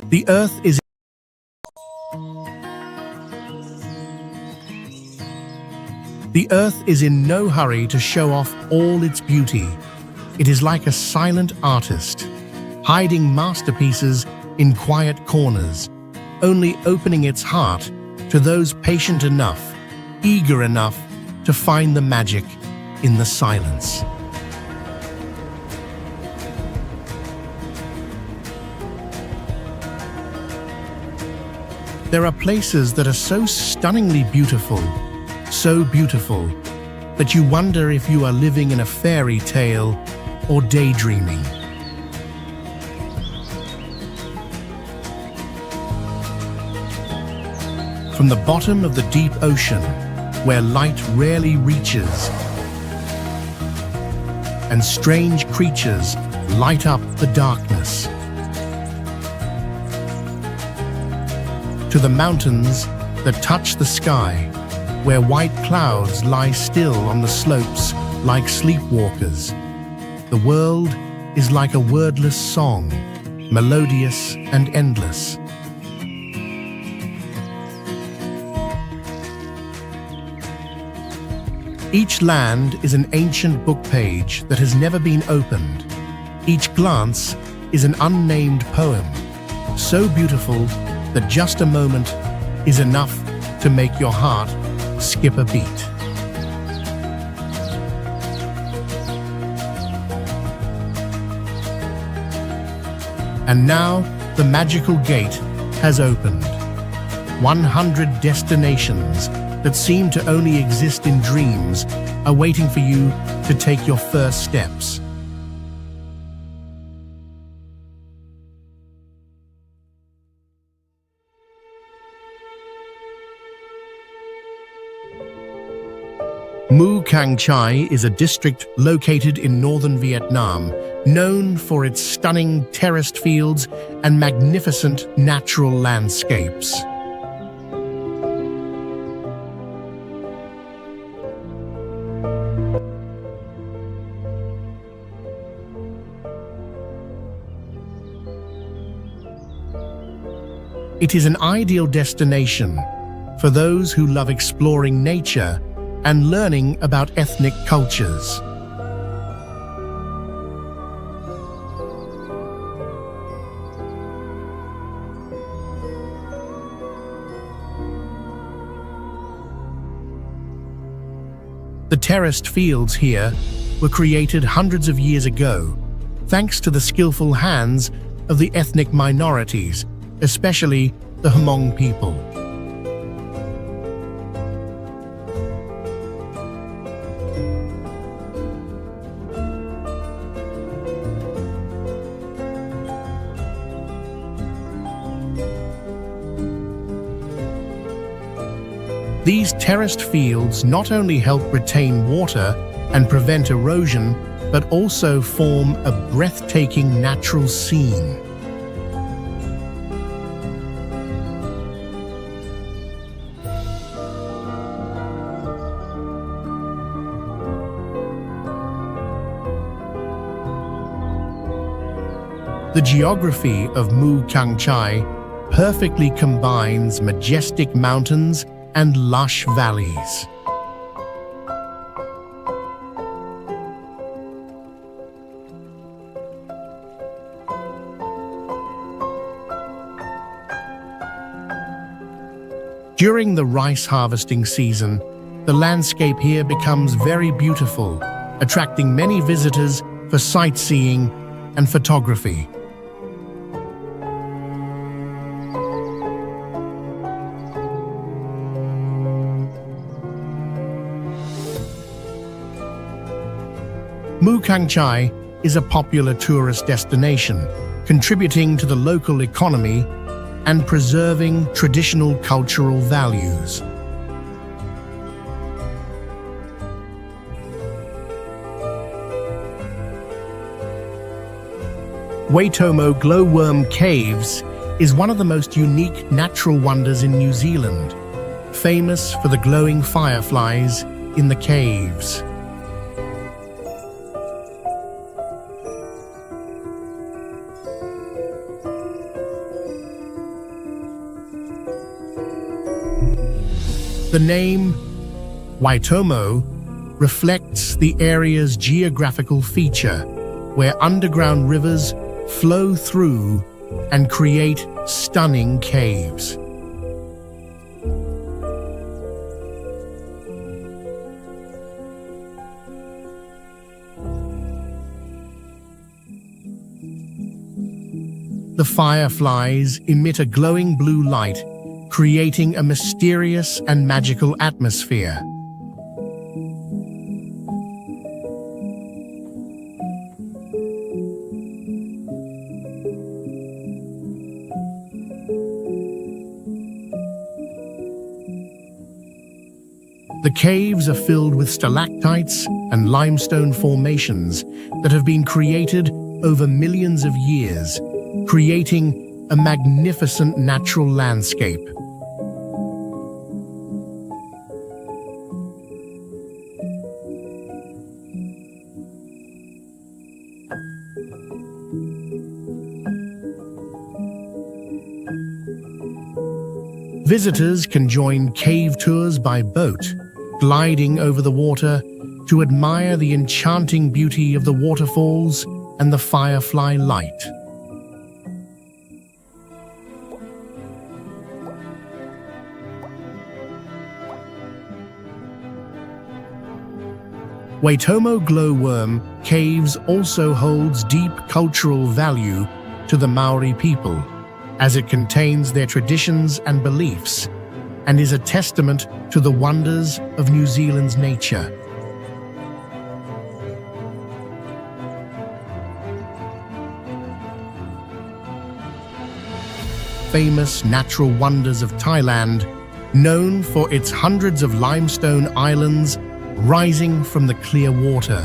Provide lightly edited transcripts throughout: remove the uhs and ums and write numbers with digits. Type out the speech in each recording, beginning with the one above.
The Earth is in no hurry to show off all its beauty. It is like a silent artist, hiding masterpieces in quiet corners, only opening its heart to those patient enough, eager enough to find the magic in the silence. There are places that are so stunningly beautiful, so beautiful, that you wonder if you are living in a fairy tale or daydreaming. From the bottom of the deep ocean, where light rarely reaches, and strange creatures light up the darkness, to the mountains that touch the sky, where white clouds lie still on the slopes like sleepwalkers. The world is like a wordless song, melodious and endless. Each land is an ancient book page that has never been opened. Each glance is an unnamed poem, so beautiful that just a moment is enough to make your heart skip a beat. And now the magical gate has opened. 100 destinations that seem to only exist in dreams are waiting for you to take your first steps. Cang Chai is a district located in northern Vietnam, known for its stunning terraced fields and magnificent natural landscapes. It is an ideal destination for those who love exploring nature and learning about ethnic cultures. The terraced fields here were created hundreds of years ago, thanks to the skillful hands of the ethnic minorities, especially the Hmong people. These terraced fields not only help retain water and prevent erosion, but also form a breathtaking natural scene. The geography of Cang Chai perfectly combines majestic mountains and lush valleys. During the rice harvesting season, the landscape here becomes very beautiful, attracting many visitors for sightseeing and photography. Cang Chai is a popular tourist destination, contributing to the local economy and preserving traditional cultural values. Waitomo Glowworm Caves is one of the most unique natural wonders in New Zealand, famous for the glowing fireflies in the caves. The name Waitomo reflects the area's geographical feature, where underground rivers flow through and create stunning caves. The fireflies emit a glowing blue light, creating a mysterious and magical atmosphere. The caves are filled with stalactites and limestone formations that have been created over millions of years, creating a magnificent natural landscape. Visitors can join cave tours by boat, gliding over the water to admire the enchanting beauty of the waterfalls and the firefly light. Waitomo Glowworm Caves also holds deep cultural value to the Maori people, as it contains their traditions and beliefs, and is a testament to the wonders of New Zealand's nature. Famous natural wonders of Thailand, known for its hundreds of limestone islands rising from the clear water.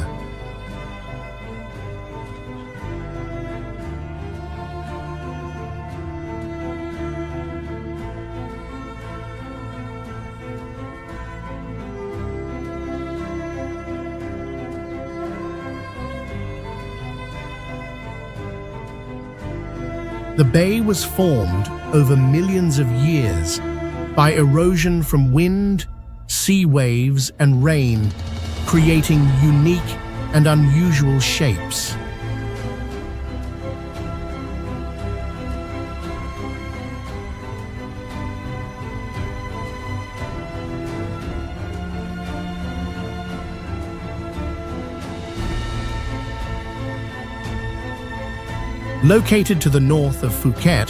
The bay was formed over millions of years by erosion from wind, sea waves, and rain, creating unique and unusual shapes. Located to the north of Phuket,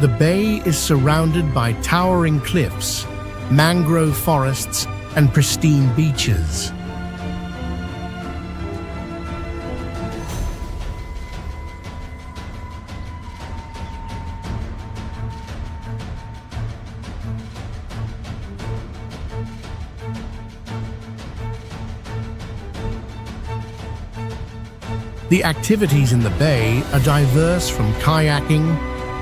the bay is surrounded by towering cliffs, mangrove forests, and pristine beaches. The activities in the bay are diverse, from kayaking,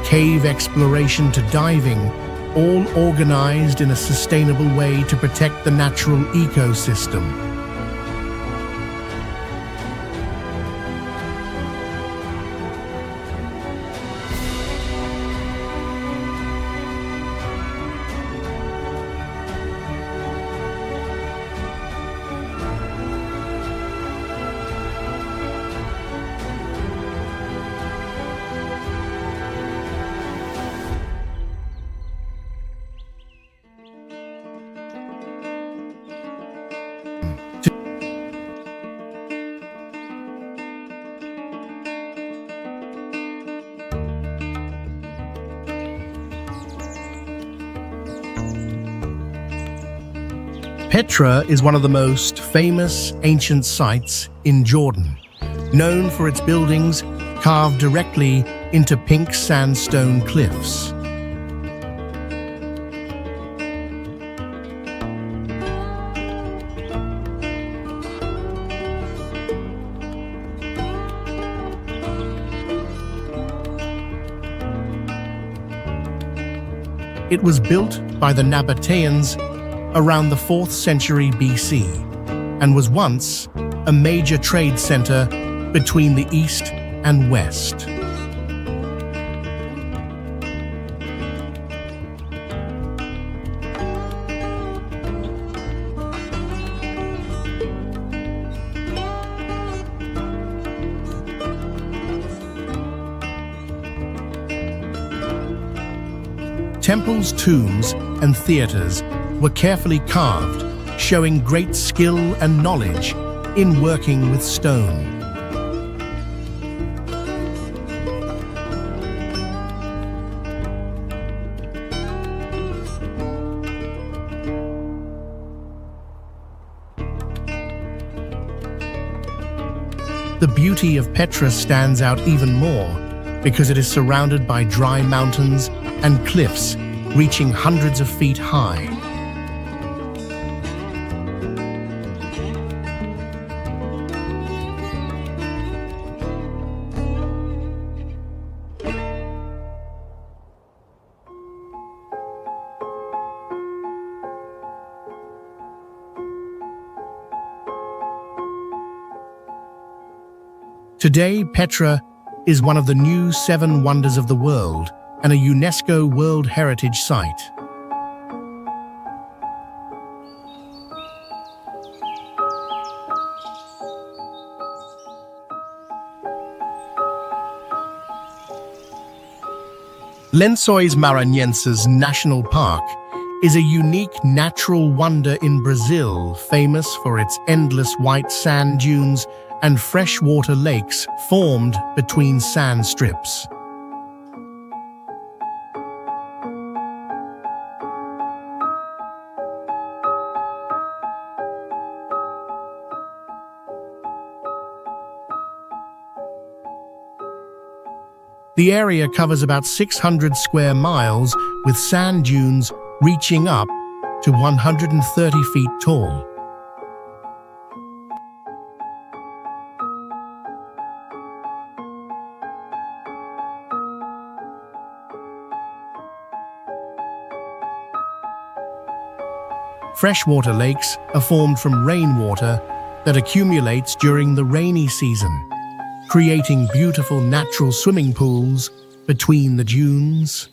cave exploration to diving, all organized in a sustainable way to protect the natural ecosystem. Petra is one of the most famous ancient sites in Jordan, known for its buildings carved directly into pink sandstone cliffs. It was built by the Nabateans around the 4th century BC and was once a major trade center between the East and West. Temples, tombs, and theaters were carefully carved, showing great skill and knowledge in working with stone. The beauty of Petra stands out even more because it is surrounded by dry mountains and cliffs reaching hundreds of feet high. Today, Petra is one of the new 7 wonders of the world and a UNESCO World Heritage Site. Lençóis Maranhenses National Park is a unique natural wonder in Brazil, famous for its endless white sand dunes and freshwater lakes formed between sand strips. The area covers about 600 square miles, with sand dunes reaching up to 130 feet tall. Freshwater lakes are formed from rainwater that accumulates during the rainy season, creating beautiful natural swimming pools between the dunes.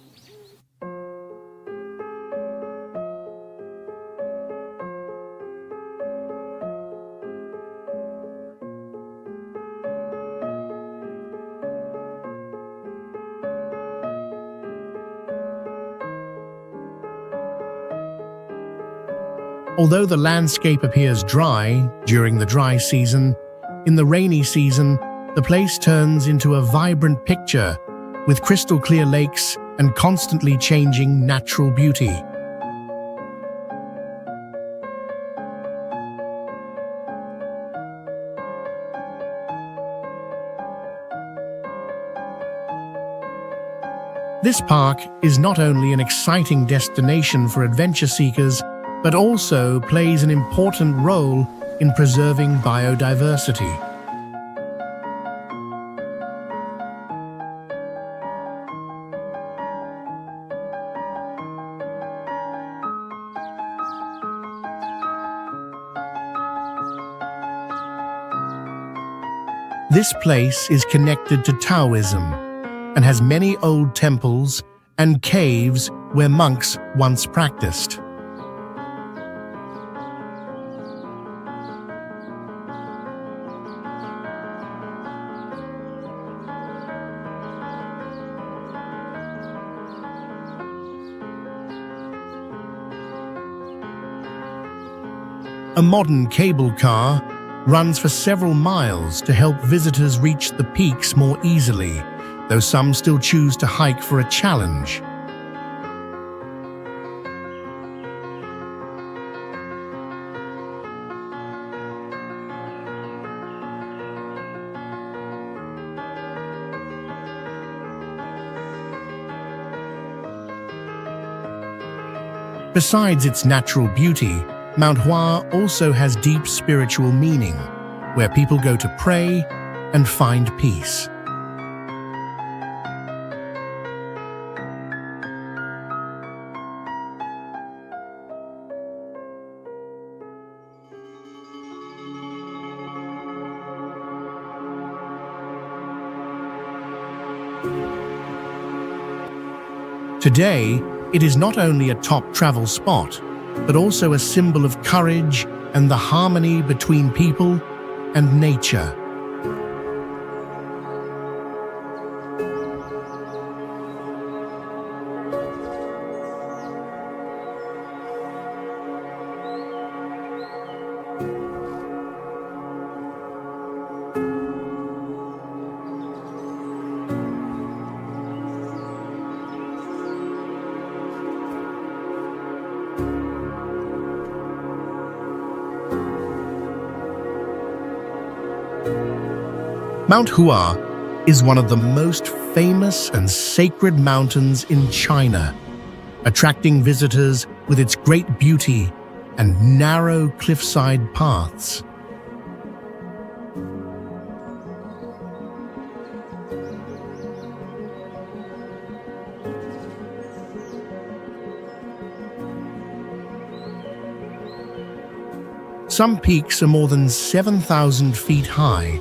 Although the landscape appears dry during the dry season, in the rainy season, the place turns into a vibrant picture with crystal clear lakes and constantly changing natural beauty. This park is not only an exciting destination for adventure seekers, but also plays an important role in preserving biodiversity. This place is connected to Taoism and has many old temples and caves where monks once practiced. A modern cable car runs for several miles to help visitors reach the peaks more easily, though some still choose to hike for a challenge. Besides its natural beauty, Mount Hua also has deep spiritual meaning, where people go to pray and find peace. Today, it is not only a top travel spot, but also a symbol of courage and the harmony between people and nature. Mount Hua is one of the most famous and sacred mountains in China, attracting visitors with its great beauty and narrow cliffside paths. Some peaks are more than 7,000 feet high,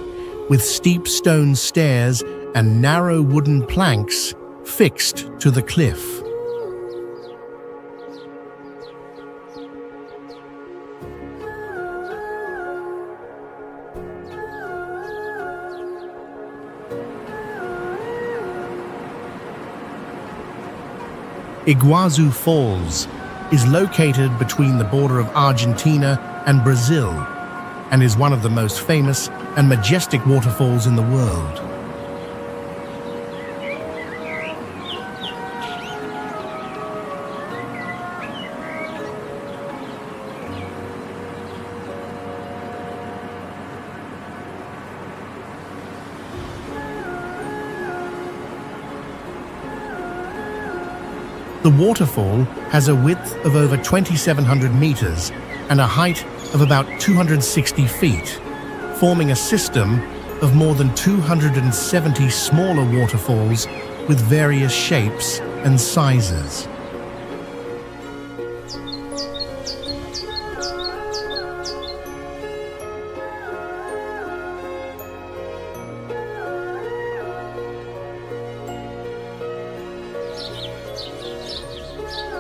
with steep stone stairs and narrow wooden planks fixed to the cliff. Iguazu Falls is located between the border of Argentina and Brazil and is one of the most famous and majestic waterfalls in the world. The waterfall has a width of over 2,700 meters and a height of about 260 feet, forming a system of more than 270 smaller waterfalls with various shapes and sizes.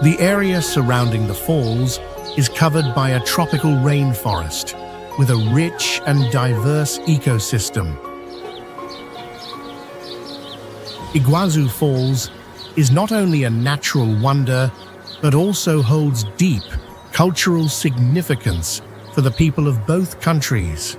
The area surrounding the falls is covered by a tropical rainforest with a rich and diverse ecosystem. Iguazu Falls is not only a natural wonder, but also holds deep cultural significance for the people of both countries.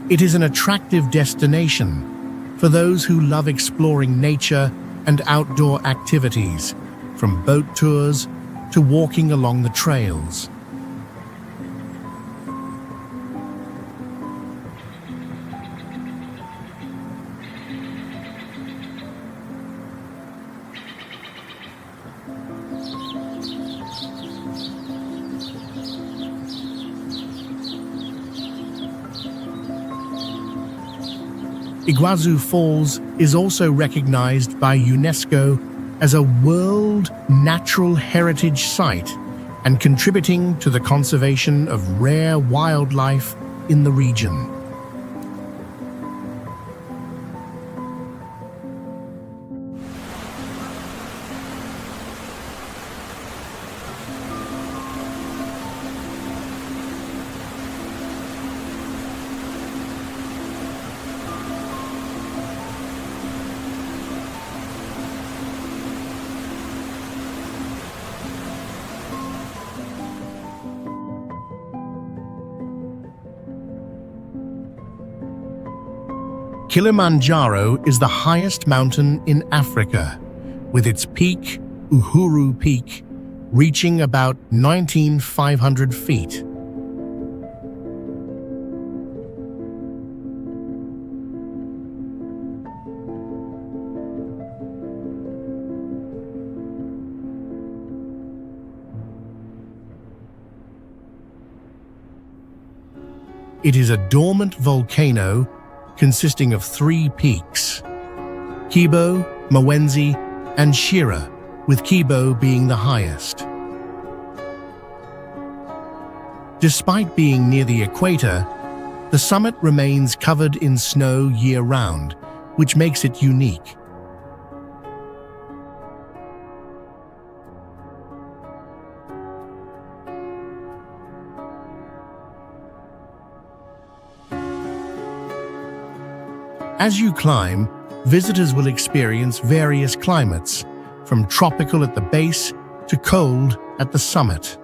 It is an attractive destination for those who love exploring nature and outdoor activities, from boat tours to walking along the trails. Iguazu Falls is also recognized by UNESCO as a World Natural Heritage Site and contributing to the conservation of rare wildlife in the region. Kilimanjaro is the highest mountain in Africa, with its peak, Uhuru Peak, reaching about 19,500 feet. It is a dormant volcano consisting of 3 peaks: Kibo, Mawenzi, and Shira, with Kibo being the highest. Despite being near the equator, the summit remains covered in snow year-round, which makes it unique. As you climb, visitors will experience various climates, from tropical at the base to cold at the summit.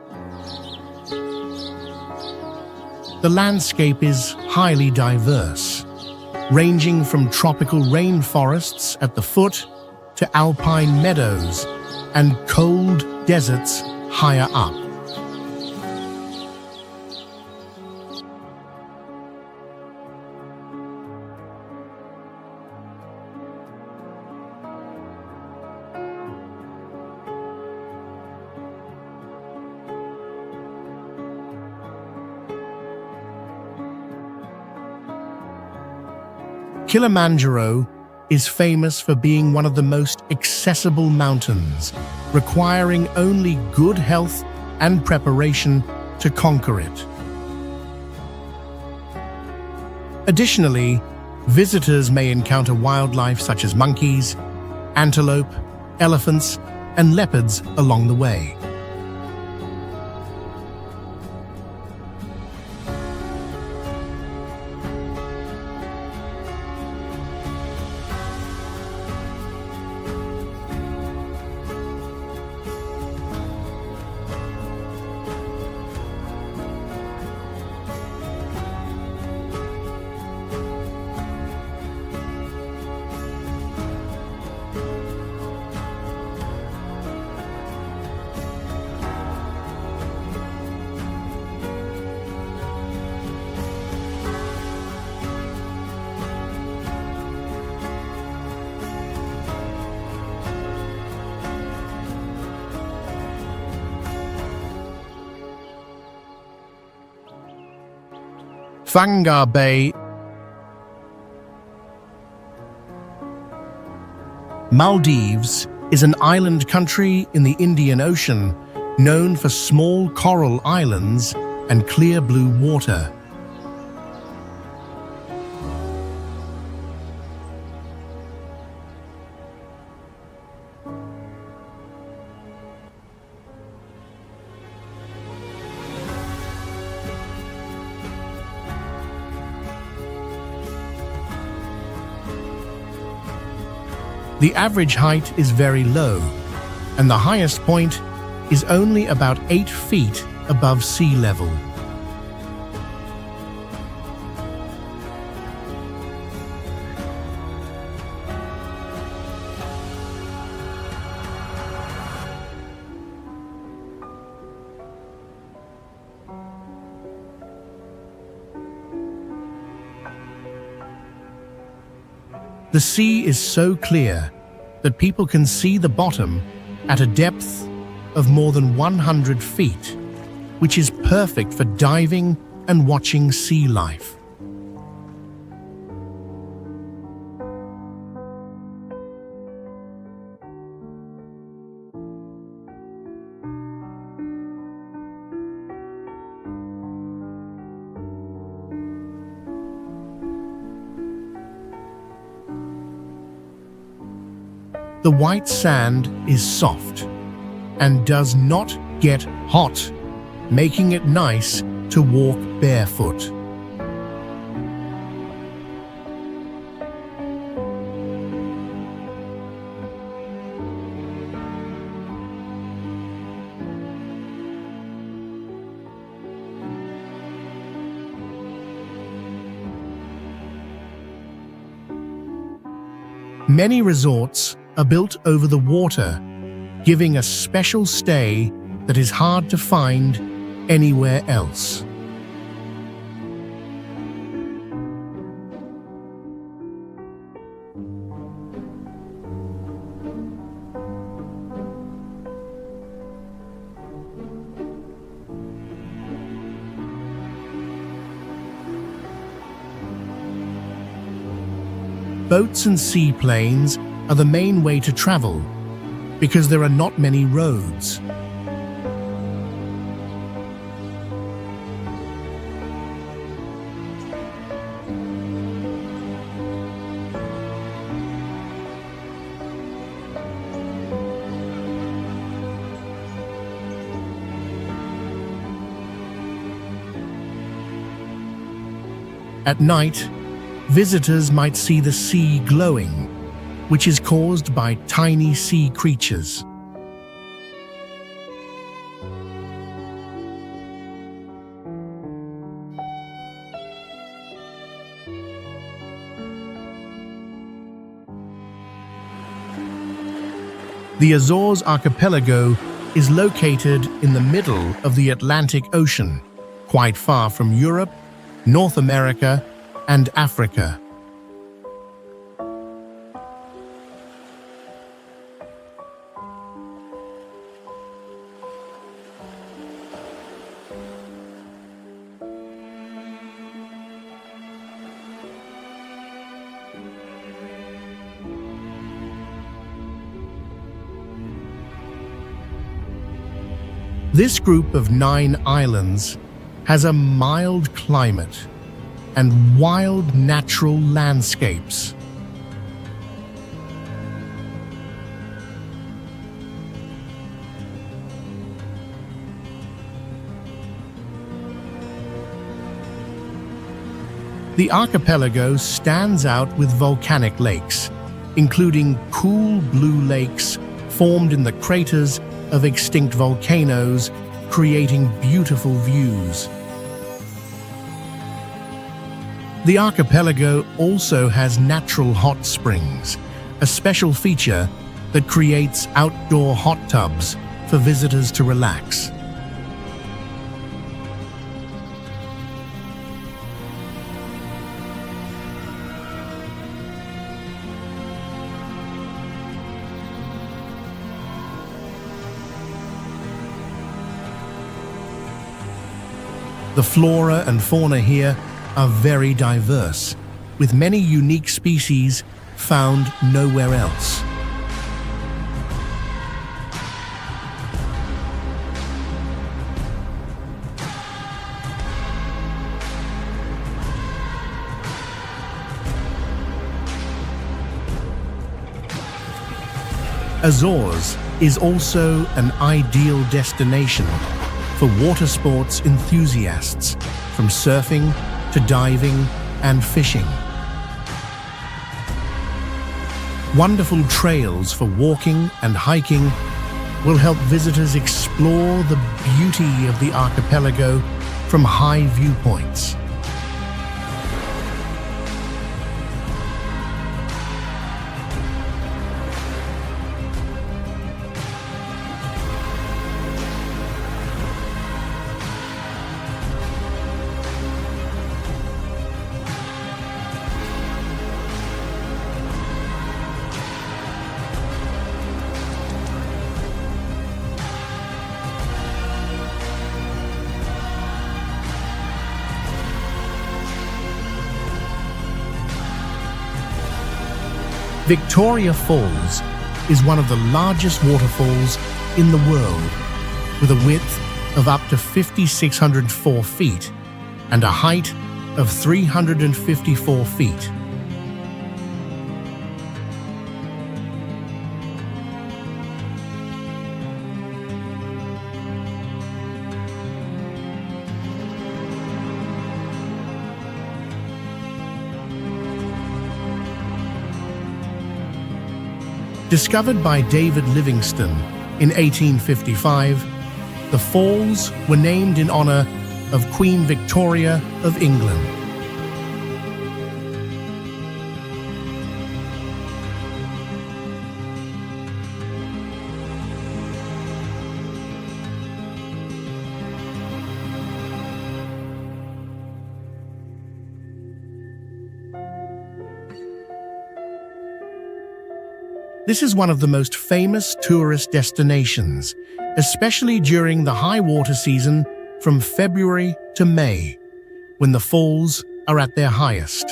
The landscape is highly diverse, ranging from tropical rainforests at the foot to alpine meadows and cold deserts higher up. Kilimanjaro is famous for being one of the most accessible mountains, requiring only good health and preparation to conquer it. Additionally, visitors may encounter wildlife such as monkeys, antelope, elephants, and leopards along the way. Okavango Bay. Maldives is an island country in the Indian Ocean known for small coral islands and clear blue water. The average height is very low, and the highest point is only about 8 feet above sea level. The sea is so clear that people can see the bottom at a depth of more than 100 feet, which is perfect for diving and watching sea life. The white sand is soft and does not get hot, making it nice to walk barefoot. Many resorts are built over the water, giving a special stay that is hard to find anywhere else. Boats and seaplanes are the main way to travel because there are not many roads. At night, visitors might see the sea glowing, which is caused by tiny sea creatures. The Azores archipelago is located in the middle of the Atlantic Ocean, quite far from Europe, North America, and Africa. This group of 9 islands has a mild climate and wild natural landscapes. The archipelago stands out with volcanic lakes, including cool blue lakes formed in the craters of extinct volcanoes, creating beautiful views. The archipelago also has natural hot springs, a special feature that creates outdoor hot tubs for visitors to relax. The flora and fauna here are very diverse, with many unique species found nowhere else. Azores is also an ideal destination for water sports enthusiasts, from surfing to diving and fishing. Wonderful trails for walking and hiking will help visitors explore the beauty of the archipelago from high viewpoints. Victoria Falls is one of the largest waterfalls in the world, with a width of up to 5,604 feet and a height of 354 feet. Discovered by David Livingstone in 1855, the falls were named in honor of Queen Victoria of England. This is one of the most famous tourist destinations, especially during the high water season from February to May, when the falls are at their highest.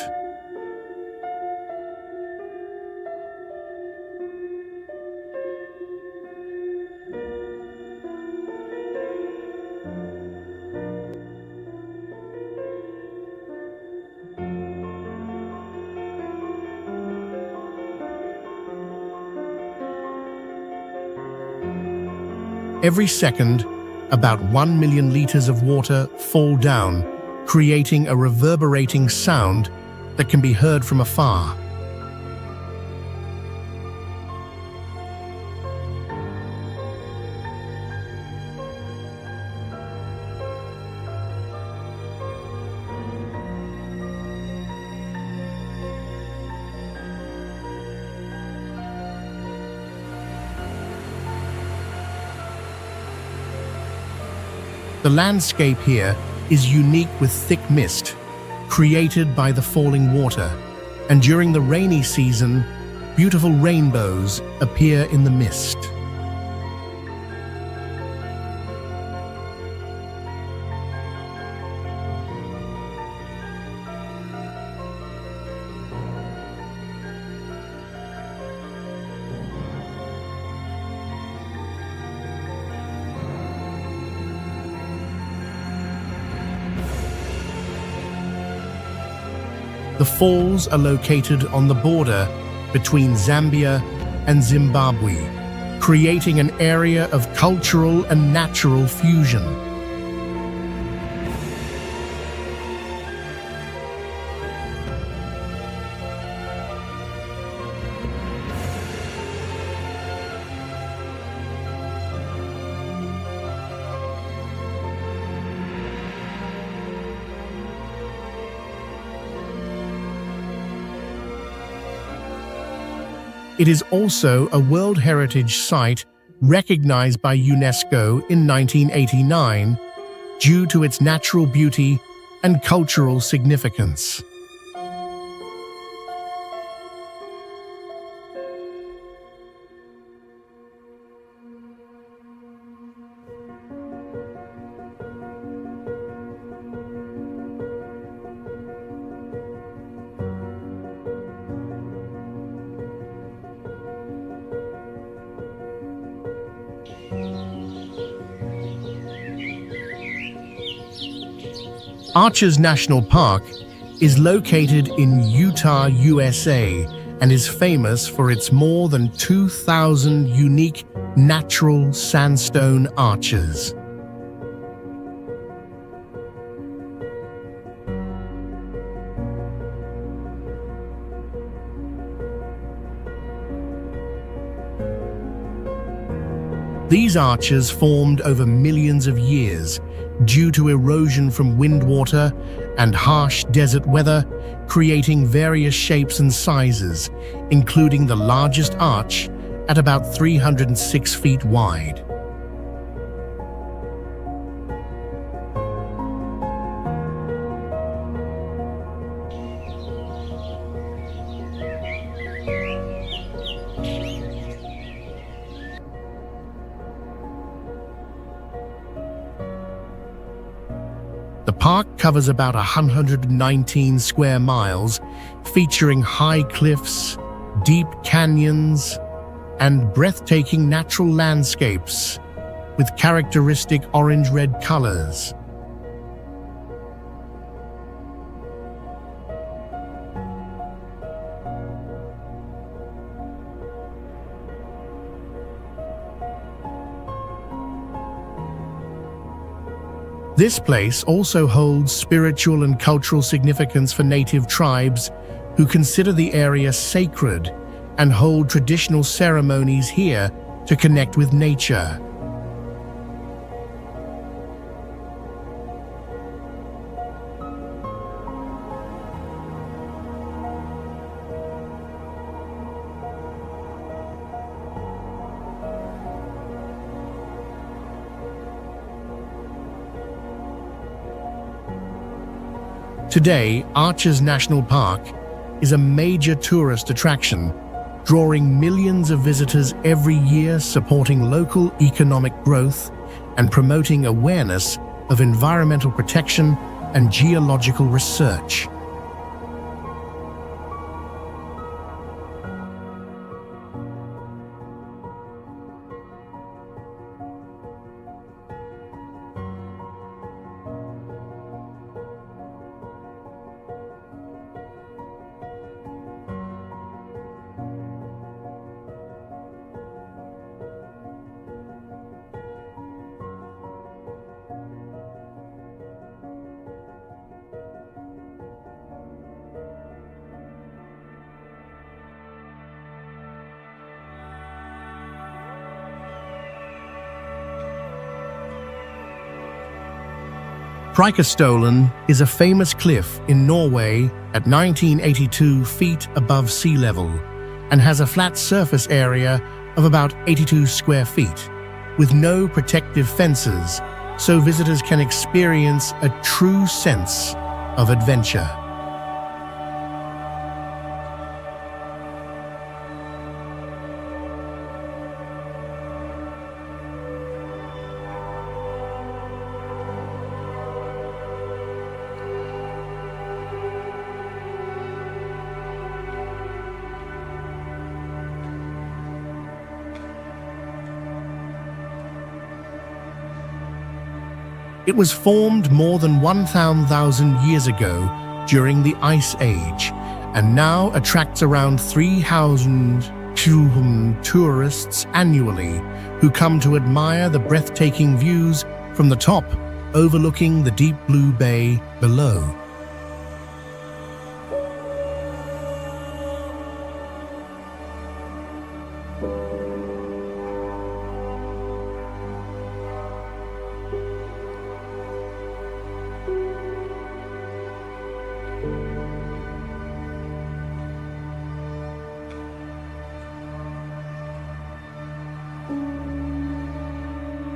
Every second, about 1 million liters of water fall down, creating a reverberating sound that can be heard from afar. The landscape here is unique with thick mist, created by the falling water, and during the rainy season, beautiful rainbows appear in the mist. The falls are located on the border between Zambia and Zimbabwe, creating an area of cultural and natural fusion. It is also a World Heritage Site recognized by UNESCO in 1989 due to its natural beauty and cultural significance. Arches National Park is located in Utah, USA, and is famous for its more than 2,000 unique natural sandstone arches. These arches formed over millions of years due to erosion from wind water and harsh desert weather, creating various shapes and sizes, including the largest arch at about 306 feet wide. The park covers about 119 square miles, featuring high cliffs, deep canyons, and breathtaking natural landscapes with characteristic orange-red colors. This place also holds spiritual and cultural significance for native tribes who consider the area sacred and hold traditional ceremonies here to connect with nature. Today, Arches National Park is a major tourist attraction, drawing millions of visitors every year, supporting local economic growth and promoting awareness of environmental protection and geological research. Preikestolen is a famous cliff in Norway at 1982 feet above sea level and has a flat surface area of about 82 square feet, with no protective fences, so visitors can experience a true sense of adventure. It was formed more than 1,000 years ago during the Ice Age and now attracts around 3,000 tourists annually who come to admire the breathtaking views from the top overlooking the deep blue bay below.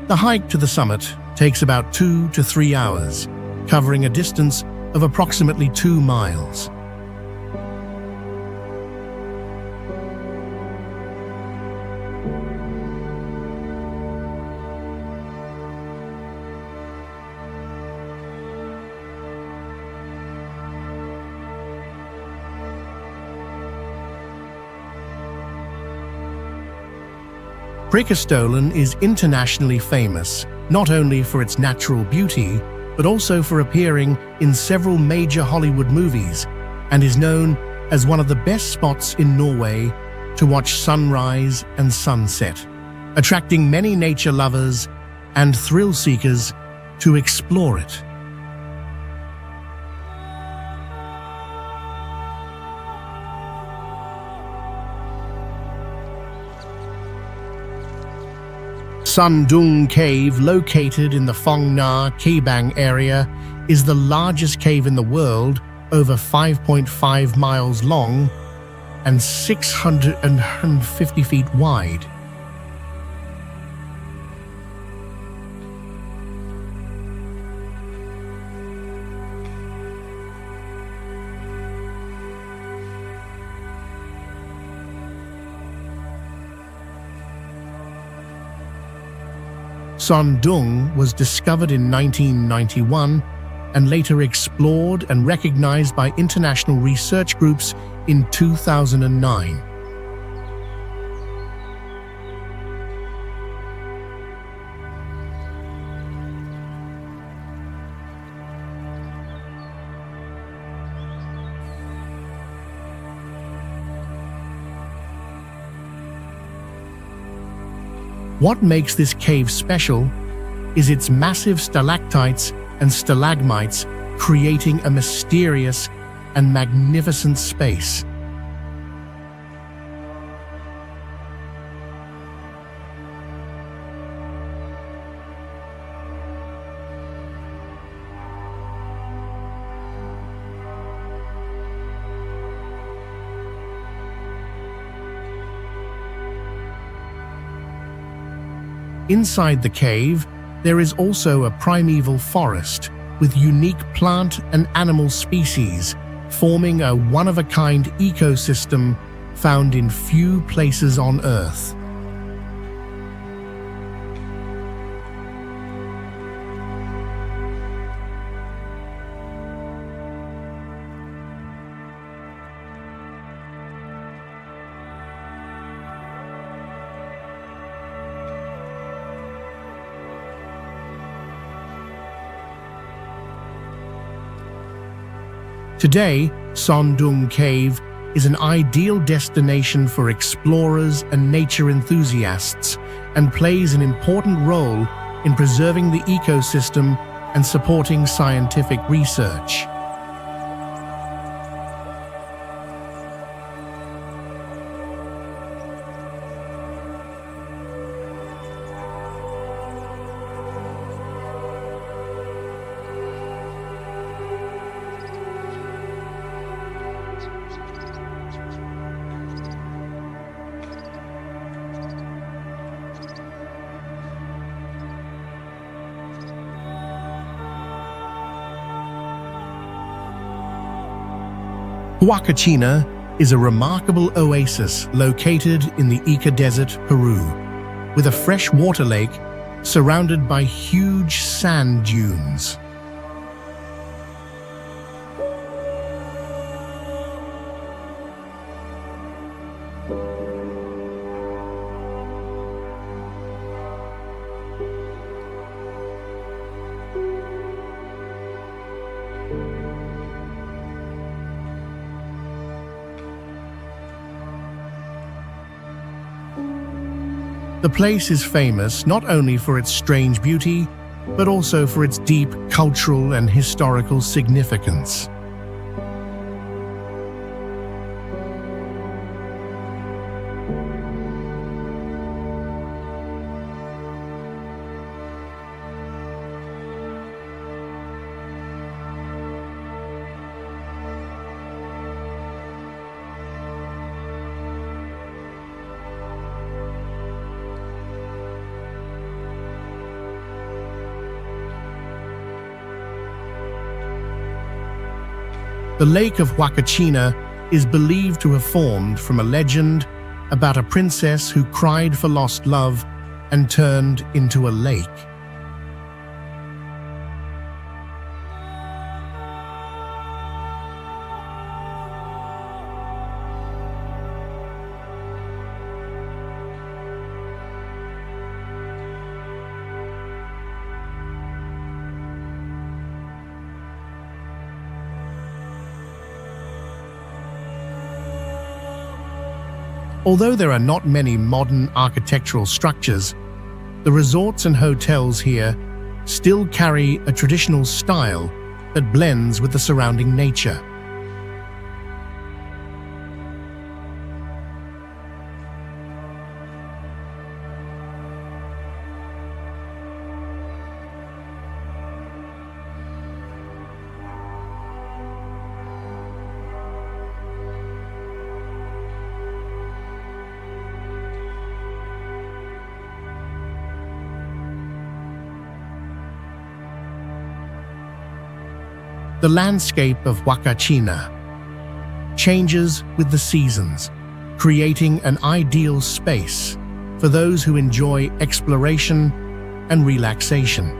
The hike to the summit takes about 2 to 3 hours, covering a distance of approximately 2 miles. Preikestolen is internationally famous, not only for its natural beauty, but also for appearing in several major Hollywood movies, and is known as one of the best spots in Norway to watch sunrise and sunset, attracting many nature lovers and thrill seekers to explore it. Doong Cave, located in the Phong Nha Kebang area, is the largest cave in the world, over 5.5 miles long and 650 feet wide. Doong was discovered in 1991 and later explored and recognized by international research groups in 2009. What makes this cave special is its massive stalactites and stalagmites, creating a mysterious and magnificent space. Inside the cave, there is also a primeval forest with unique plant and animal species, forming a one-of-a-kind ecosystem found in few places on Earth. Today, Doong Cave is an ideal destination for explorers and nature enthusiasts and plays an important role in preserving the ecosystem and supporting scientific research. Huacachina is a remarkable oasis located in the Ica Desert, Peru, with a freshwater lake surrounded by huge sand dunes. The place is famous not only for its strange beauty, but also for its deep cultural and historical significance. The Lake of Huacachina is believed to have formed from a legend about a princess who cried for lost love and turned into a lake. Although there are not many modern architectural structures, the resorts and hotels here still carry a traditional style that blends with the surrounding nature. The landscape of Huacachina changes with the seasons, creating an ideal space for those who enjoy exploration and relaxation.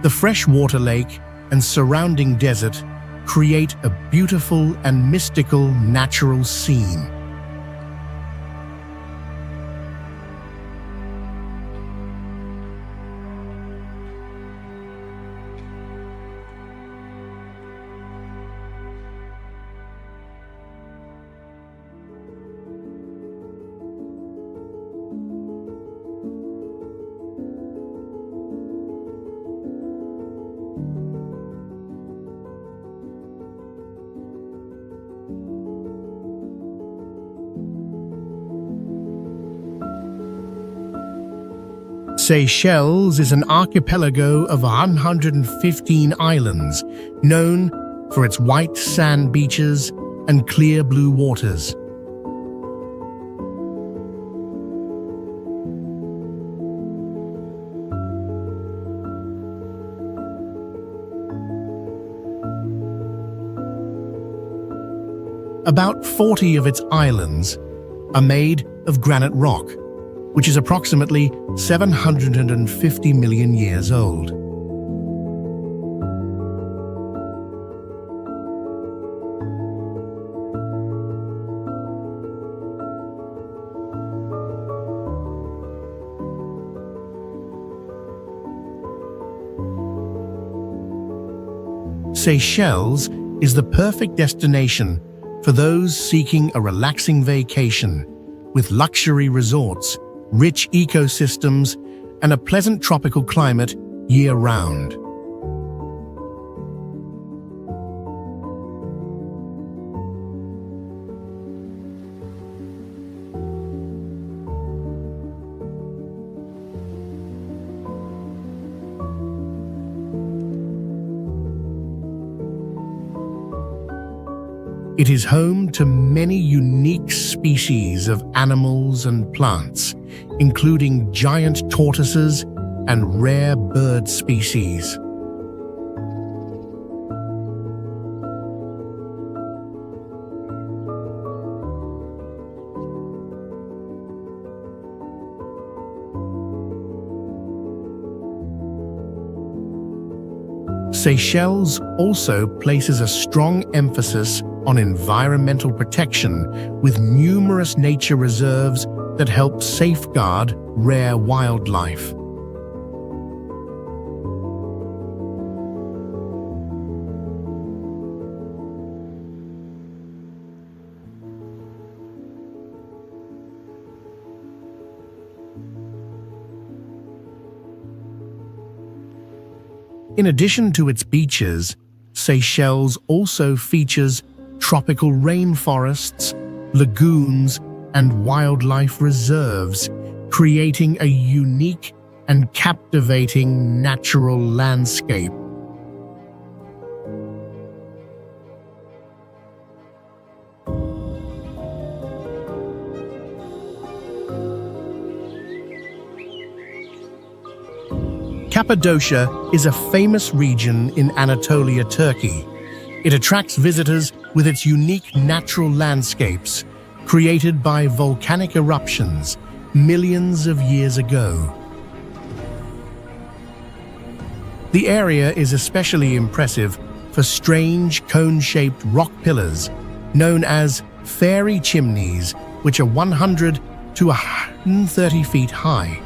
The freshwater lake and surrounding desert create a beautiful and mystical natural scene. Seychelles is an archipelago of 115 islands, known for its white sand beaches and clear blue waters. About 40 of its islands are made of granite rock, which is approximately 750 million years old. Seychelles is the perfect destination for those seeking a relaxing vacation, with luxury resorts, rich ecosystems, and a pleasant tropical climate year-round. It is home to many unique species of animals and plants, including giant tortoises and rare bird species. Seychelles also places a strong emphasis on environmental protection with numerous nature reserves that help safeguard rare wildlife. In addition to its beaches, Seychelles also features tropical rainforests, lagoons, and wildlife reserves, creating a unique and captivating natural landscape. Cappadocia is a famous region in Anatolia, Turkey. It attracts visitors with its unique natural landscapes, created by volcanic eruptions millions of years ago. The area is especially impressive for strange cone-shaped rock pillars known as fairy chimneys, which are 100 to 130 feet high.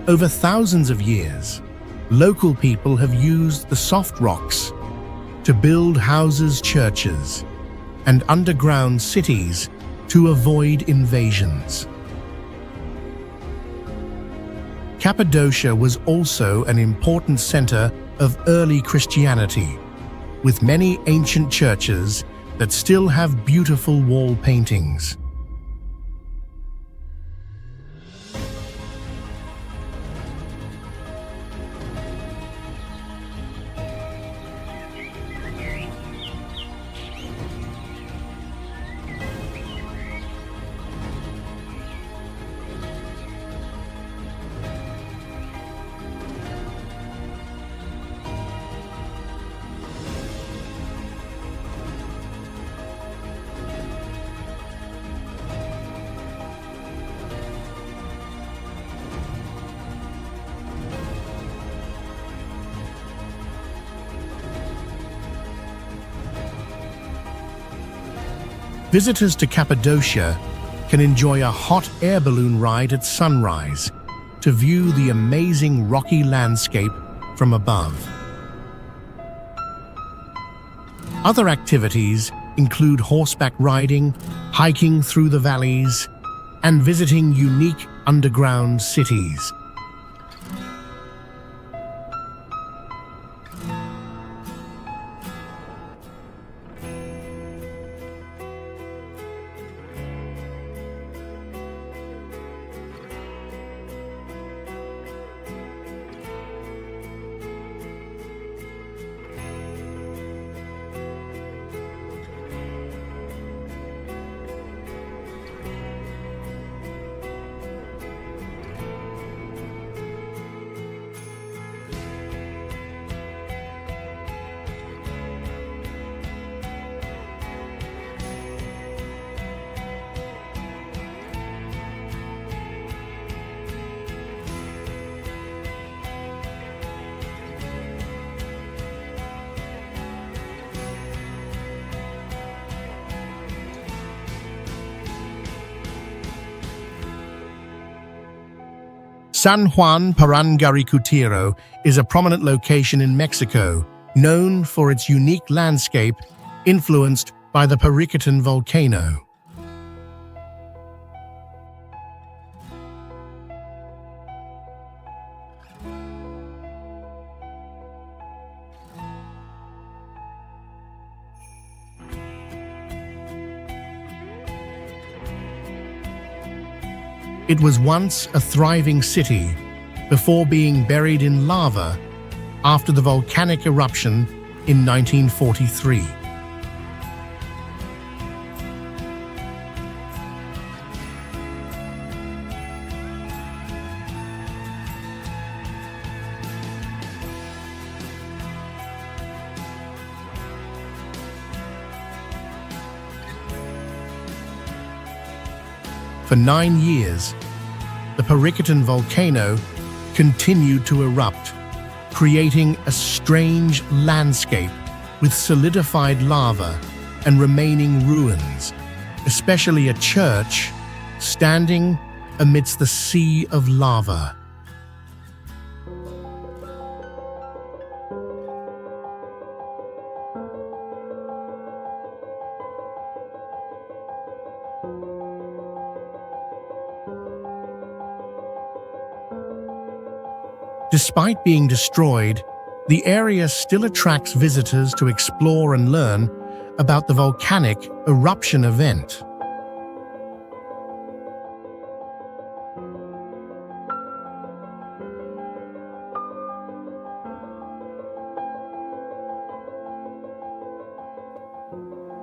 Over thousands of years, local people have used the soft rocks to build houses, churches, and underground cities to avoid invasions. Cappadocia was also an important center of early Christianity, with many ancient churches that still have beautiful wall paintings. Visitors to Cappadocia can enjoy a hot air balloon ride at sunrise to view the amazing rocky landscape from above. Other activities include horseback riding, hiking through the valleys, and visiting unique underground cities. San Juan Parangaricutiro is a prominent location in Mexico, known for its unique landscape influenced by the Paricutin volcano. It was once a thriving city before being buried in lava after the volcanic eruption in 1943. For 9 years, the Paricutin volcano continued to erupt, creating a strange landscape with solidified lava and remaining ruins, especially a church standing amidst the sea of lava. Despite being destroyed, the area still attracts visitors to explore and learn about the volcanic eruption event.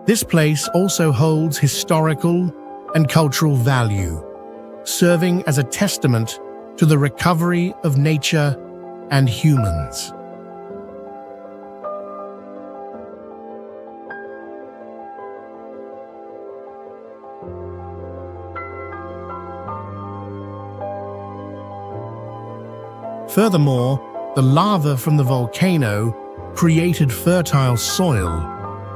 This place also holds historical and cultural value, serving as a testament to the recovery of nature and humans. Furthermore, the lava from the volcano created fertile soil,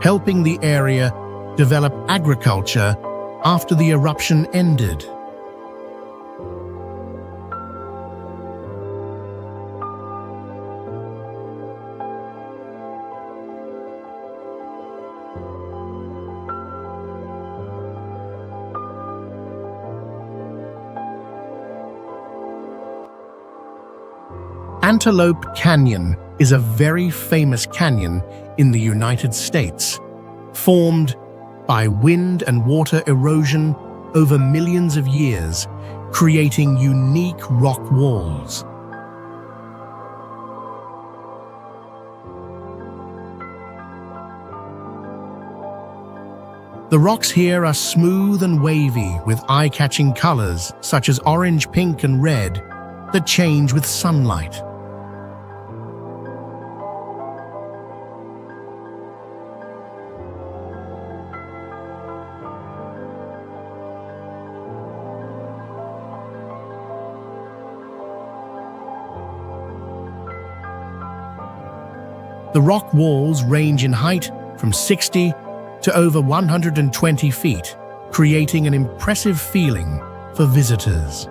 helping the area develop agriculture after the eruption ended. Antelope Canyon is a very famous canyon in the United States, formed by wind and water erosion over millions of years, creating unique rock walls. The rocks here are smooth and wavy with eye-catching colors such as orange, pink, and red that change with sunlight. The rock walls range in height from 60 to over 120 feet, creating an impressive feeling for visitors.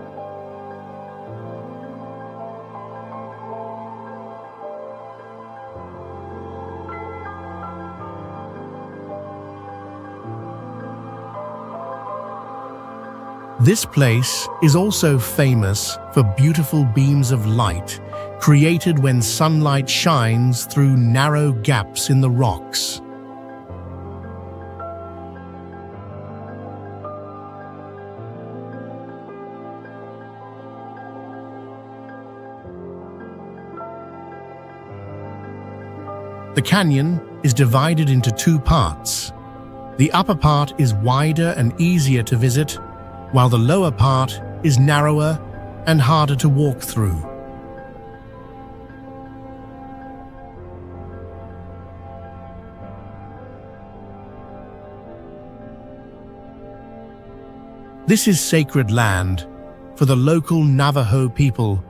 This place is also famous for beautiful beams of light created when sunlight shines through narrow gaps in the rocks. The canyon is divided into 2 parts. The upper part is wider and easier to visit, while the lower part is narrower and harder to walk through. This is sacred land for the local Navajo people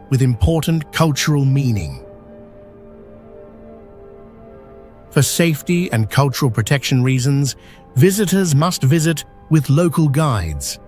with important cultural meaning. For safety and cultural protection reasons, visitors must visit with local guides.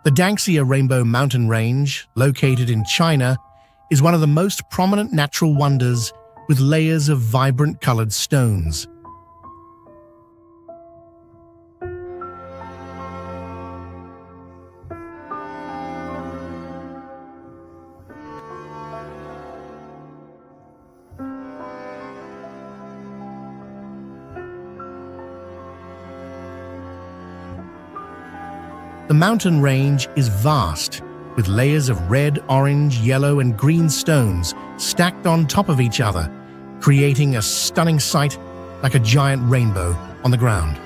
The Danxia Rainbow Mountain Range, located in China, is one of the most prominent natural wonders with layers of vibrant colored stones. The mountain range is vast, with layers of red, orange, yellow, and green stones stacked on top of each other, creating a stunning sight like a giant rainbow on the ground.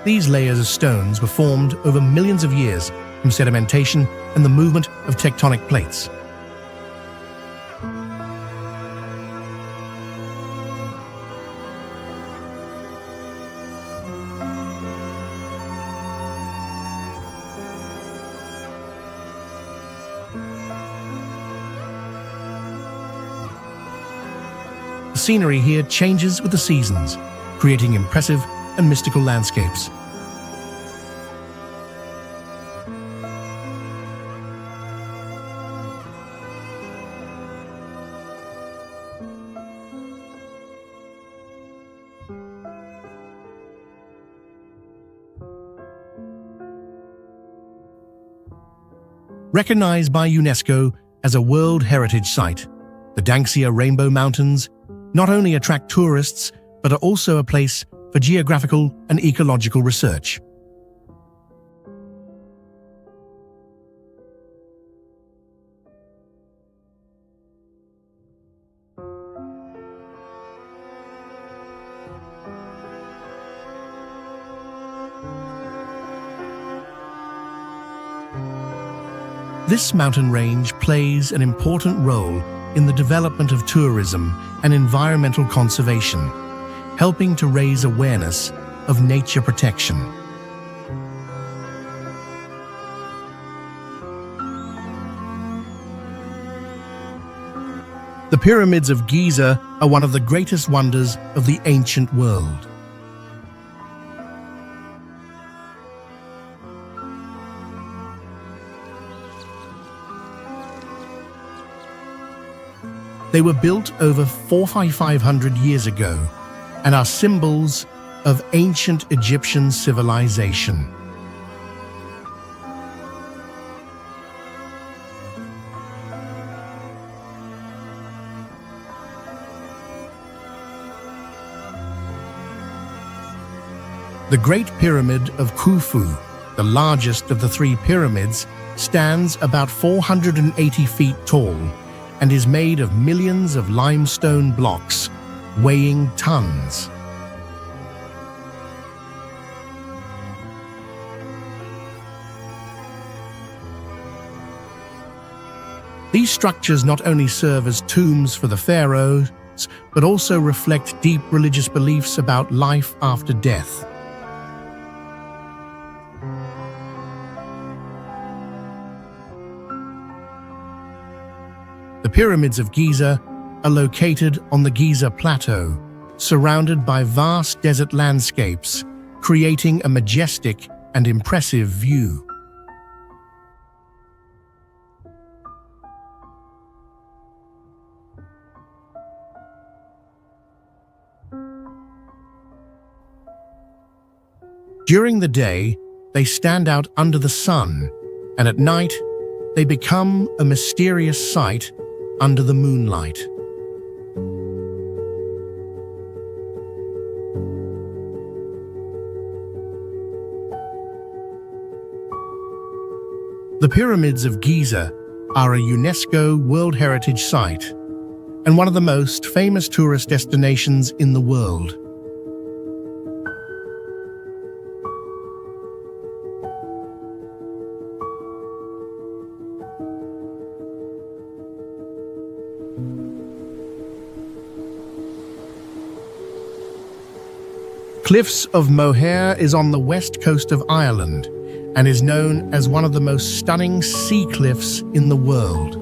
These layers of stones were formed over millions of years from sedimentation and the movement of tectonic plates. The scenery here changes with the seasons, creating impressive and mystical landscapes. Recognized by UNESCO as a World Heritage Site, the Danxia Rainbow Mountains not only attract tourists, but are also a place for geographical and ecological research. This mountain range plays an important role in the development of tourism and environmental conservation, helping to raise awareness of nature protection. The pyramids of Giza are one of the greatest wonders of the ancient world. They were built over 4,500 years ago and are symbols of ancient Egyptian civilization. The Great Pyramid of Khufu, the largest of the three pyramids, stands about 480 feet tall and is made of millions of limestone blocks, weighing tons. These structures not only serve as tombs for the pharaohs, but also reflect deep religious beliefs about life after death. The pyramids of Giza are located on the Giza Plateau, surrounded by vast desert landscapes, creating a majestic and impressive view. During the day, they stand out under the sun, and at night, they become a mysterious sight under the moonlight. The pyramids of Giza are a UNESCO World Heritage Site and one of the most famous tourist destinations in the world. Cliffs of Moher is on the west coast of Ireland and is known as one of the most stunning sea cliffs in the world.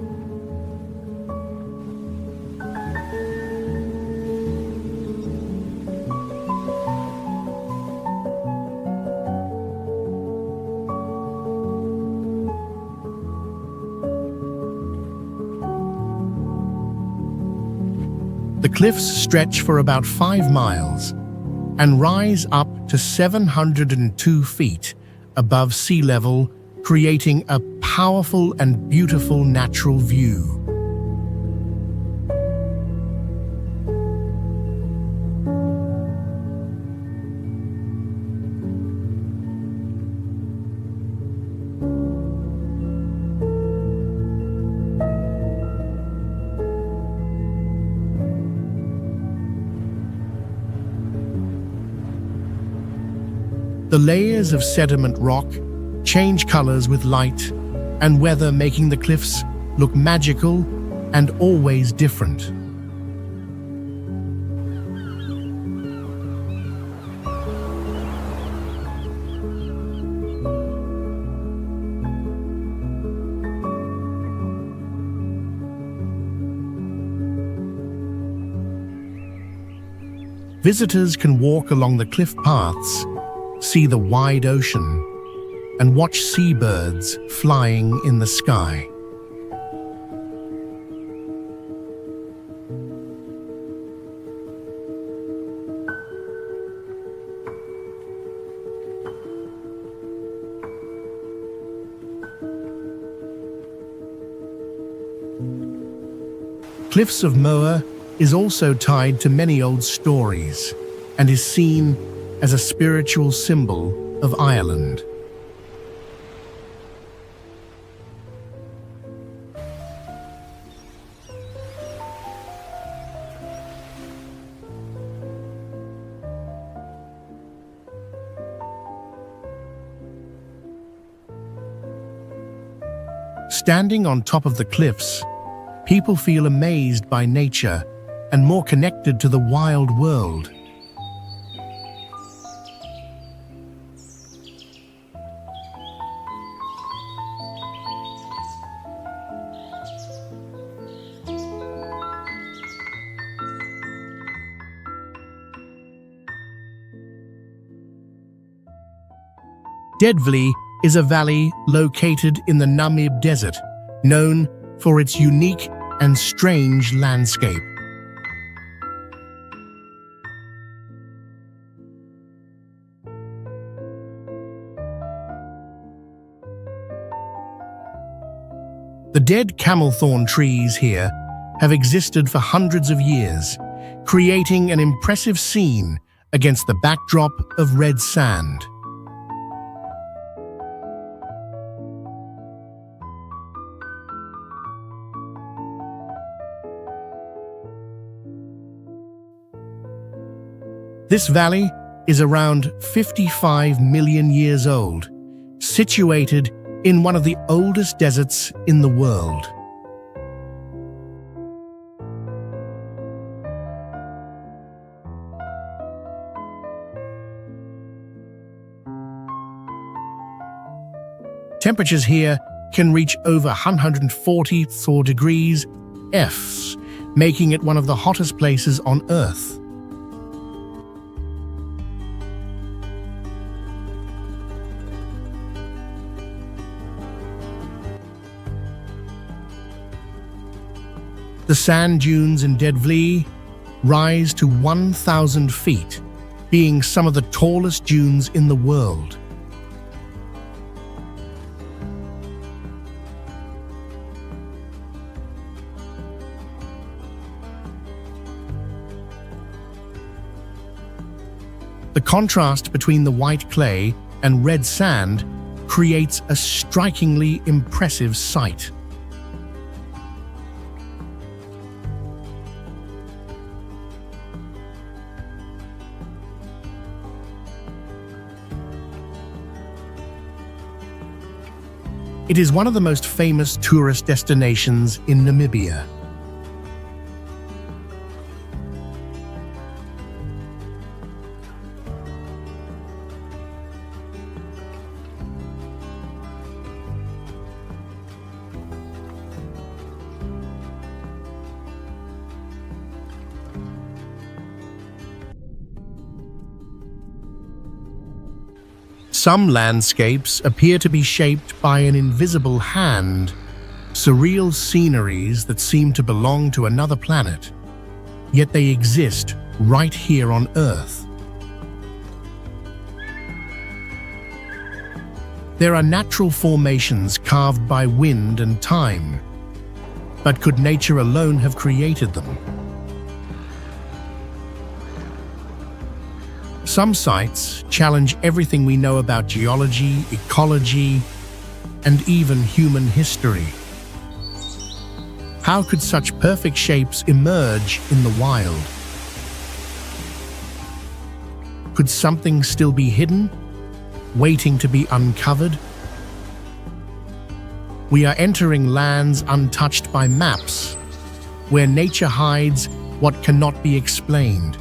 The cliffs stretch for about 5 miles and rise up to 702 feet above sea level, creating a powerful and beautiful natural view. The layers of sediment rock change colors with light and weather, making the cliffs look magical and always different. Visitors can walk along the cliff paths, see the wide ocean, and watch seabirds flying in the sky. Cliffs of Moher is also tied to many old stories and is seen as a spiritual symbol of Ireland. Standing on top of the cliffs, people feel amazed by nature and more connected to the wild world. Deadvley is a valley located in the Namib Desert, known for its unique and strange landscape. The dead camelthorn trees here have existed for hundreds of years, creating an impressive scene against the backdrop of red sand. This valley is around 55 million years old, situated in one of the oldest deserts in the world. Temperatures here can reach over 144 degrees F, making it one of the hottest places on Earth. The sand dunes in Deadvley rise to 1,000 feet, being some of the tallest dunes in the world. The contrast between the white clay and red sand creates a strikingly impressive sight. It is one of the most famous tourist destinations in Namibia. Some landscapes appear to be shaped by an invisible hand, surreal sceneries that seem to belong to another planet, yet they exist right here on Earth. There are natural formations carved by wind and time, but could nature alone have created them? Some sites challenge everything we know about geology, ecology, and even human history. How could such perfect shapes emerge in the wild? Could something still be hidden, waiting to be uncovered? We are entering lands untouched by maps, where nature hides what cannot be explained.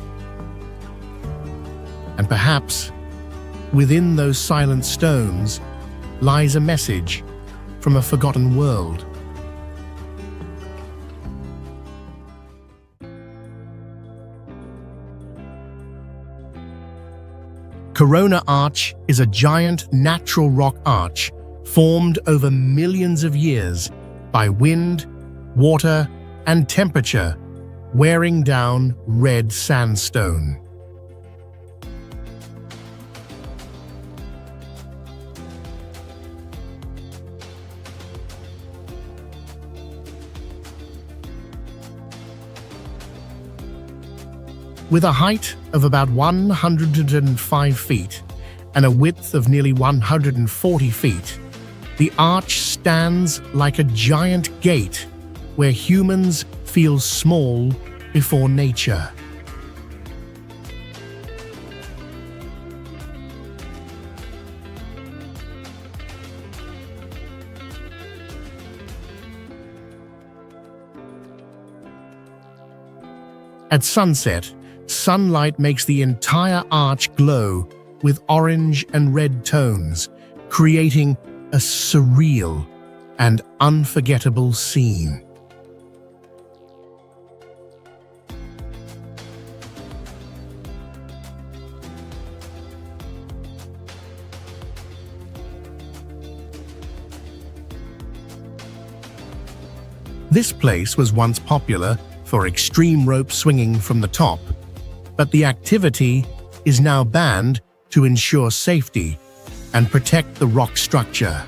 And perhaps, within those silent stones, lies a message from a forgotten world. Corona Arch is a giant natural rock arch formed over millions of years by wind, water, and temperature, wearing down red sandstone. With a height of about 105 feet and a width of nearly 140 feet, the arch stands like a giant gate where humans feel small before nature. At sunset, sunlight makes the entire arch glow with orange and red tones, creating a surreal and unforgettable scene. This place was once popular for extreme rope swinging from the top, but the activity is now banned to ensure safety and protect the rock structure.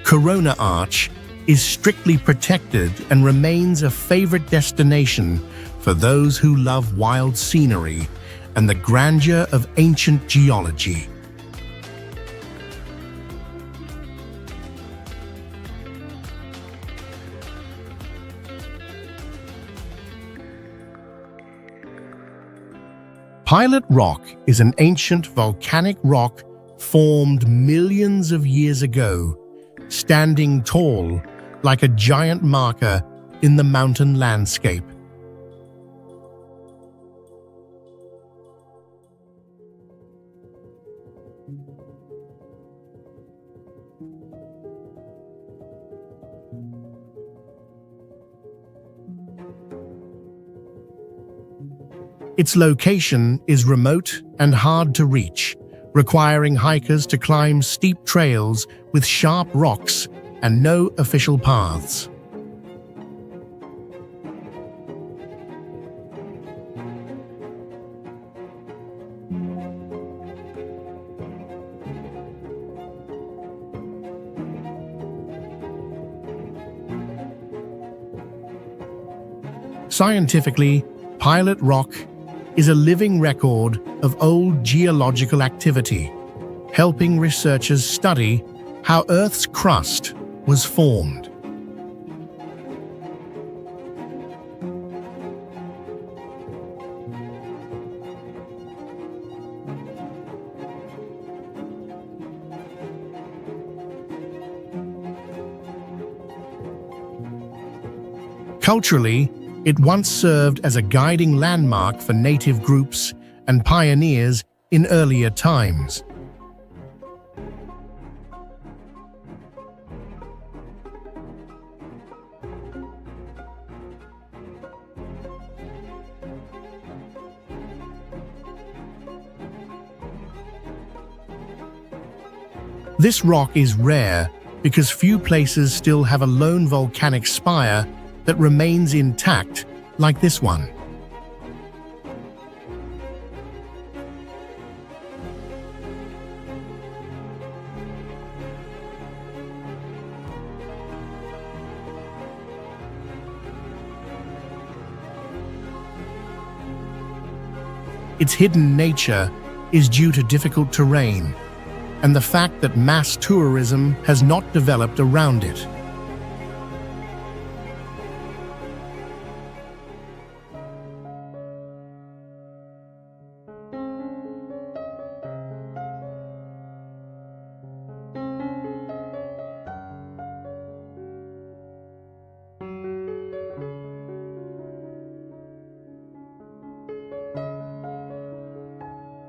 Corona Arch is strictly protected and remains a favorite destination for those who love wild scenery and the grandeur of ancient geology. Pilot Rock is an ancient volcanic rock formed millions of years ago, standing tall like a giant marker in the mountain landscape. Its location is remote and hard to reach, requiring hikers to climb steep trails with sharp rocks and no official paths. Scientifically, Pilot Rock is a living record of old geological activity, helping researchers study how Earth's crust was formed. Culturally, it once served as a guiding landmark for native groups and pioneers in earlier times. This rock is rare because few places still have a lone volcanic spire that remains intact like this one. Its hidden nature is due to difficult terrain and the fact that mass tourism has not developed around it.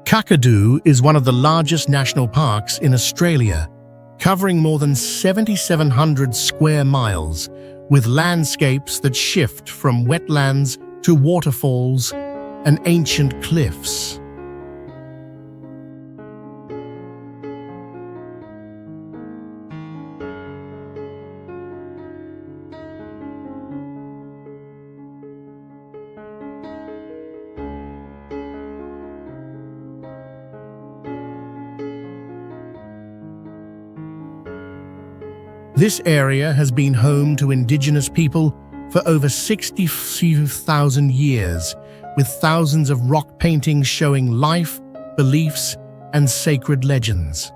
Kakadu is one of the largest national parks in Australia, covering more than 7,700 square miles, with landscapes that shift from wetlands to waterfalls and ancient cliffs. This area has been home to indigenous people for over 60,000 years, with thousands of rock paintings showing life, beliefs, and sacred legends.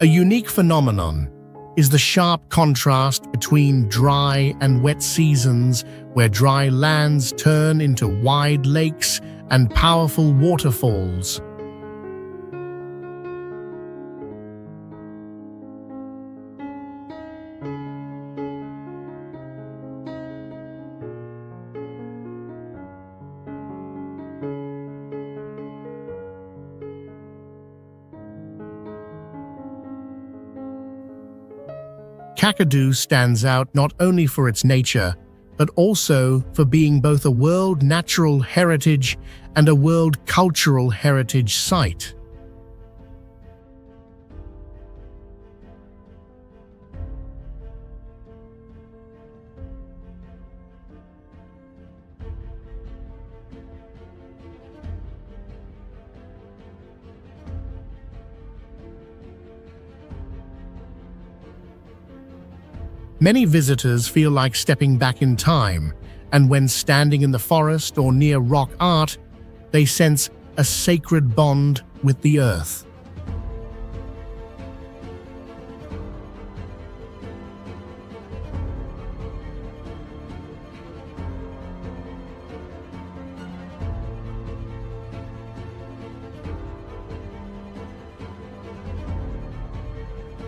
A unique phenomenon is the sharp contrast between dry and wet seasons, where dry lands turn into wide lakes and powerful waterfalls. Kakadu stands out not only for its nature, but also for being both a World Natural Heritage and a World Cultural Heritage Site. Many visitors feel like stepping back in time, and when standing in the forest or near rock art, they sense a sacred bond with the earth.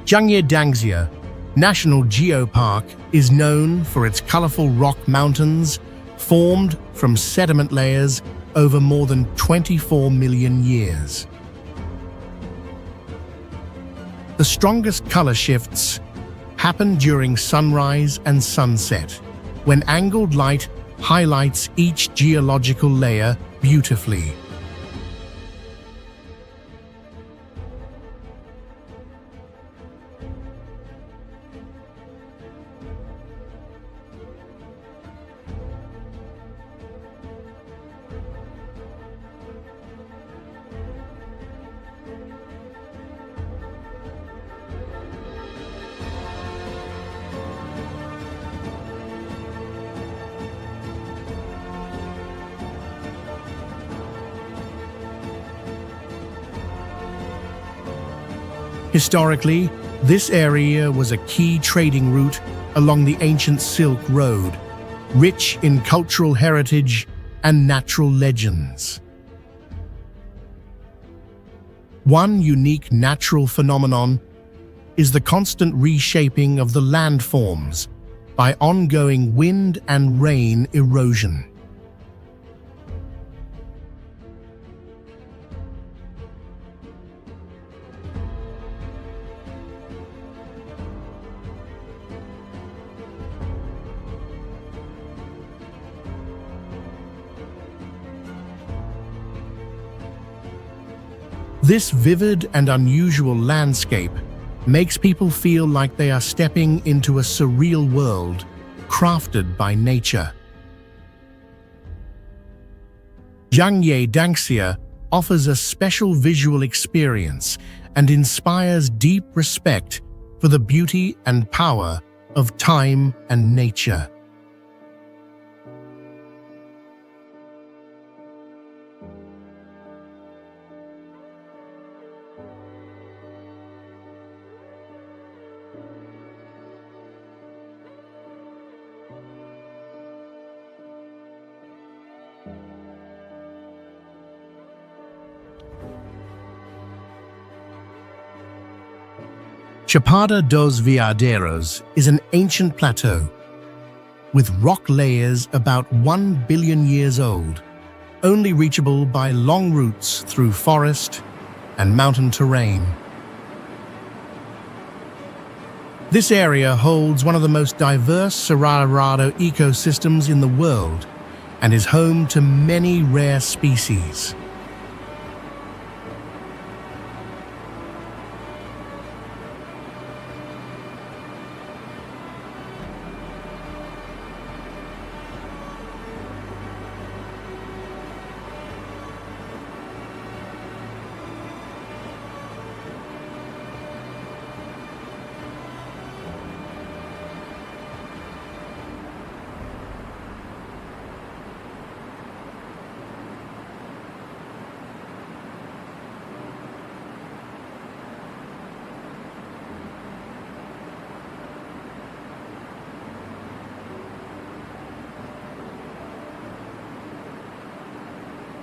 Zhangye Danxia National Geopark is known for its colorful rock mountains formed from sediment layers over more than 24 million years. The strongest color shifts happen during sunrise and sunset, when angled light highlights each geological layer beautifully. Historically, this area was a key trading route along the ancient Silk Road, rich in cultural heritage and natural legends. One unique natural phenomenon is the constant reshaping of the landforms by ongoing wind and rain erosion. This vivid and unusual landscape makes people feel like they are stepping into a surreal world crafted by nature. Zhangye Danxia offers a special visual experience and inspires deep respect for the beauty and power of time and nature. Chapada dos Veadeiros is an ancient plateau with rock layers about 1 billion years old, only reachable by long routes through forest and mountain terrain. This area holds one of the most diverse cerrado ecosystems in the world and is home to many rare species.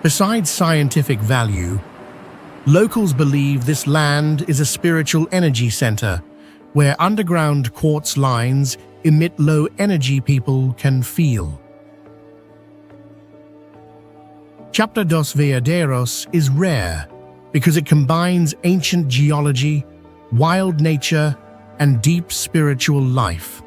Besides scientific value, locals believe this land is a spiritual energy center where underground quartz lines emit low energy people can feel. Chapada dos Veadeiros is rare because it combines ancient geology, wild nature, and deep spiritual life.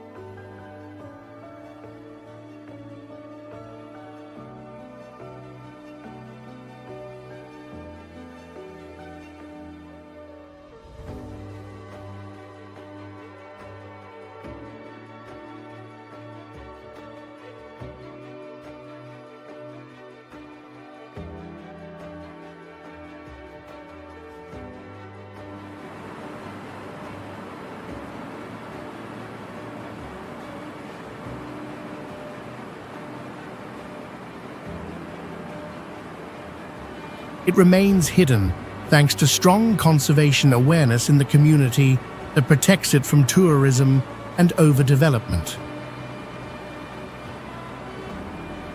It remains hidden thanks to strong conservation awareness in the community that protects it from tourism and overdevelopment.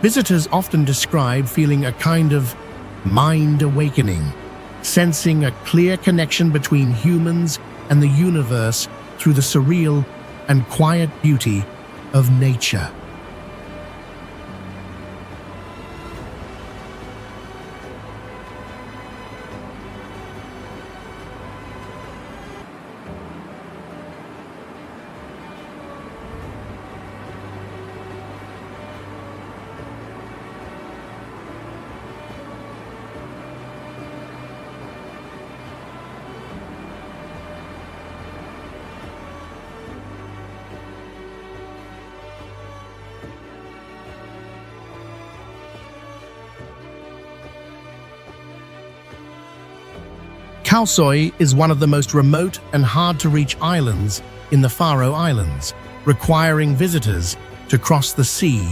Visitors often describe feeling a kind of mind awakening, sensing a clear connection between humans and the universe through the surreal and quiet beauty of nature. Kaohsiung is one of the most remote and hard-to-reach islands in the Faroe Islands, requiring visitors to cross the sea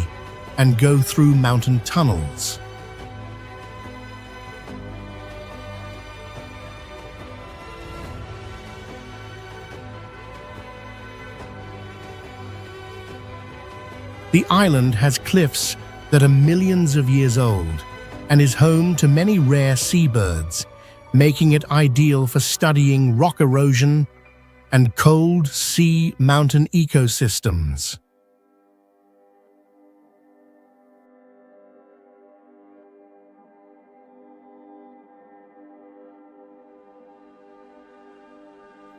and go through mountain tunnels. The island has cliffs that are millions of years old and is home to many rare seabirds, making it ideal for studying rock erosion and cold sea mountain ecosystems.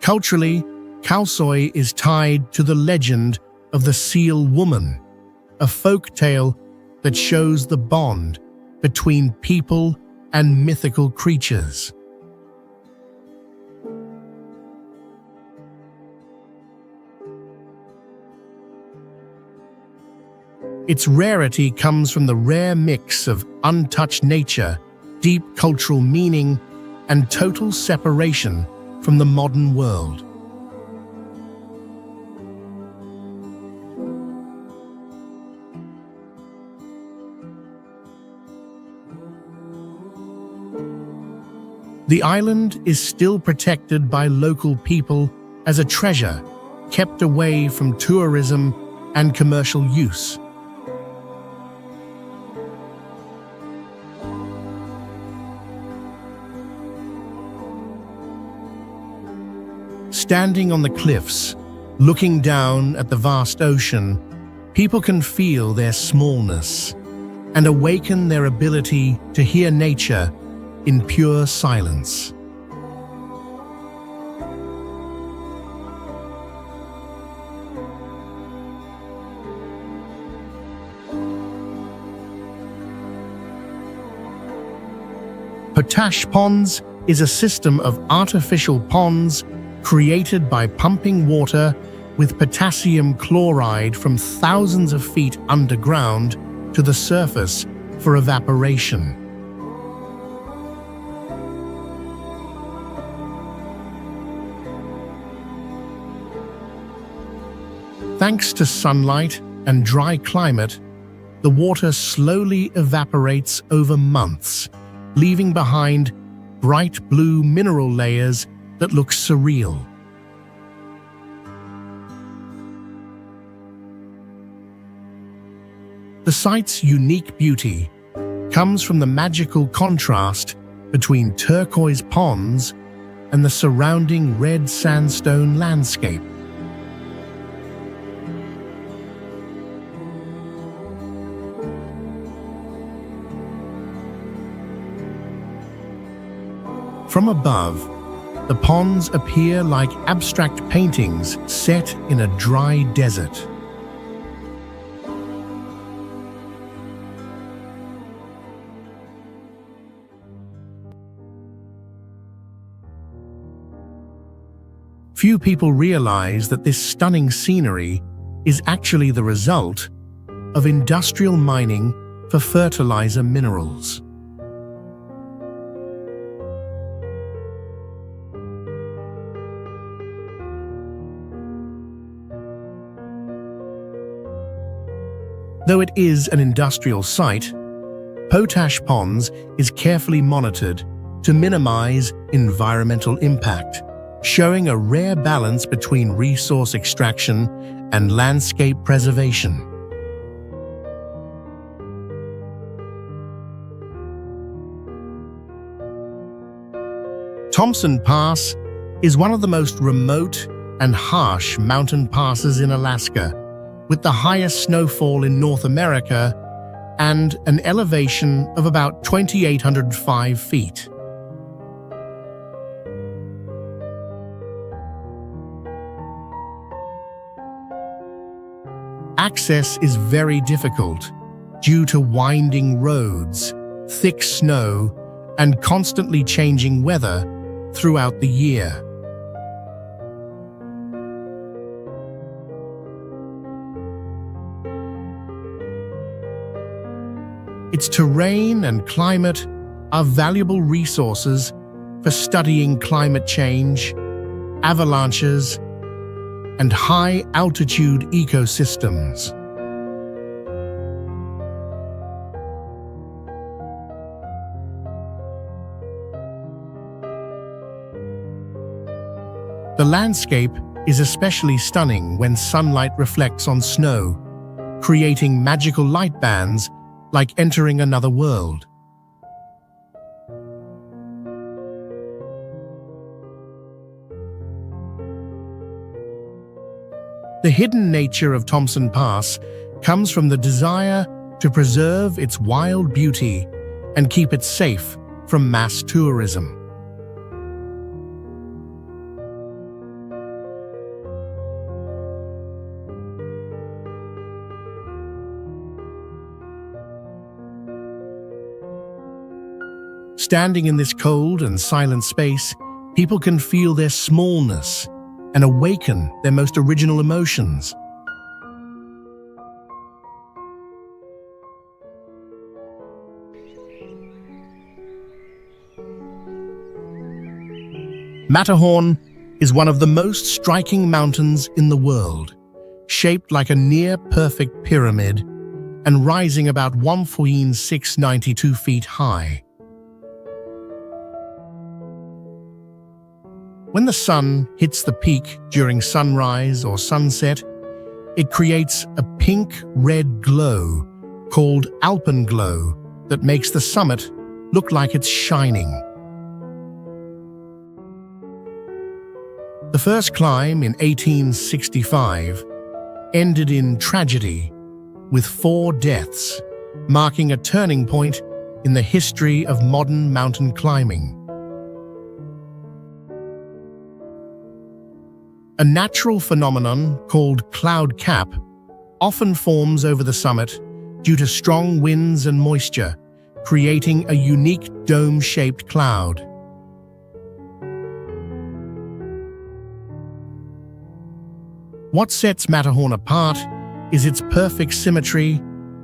Culturally, Kaohsiung is tied to the legend of the Seal Woman, a folk tale that shows the bond between people and mythical creatures. Its rarity comes from the rare mix of untouched nature, deep cultural meaning, and total separation from the modern world. The island is still protected by local people as a treasure kept away from tourism and commercial use. Standing on the cliffs, looking down at the vast ocean, people can feel their smallness and awaken their ability to hear nature in pure silence. Potash ponds is a system of artificial ponds created by pumping water with potassium chloride from thousands of feet underground to the surface for evaporation. Thanks to sunlight and dry climate, the water slowly evaporates over months, leaving behind bright blue mineral layers that look surreal. The site's unique beauty comes from the magical contrast between turquoise ponds and the surrounding red sandstone landscape. From above, the ponds appear like abstract paintings set in a dry desert. Few people realize that this stunning scenery is actually the result of industrial mining for fertilizer minerals. Though it is an industrial site, Potash Ponds is carefully monitored to minimize environmental impact, showing a rare balance between resource extraction and landscape preservation. Thompson Pass is one of the most remote and harsh mountain passes in Alaska, with the highest snowfall in North America and an elevation of about 2,805 feet. Access is very difficult due to winding roads, thick snow, and constantly changing weather throughout the year. Its terrain and climate are valuable resources for studying climate change, avalanches, and high-altitude ecosystems. The landscape is especially stunning when sunlight reflects on snow, creating magical light bands like entering another world. The hidden nature of Thompson Pass comes from the desire to preserve its wild beauty and keep it safe from mass tourism. Standing in this cold and silent space, people can feel their smallness and awaken their most original emotions. Matterhorn is one of the most striking mountains in the world, shaped like a near-perfect pyramid and rising about 1,692 feet high. When the sun hits the peak during sunrise or sunset, it creates a pink-red glow called alpenglow that makes the summit look like it's shining. The first climb in 1865 ended in tragedy, with 4 deaths, marking a turning point in the history of modern mountain climbing. A natural phenomenon called cloud cap often forms over the summit due to strong winds and moisture, creating a unique dome-shaped cloud. What sets Matterhorn apart is its perfect symmetry,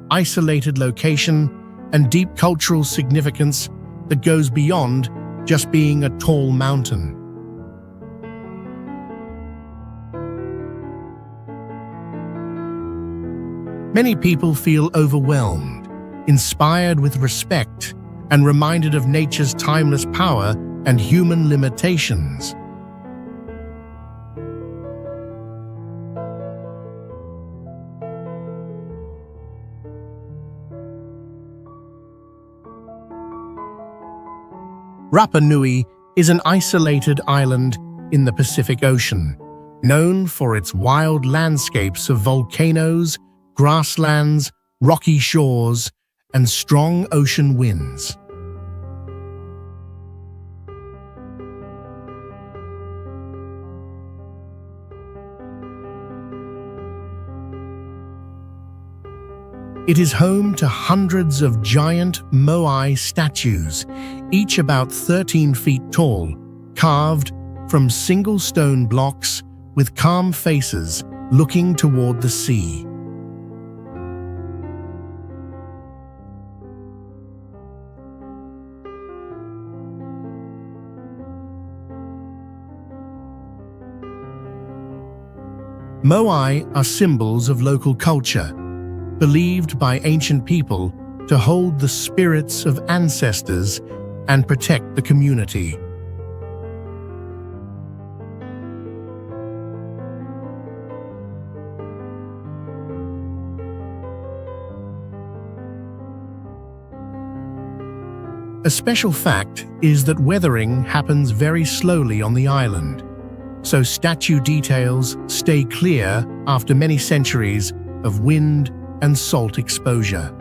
isolated location, and deep cultural significance that goes beyond just being a tall mountain. Many people feel overwhelmed, inspired with respect, and reminded of nature's timeless power and human limitations. Rapa Nui is an isolated island in the Pacific Ocean, known for its wild landscapes of volcanoes, grasslands, rocky shores, and strong ocean winds. It is home to hundreds of giant moai statues, each about 13 feet tall, carved from single stone blocks with calm faces looking toward the sea. Moai are symbols of local culture, believed by ancient people to hold the spirits of ancestors and protect the community. A special fact is that weathering happens very slowly on the island, so statue details stay clear after many centuries of wind and salt exposure.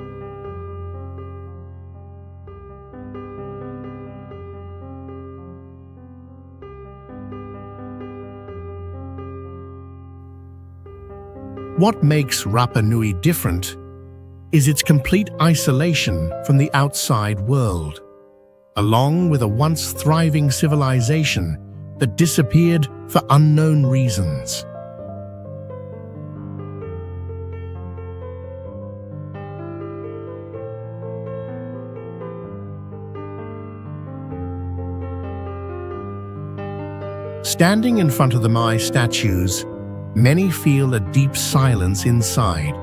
What makes Rapa Nui different is its complete isolation from the outside world, along with a once thriving civilization that disappeared for unknown reasons. Standing in front of the Moai statues, many feel a deep silence inside,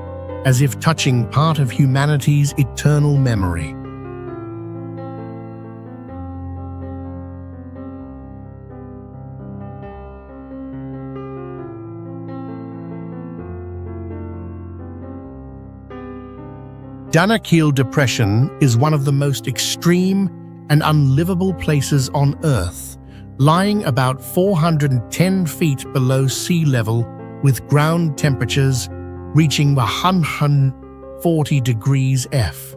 as if touching part of humanity's eternal memory. Danakil Depression is one of the most extreme and unlivable places on Earth, lying about 410 feet below sea level with ground temperatures reaching 140 degrees F.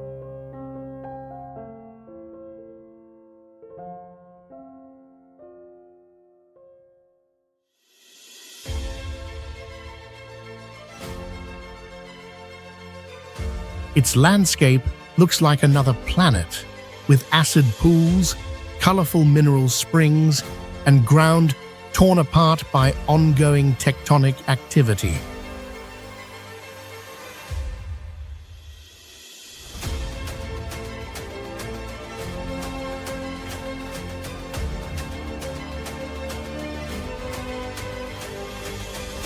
Its landscape looks like another planet, with acid pools, colorful mineral springs, and ground torn apart by ongoing tectonic activity.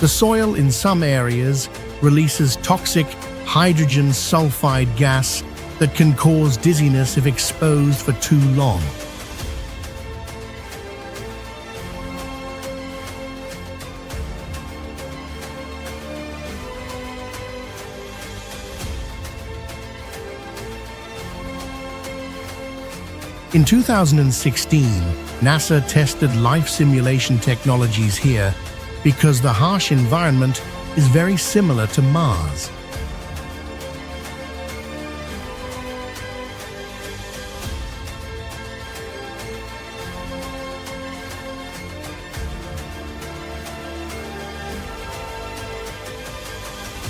The soil in some areas releases toxic hydrogen sulfide gas that can cause dizziness if exposed for too long. In 2016, NASA tested life simulation technologies here because the harsh environment is very similar to Mars.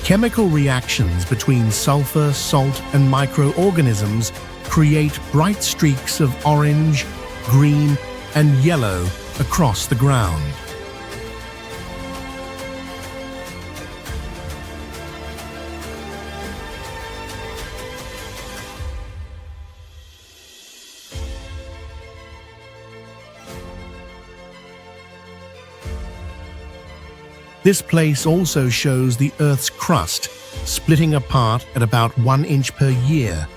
Chemical reactions between sulfur, salt, and microorganisms create bright streaks of orange, green, and yellow across the ground. This place also shows the Earth's crust splitting apart at about 1 inch per year,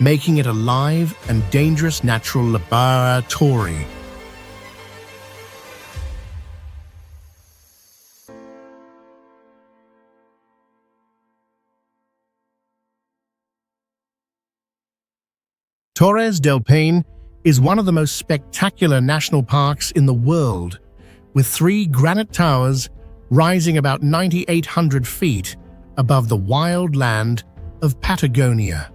making it a live and dangerous natural laboratory. Torres del Paine is one of the most spectacular national parks in the world, with 3 granite towers rising about 9,800 feet above the wild land of Patagonia.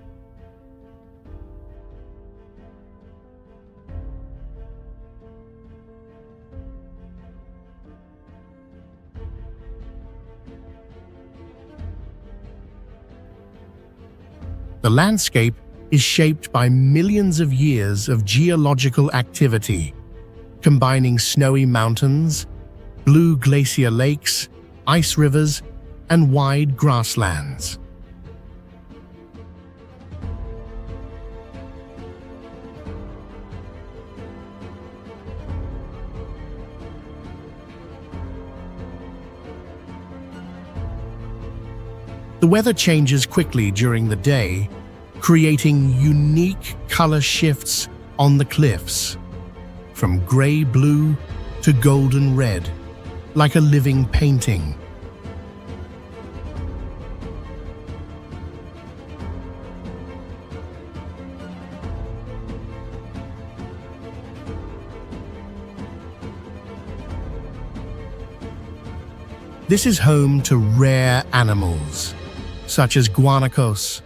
The landscape is shaped by millions of years of geological activity, combining snowy mountains, blue glacier lakes, ice rivers, and wide grasslands. The weather changes quickly during the day, creating unique color shifts on the cliffs, from gray-blue to golden red, like a living painting. This is home to rare animals, such as guanacos,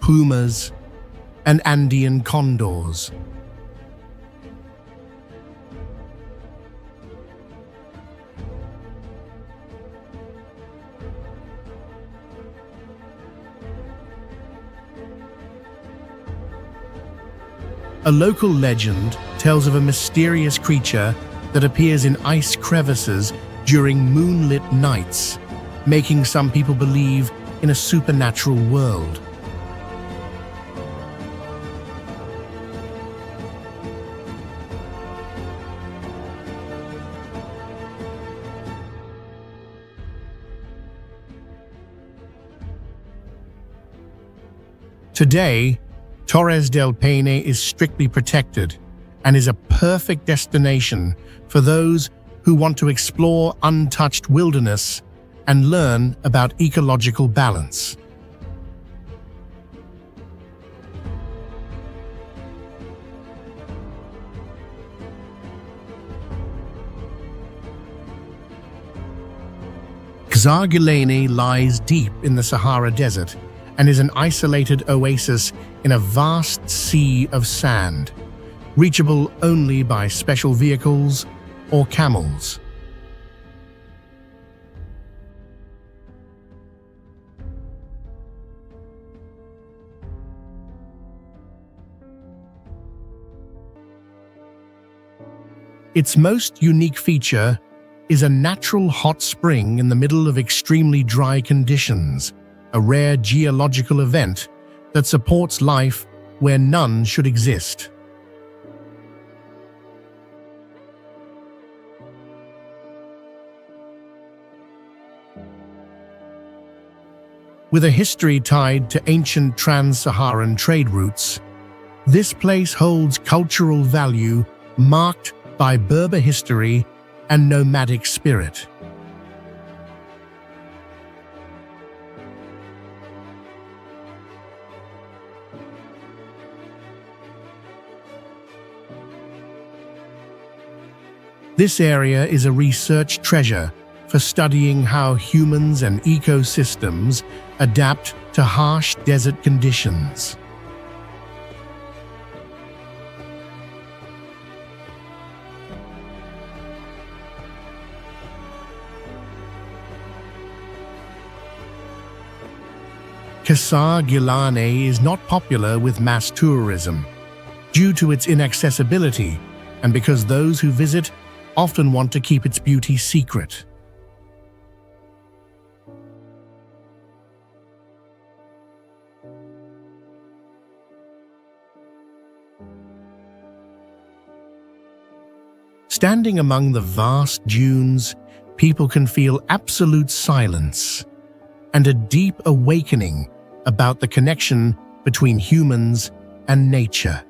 pumas, and Andean condors. A local legend tells of a mysterious creature that appears in ice crevices during moonlit nights, making some people believe in a supernatural world. Today, Torres del Paine is strictly protected and is a perfect destination for those who want to explore untouched wilderness and learn about ecological balance. Ksar Ghilane lies deep in the Sahara Desert and is an isolated oasis in a vast sea of sand, reachable only by special vehicles or camels. Its most unique feature is a natural hot spring in the middle of extremely dry conditions, a rare geological event that supports life where none should exist. With a history tied to ancient trans-Saharan trade routes, this place holds cultural value marked by Berber history and nomadic spirit. This area is a research treasure for studying how humans and ecosystems adapt to harsh desert conditions. Ksar Ghilane is not popular with mass tourism due to its inaccessibility and because those who visit often want to keep its beauty secret. Standing among the vast dunes, people can feel absolute silence and a deep awakening about the connection between humans and nature.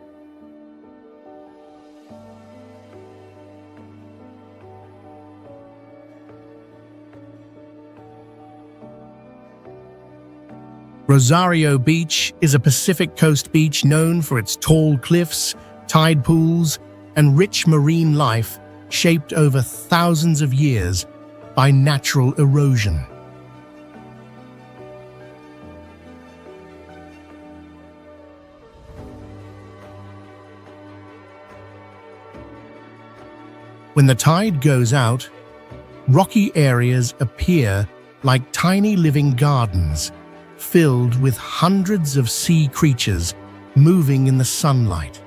Rosario Beach is a Pacific coast beach known for its tall cliffs, tide pools, and rich marine life shaped over thousands of years by natural erosion. When the tide goes out, rocky areas appear like tiny living gardens, filled with hundreds of sea creatures moving in the sunlight.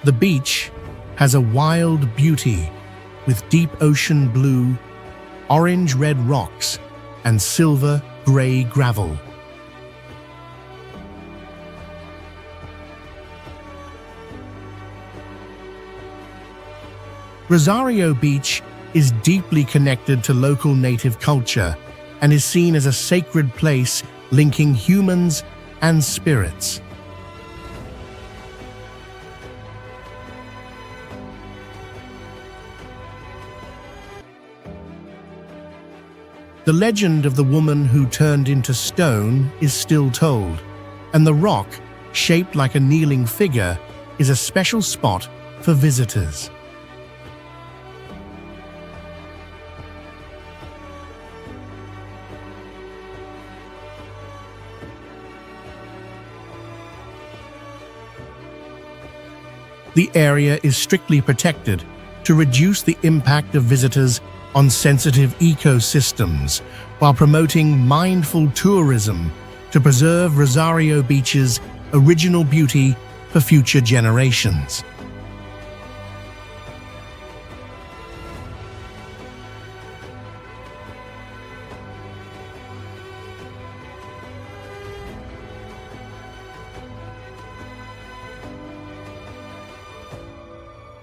The beach has a wild beauty with deep ocean blue, orange-red rocks, and silver-gray gravel. Rosario Beach is deeply connected to local native culture and is seen as a sacred place linking humans and spirits. The legend of the woman who turned into stone is still told, and the rock, shaped like a kneeling figure, is a special spot for visitors. The area is strictly protected to reduce the impact of visitors on sensitive ecosystems, while promoting mindful tourism to preserve Rosario Beach's original beauty for future generations.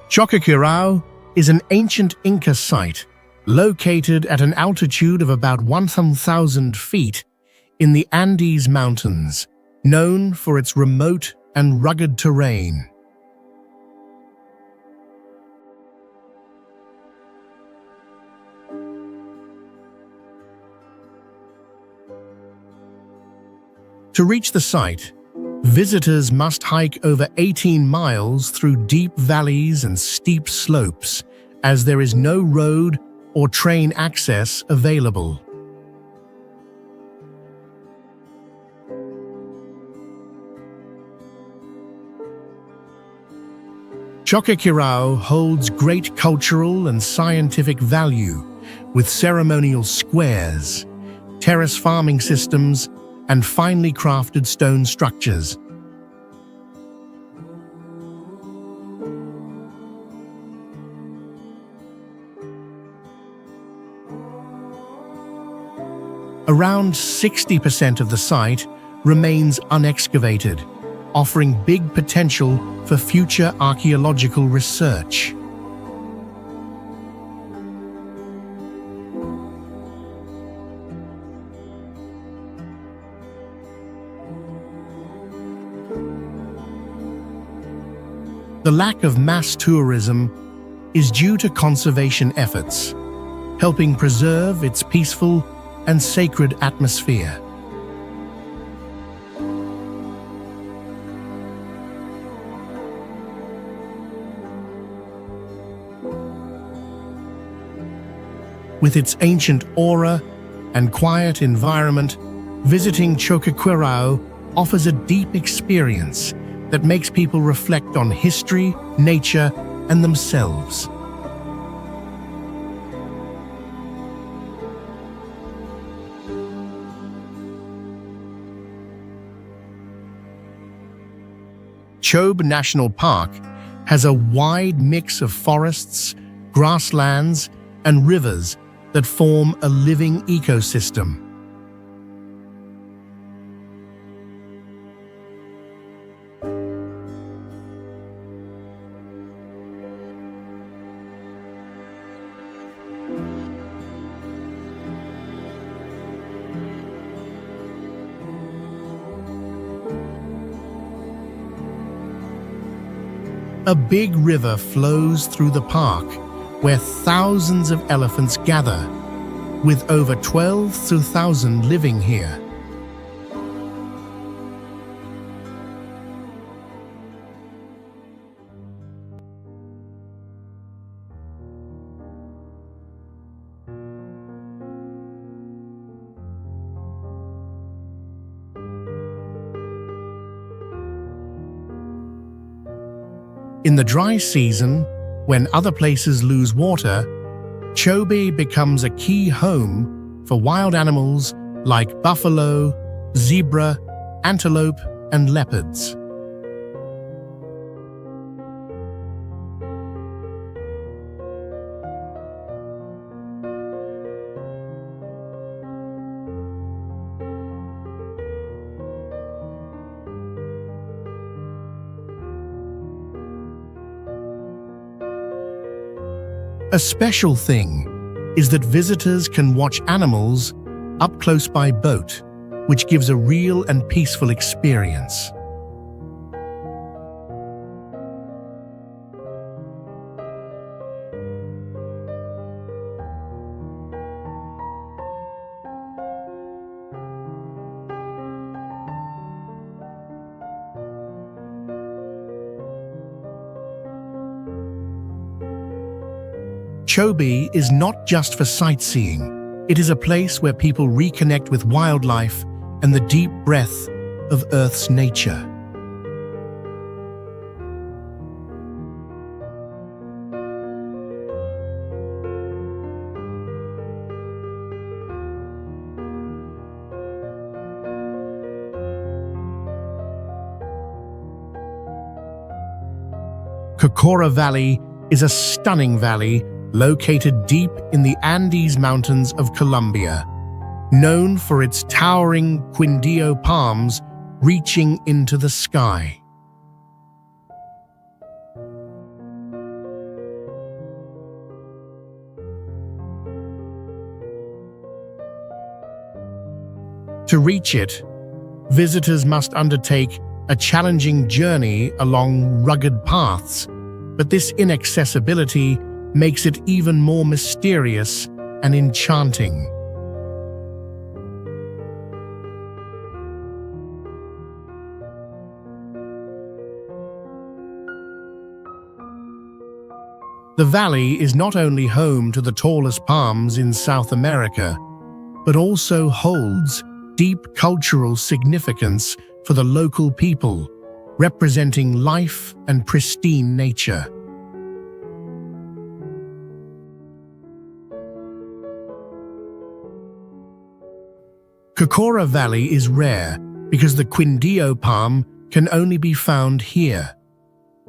Choqquequirao is an ancient Inca site located at an altitude of about 1,000 feet in the Andes Mountains, known for its remote and rugged terrain. To reach the site, visitors must hike over 18 miles through deep valleys and steep slopes, as there is no road or train access available. Choqquequirao holds great cultural and scientific value, with ceremonial squares, terrace farming systems, and finely crafted stone structures. Around 60% of the site remains unexcavated, offering big potential for future archaeological research. The lack of mass tourism is due to conservation efforts, helping preserve its peaceful and sacred atmosphere. With its ancient aura and quiet environment, visiting Choqquequirao offers a deep experience that makes people reflect on history, nature, and themselves. Chobe National Park has a wide mix of forests, grasslands, and rivers that form a living ecosystem. A big river flows through the park, where thousands of elephants gather, with over 12,000 living here. In the dry season, when other places lose water, Chobe becomes a key home for wild animals like buffalo, zebra, antelope, and leopards. A special thing is that visitors can watch animals up close by boat, which gives a real and peaceful experience. Chobe is not just for sightseeing. It is a place where people reconnect with wildlife and the deep breath of Earth's nature. Cocora Valley is a stunning valley located deep in the Andes Mountains of Colombia, known for its towering quindio palms reaching into the sky. To reach it, visitors must undertake a challenging journey along rugged paths, but this inaccessibility makes it even more mysterious and enchanting. The valley is not only home to the tallest palms in South America, but also holds deep cultural significance for the local people, representing life and pristine nature. Cocora Valley is rare because the quindio palm can only be found here,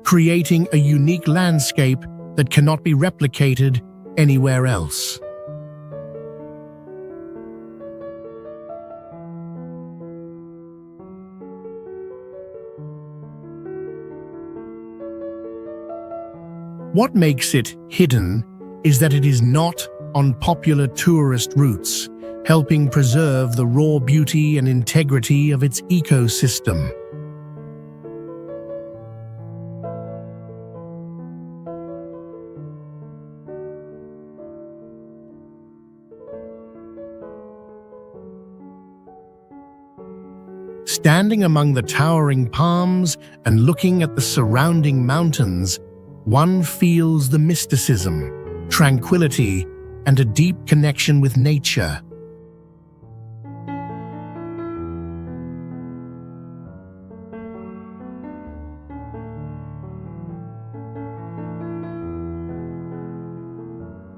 creating a unique landscape that cannot be replicated anywhere else. What makes it hidden is that it is not on popular tourist routes, helping preserve the raw beauty and integrity of its ecosystem. Standing among the towering palms and looking at the surrounding mountains, one feels the mysticism, tranquility, and a deep connection with nature.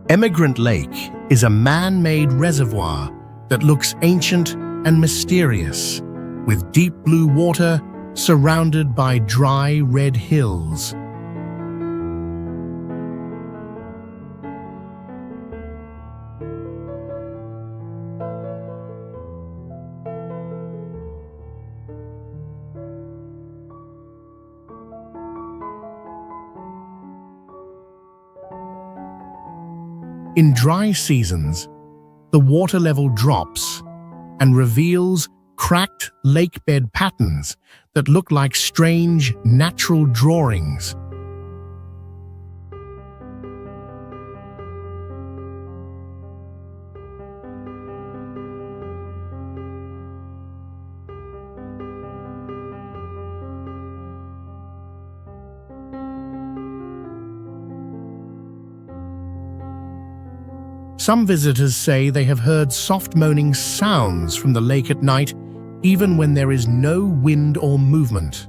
Immigrant Lake is a man-made reservoir that looks ancient and mysterious, with deep blue water surrounded by dry red hills. In dry seasons, the water level drops and reveals cracked lakebed patterns that look like strange natural drawings. Some visitors say they have heard soft moaning sounds from the lake at night, even when there is no wind or movement.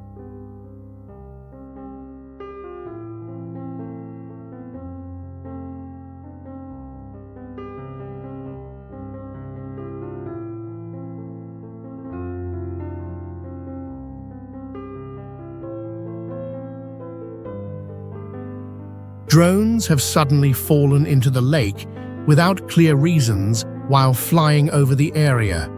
Drones have suddenly fallen into the lake without clear reasons while flying over the area.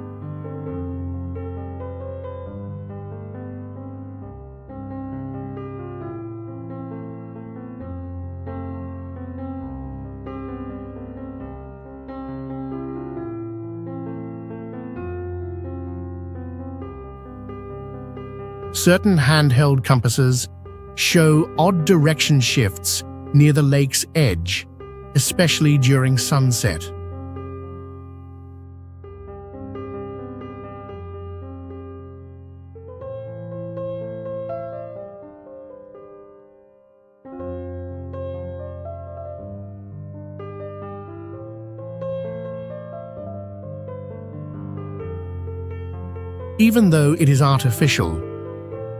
Certain handheld compasses show odd direction shifts near the lake's edge, especially during sunset. Even though it is artificial,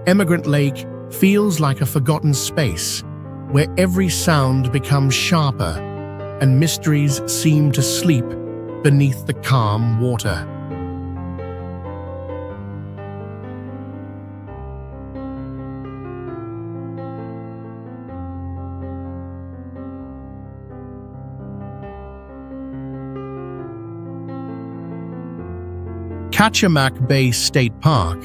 Immigrant Lake feels like a forgotten space where every sound becomes sharper and mysteries seem to sleep beneath the calm water. Kachemak Bay State Park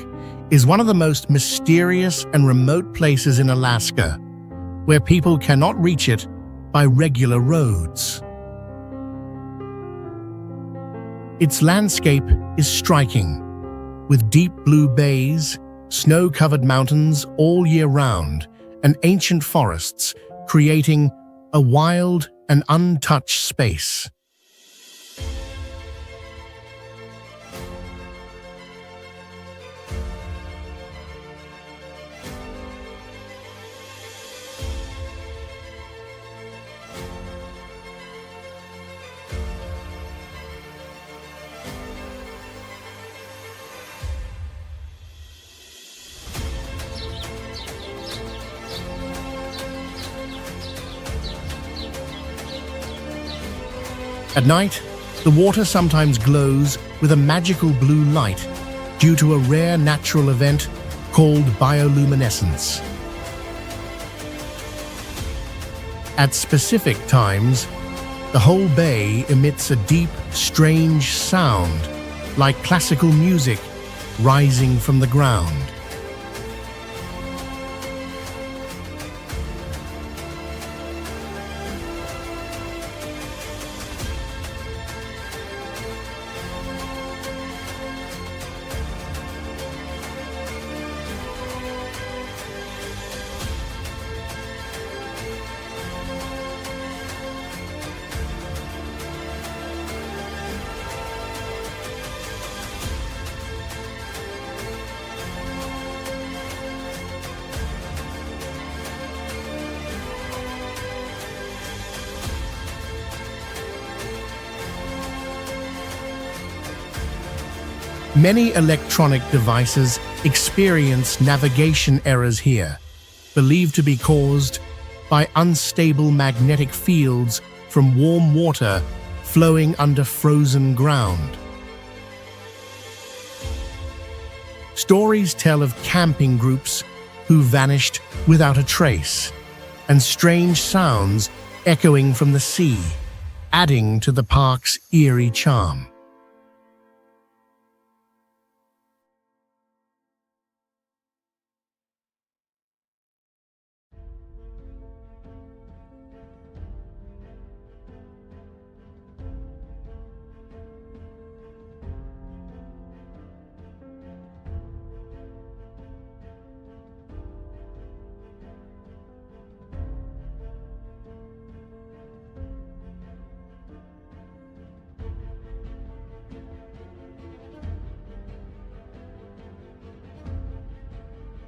is one of the most mysterious and remote places in Alaska, where people cannot reach it by regular roads. Its landscape is striking, with deep blue bays, snow-covered mountains all year round, and ancient forests, creating a wild and untouched space. At night, the water sometimes glows with a magical blue light due to a rare natural event called bioluminescence. At specific times, the whole bay emits a deep, strange sound, like classical music rising from the ground. Many electronic devices experience navigation errors here, believed to be caused by unstable magnetic fields from warm water flowing under frozen ground. Stories tell of camping groups who vanished without a trace, and strange sounds echoing from the sea, adding to the park's eerie charm.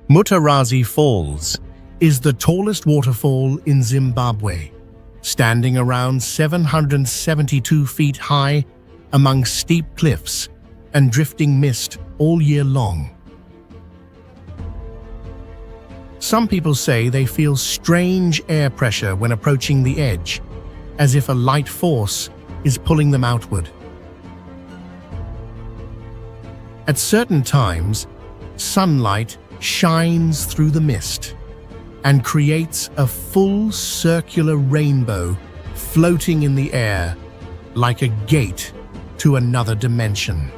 Mutarazzi Falls is the tallest waterfall in Zimbabwe, standing around 772 feet high among steep cliffs and drifting mist all year long. Some people say they feel strange air pressure when approaching the edge, as if a light force is pulling them outward. At certain times, sunlight shines through the mist and creates a full circular rainbow floating in the air like a gate to another dimension.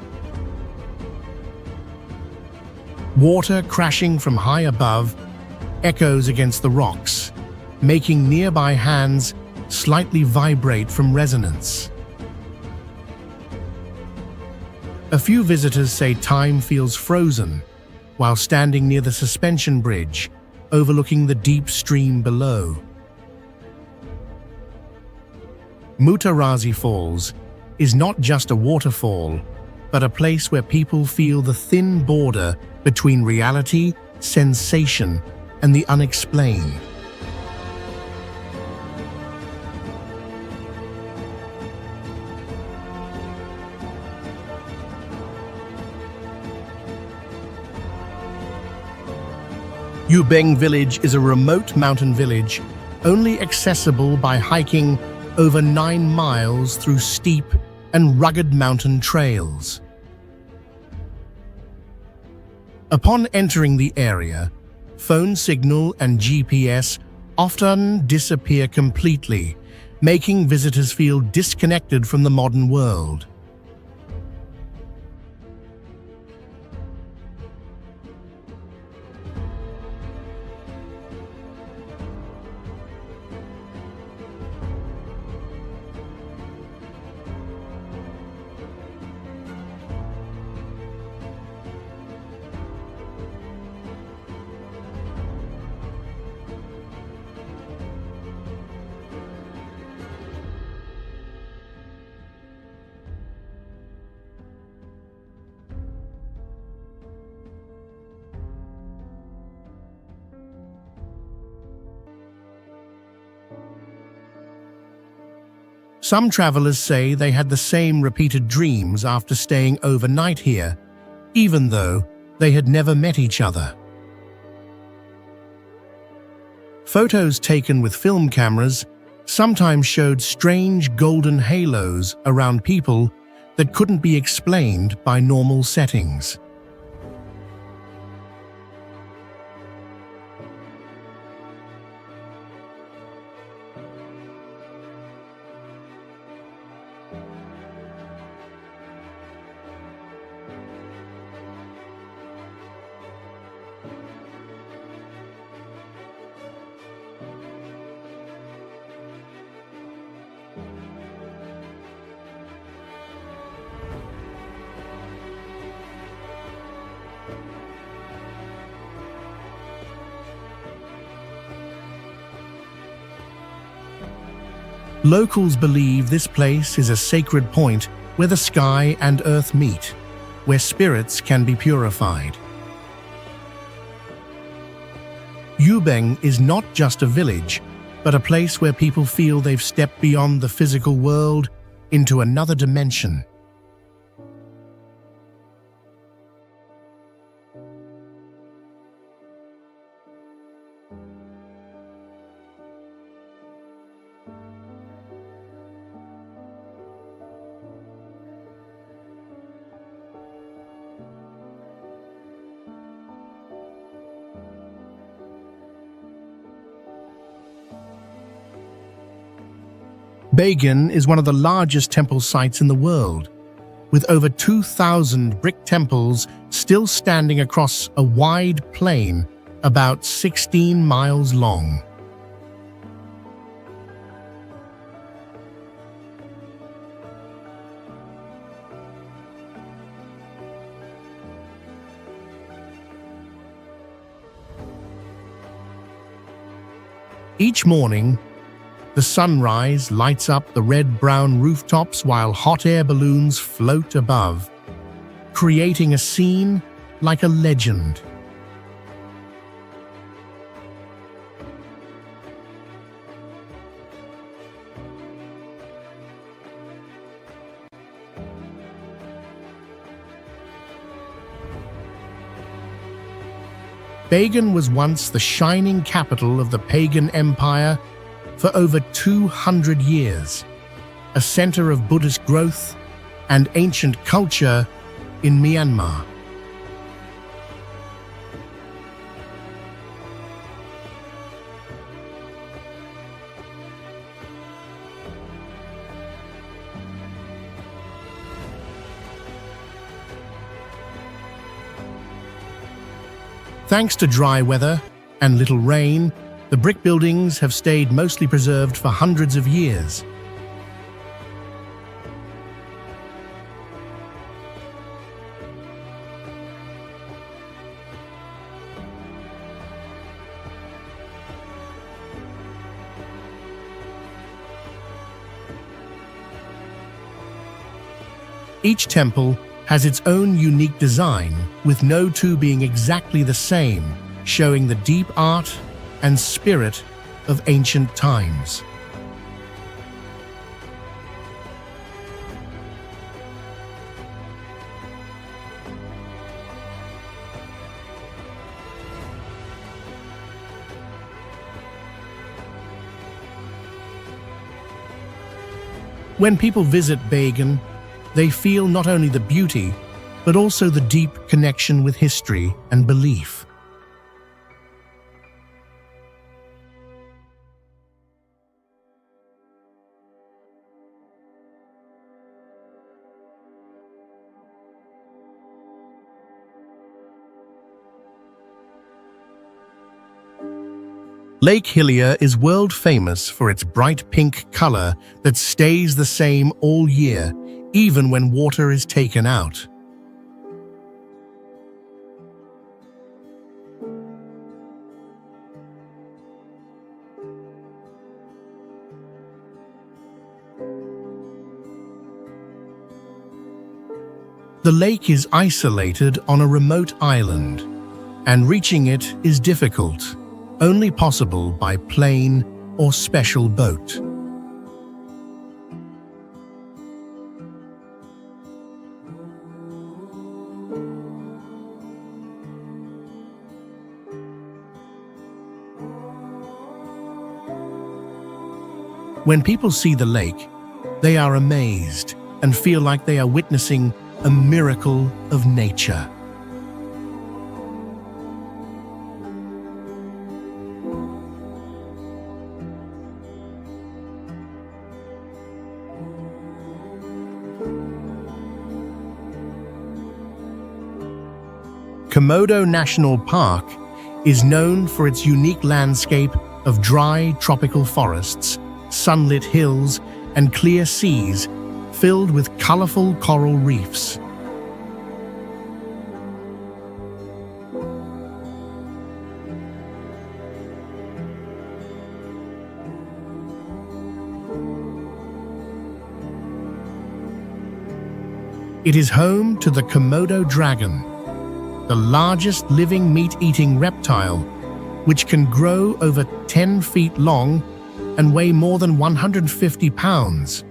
Water crashing from high above echoes against the rocks, making nearby hands slightly vibrate from resonance. A few visitors say time feels frozen while standing near the suspension bridge, overlooking the deep stream below. Mutarazzi Falls is not just a waterfall, but a place where people feel the thin border between reality, sensation, and the unexplained. Ubeng Village is a remote mountain village, only accessible by hiking over 9 miles through steep and rugged mountain trails. Upon entering the area, phone signal and GPS often disappear completely, making visitors feel disconnected from the modern world. Some travelers say they had the same repeated dreams after staying overnight here, even though they had never met each other. Photos taken with film cameras sometimes showed strange golden halos around people that couldn't be explained by normal settings. Locals believe this place is a sacred point where the sky and earth meet, where spirits can be purified. Ubeng is not just a village, but a place where people feel they've stepped beyond the physical world into another dimension. Bagan is one of the largest temple sites in the world, with over 2,000 brick temples still standing across a wide plain about 16 miles long. Each morning, the sunrise lights up the red-brown rooftops while hot air balloons float above, creating a scene like a legend. Bagan was once the shining capital of the pagan empire for over 200 years, a center of Buddhist growth and ancient culture in Myanmar. Thanks to dry weather and little rain, the brick buildings have stayed mostly preserved for hundreds of years. Each temple has its own unique design, with no two being exactly the same, showing the deep art and spirit of ancient times. When people visit Bagan, they feel not only the beauty, but also the deep connection with history and belief. Lake Hillier is world famous for its bright pink color that stays the same all year, even when water is taken out. The lake is isolated on a remote island, and reaching it is difficult, only possible by plane or special boat. When people see the lake, they are amazed and feel like they are witnessing a miracle of nature. Komodo National Park is known for its unique landscape of dry tropical forests, sunlit hills, and clear seas filled with colorful coral reefs. It is home to the Komodo dragon, the largest living meat-eating reptile, which can grow over 10 feet long and weigh more than 150 pounds.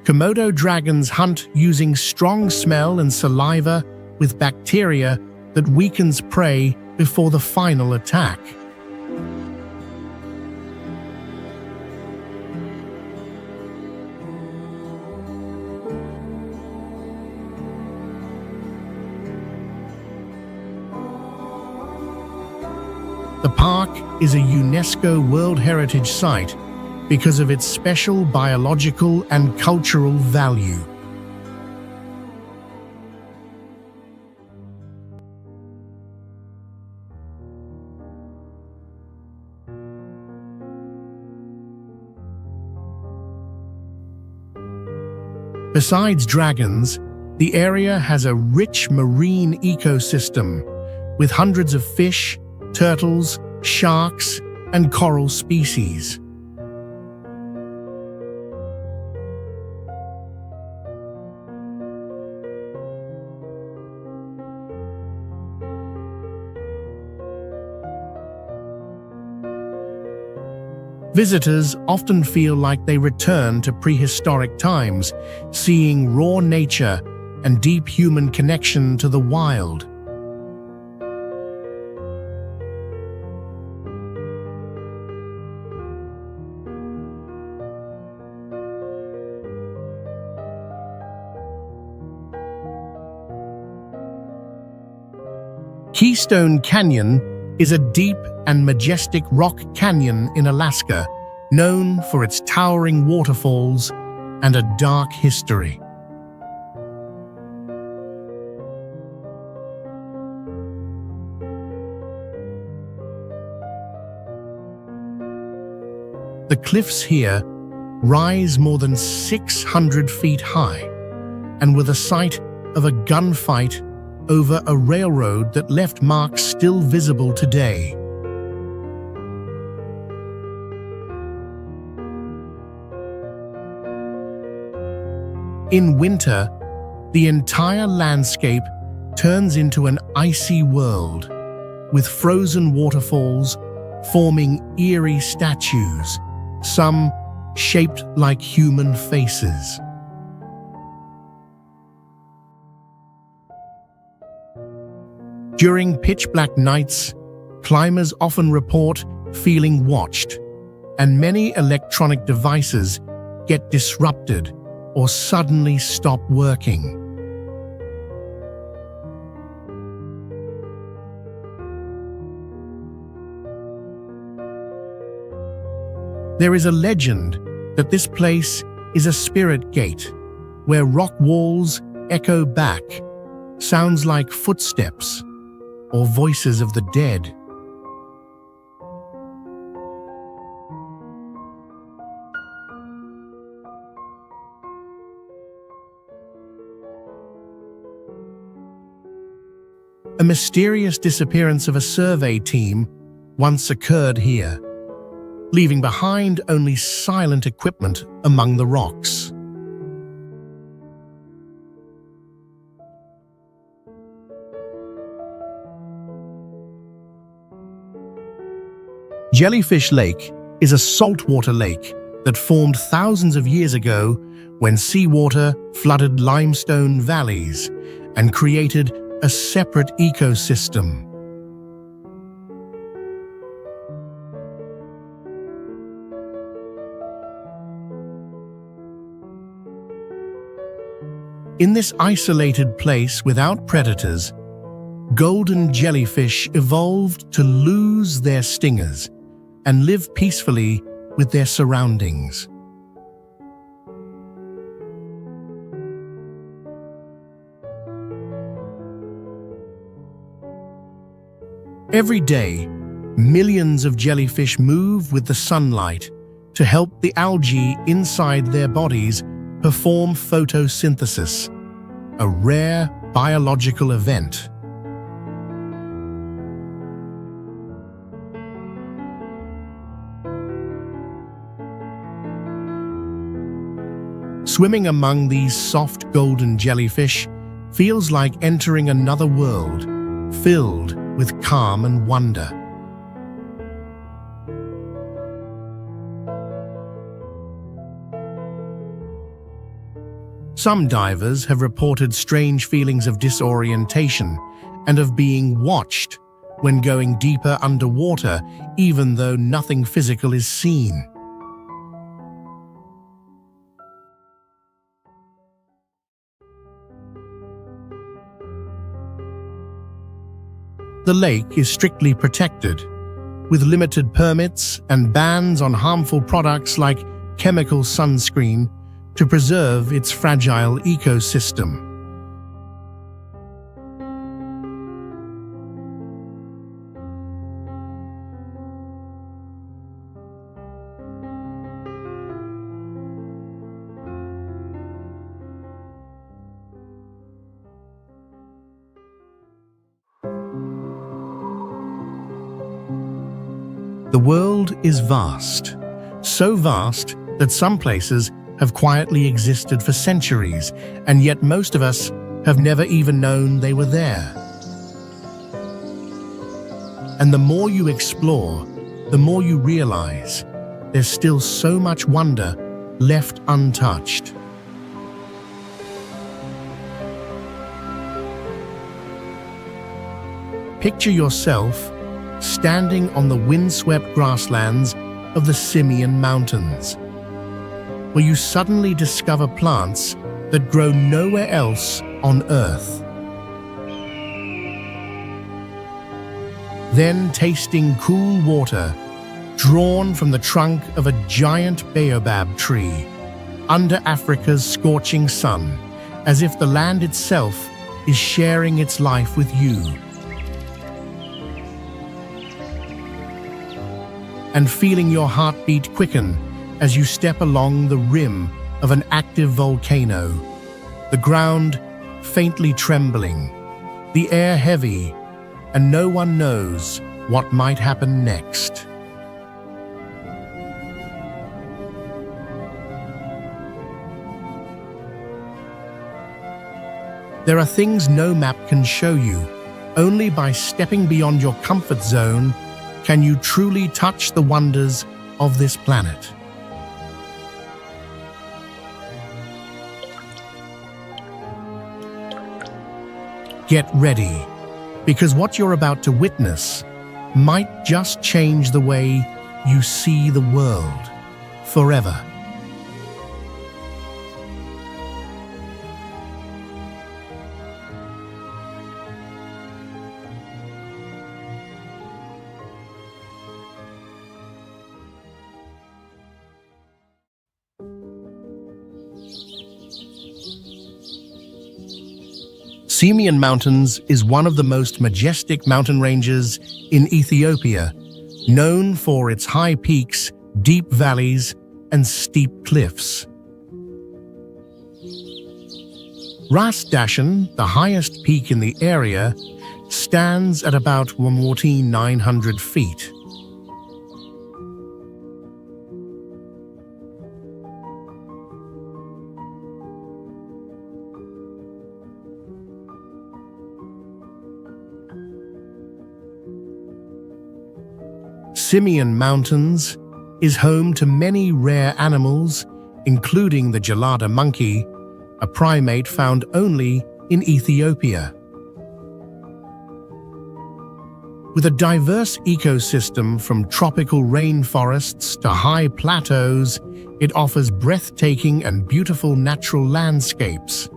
Komodo dragons hunt using strong smell and saliva with bacteria that weakens prey before the final attack. The park is a UNESCO World Heritage Site because of its special biological and cultural value. Besides dragons, the area has a rich marine ecosystem with hundreds of fish, turtles, sharks, and coral species. Visitors often feel like they return to prehistoric times, seeing raw nature and deep human connection to the wild. Keystone Canyon is a deep and majestic rock canyon in Alaska, known for its towering waterfalls and a dark history. The cliffs here rise more than 600 feet high, and were the site of a gunfight over a railroad that left marks still visible today. In winter, the entire landscape turns into an icy world, with frozen waterfalls forming eerie statues, some shaped like human faces. During pitch-black nights, climbers often report feeling watched, and many electronic devices get disrupted or suddenly stop working. There is a legend that this place is a spirit gate, where rock walls echo back, sounds like footsteps or voices of the dead. A mysterious disappearance of a survey team once occurred here, leaving behind only silent equipment among the rocks. Jellyfish Lake is a saltwater lake that formed thousands of years ago when seawater flooded limestone valleys and created a separate ecosystem. In this isolated place without predators, golden jellyfish evolved to lose their stingers and live peacefully with their surroundings. Every day, millions of jellyfish move with the sunlight to help the algae inside their bodies perform photosynthesis, a rare biological event. Swimming among these soft golden jellyfish feels like entering another world, filled with calm and wonder. Some divers have reported strange feelings of disorientation and of being watched when going deeper underwater, even though nothing physical is seen. The lake is strictly protected, with limited permits and bans on harmful products like chemical sunscreen to preserve its fragile ecosystem. The world is vast, so vast that some places have quietly existed for centuries, and yet most of us have never even known they were there. And the more you explore, the more you realize there's still so much wonder left untouched. Picture yourself standing on the windswept grasslands of the Simien Mountains, where you suddenly discover plants that grow nowhere else on Earth. Then tasting cool water drawn from the trunk of a giant baobab tree under Africa's scorching sun, as if the land itself is sharing its life with you. And feeling your heartbeat quicken as you step along the rim of an active volcano, the ground faintly trembling, the air heavy, and no one knows what might happen next. There are things no map can show you. Only by stepping beyond your comfort zone can you truly touch the wonders of this planet. Get ready, because what you're about to witness might just change the way you see the world forever. Simien Mountains is one of the most majestic mountain ranges in Ethiopia, known for its high peaks, deep valleys, and steep cliffs. Ras Dashen, the highest peak in the area, stands at about 1,900 feet. Simien Mountains is home to many rare animals, including the gelada monkey, a primate found only in Ethiopia. With a diverse ecosystem from tropical rainforests to high plateaus, it offers breathtaking and beautiful natural landscapes.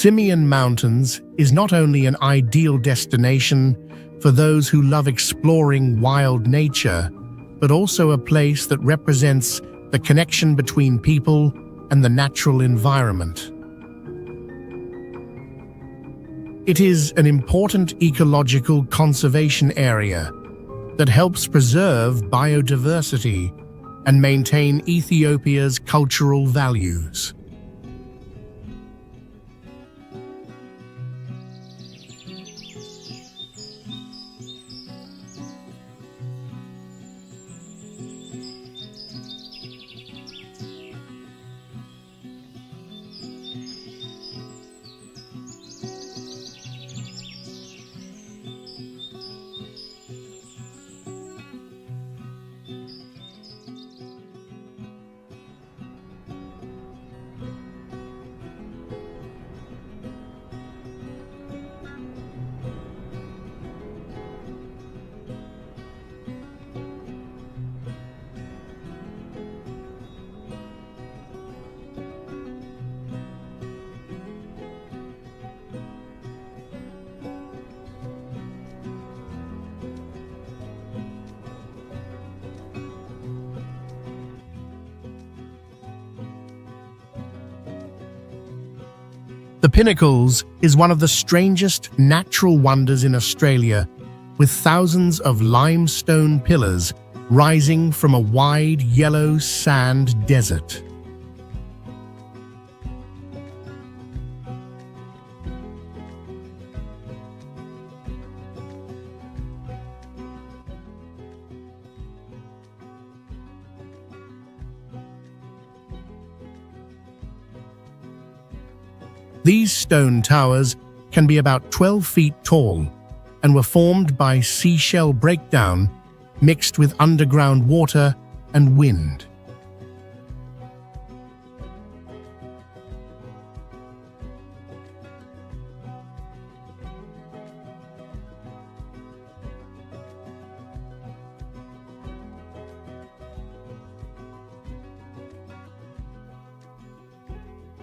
Simien Mountains is not only an ideal destination for those who love exploring wild nature, but also a place that represents the connection between people and the natural environment. It is an important ecological conservation area that helps preserve biodiversity and maintain Ethiopia's cultural values. The Pinnacles is one of the strangest natural wonders in Australia, with thousands of limestone pillars rising from a wide yellow sand desert. These stone towers can be about 12 feet tall and were formed by seashell breakdown mixed with underground water and wind.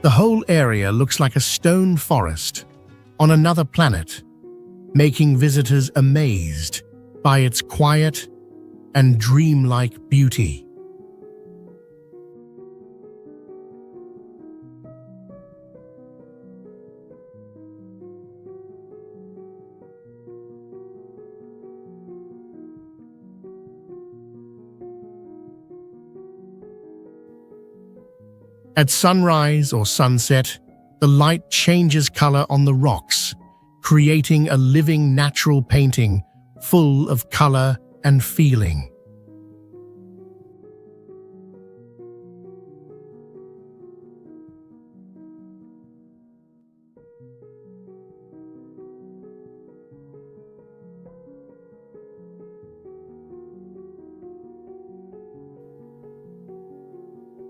The whole area looks like a stone forest on another planet, making visitors amazed by its quiet and dreamlike beauty. At sunrise or sunset, the light changes color on the rocks, creating a living natural painting full of color and feeling.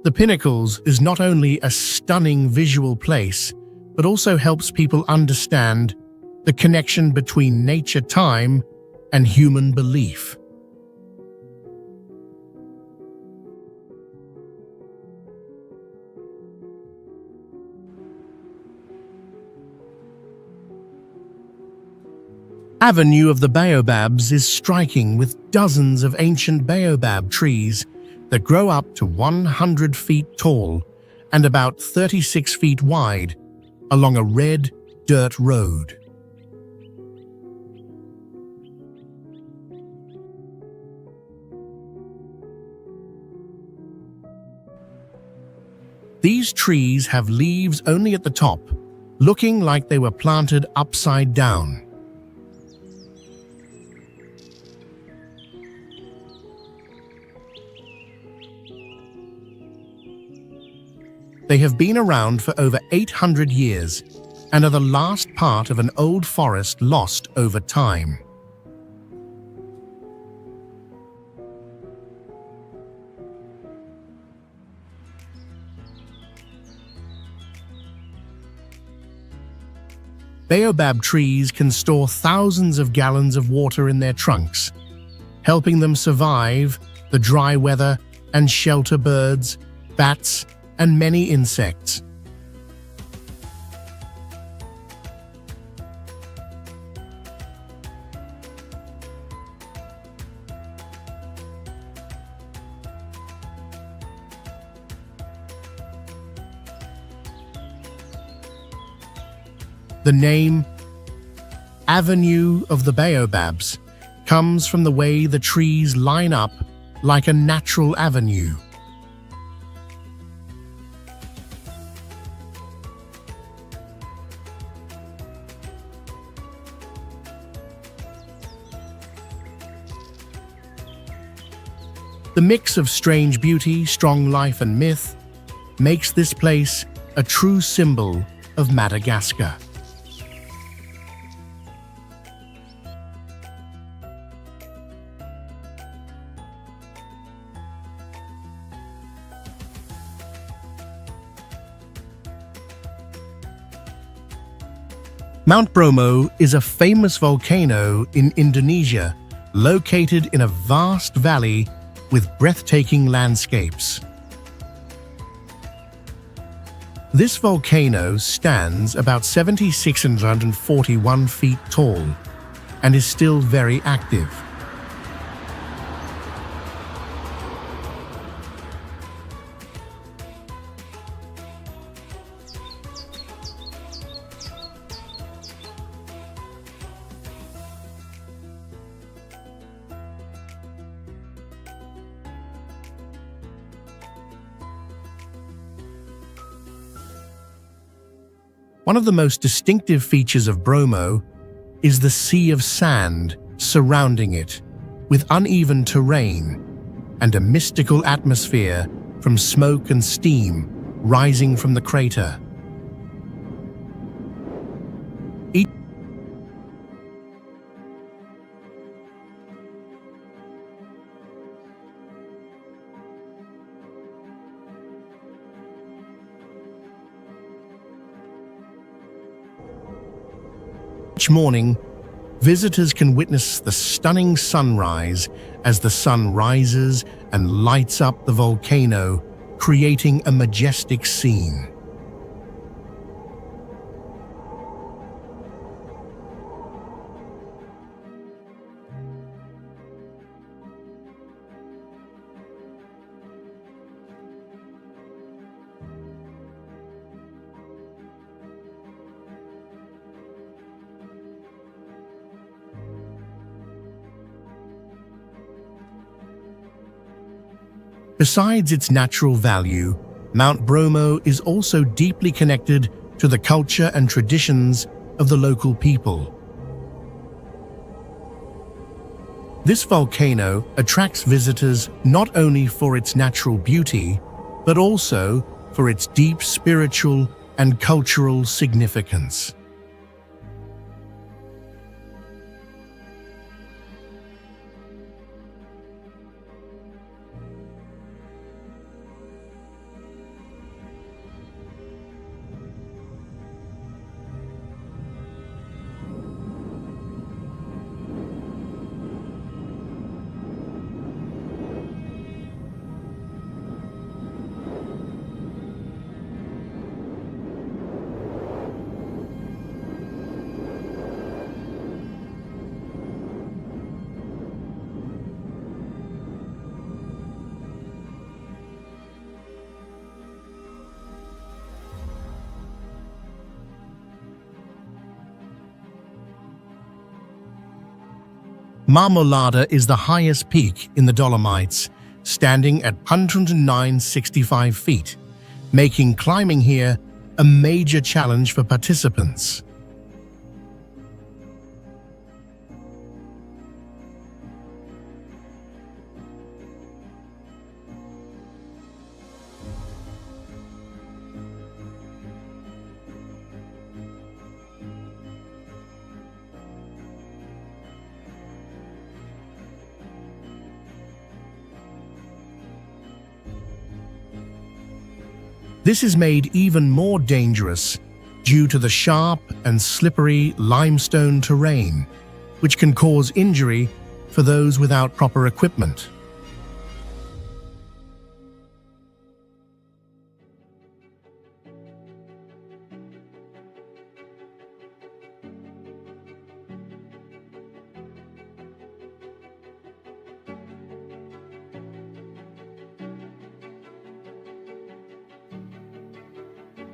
The Pinnacles is not only a stunning visual place, but also helps people understand the connection between nature time and human belief. Avenue of the Baobabs is striking, with dozens of ancient baobab trees that grow up to 100 feet tall and about 36 feet wide along a red dirt road. These trees have leaves only at the top, looking like they were planted upside down. They have been around for over 800 years and are the last part of an old forest lost over time. Baobab trees can store thousands of gallons of water in their trunks, helping them survive the dry weather and shelter birds, bats, and many insects. The name Avenue of the Baobabs comes from the way the trees line up like a natural avenue. The mix of strange beauty, strong life, and myth makes this place a true symbol of Madagascar. Mount Bromo is a famous volcano in Indonesia, located in a vast valley with breathtaking landscapes. This volcano stands about 7,641 feet tall and is still very active. One of the most distinctive features of Bromo is the sea of sand surrounding it, with uneven terrain and a mystical atmosphere from smoke and steam rising from the crater. Each morning, visitors can witness the stunning sunrise as the sun rises and lights up the volcano, creating a majestic scene. Besides its natural value, Mount Bromo is also deeply connected to the culture and traditions of the local people. This volcano attracts visitors not only for its natural beauty, but also for its deep spiritual and cultural significance. Marmolada is the highest peak in the Dolomites, standing at 109.65 feet, making climbing here a major challenge for participants. This is made even more dangerous due to the sharp and slippery limestone terrain, which can cause injury for those without proper equipment.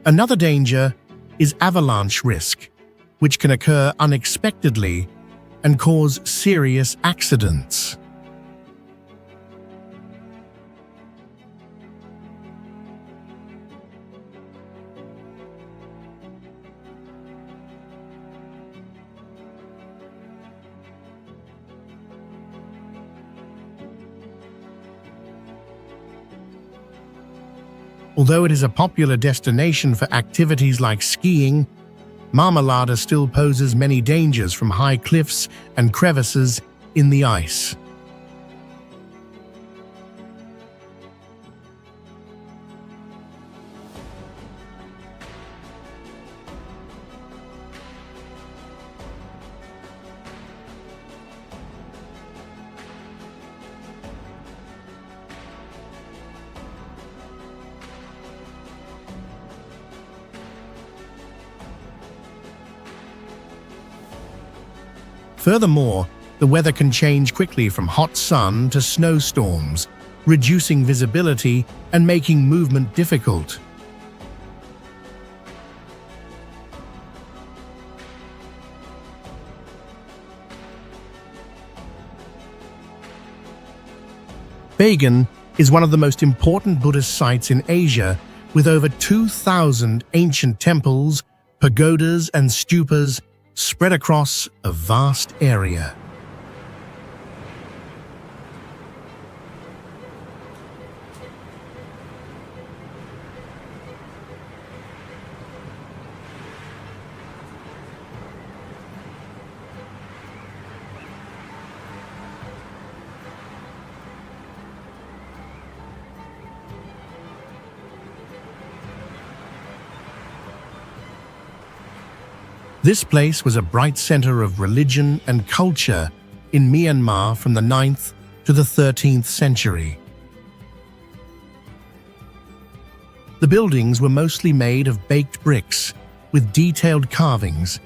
Another danger is avalanche risk, which can occur unexpectedly and cause serious accidents. Although it is a popular destination for activities like skiing, Marmolada still poses many dangers from high cliffs and crevices in the ice. Furthermore, the weather can change quickly from hot sun to snowstorms, reducing visibility and making movement difficult. Bagan is one of the most important Buddhist sites in Asia, with over 2,000 ancient temples, pagodas and stupas spread across a vast area. This place was a bright center of religion and culture in Myanmar from the 9th to the 13th century. The buildings were mostly made of baked bricks with detailed carvings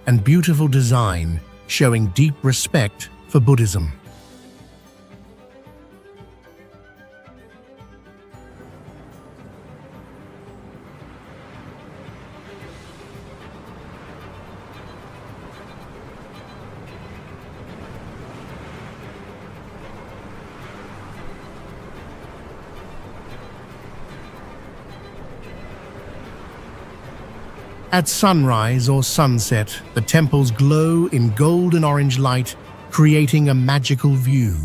and beautiful design showing deep respect for Buddhism. At sunrise or sunset, the temples glow in golden orange light, creating a magical view.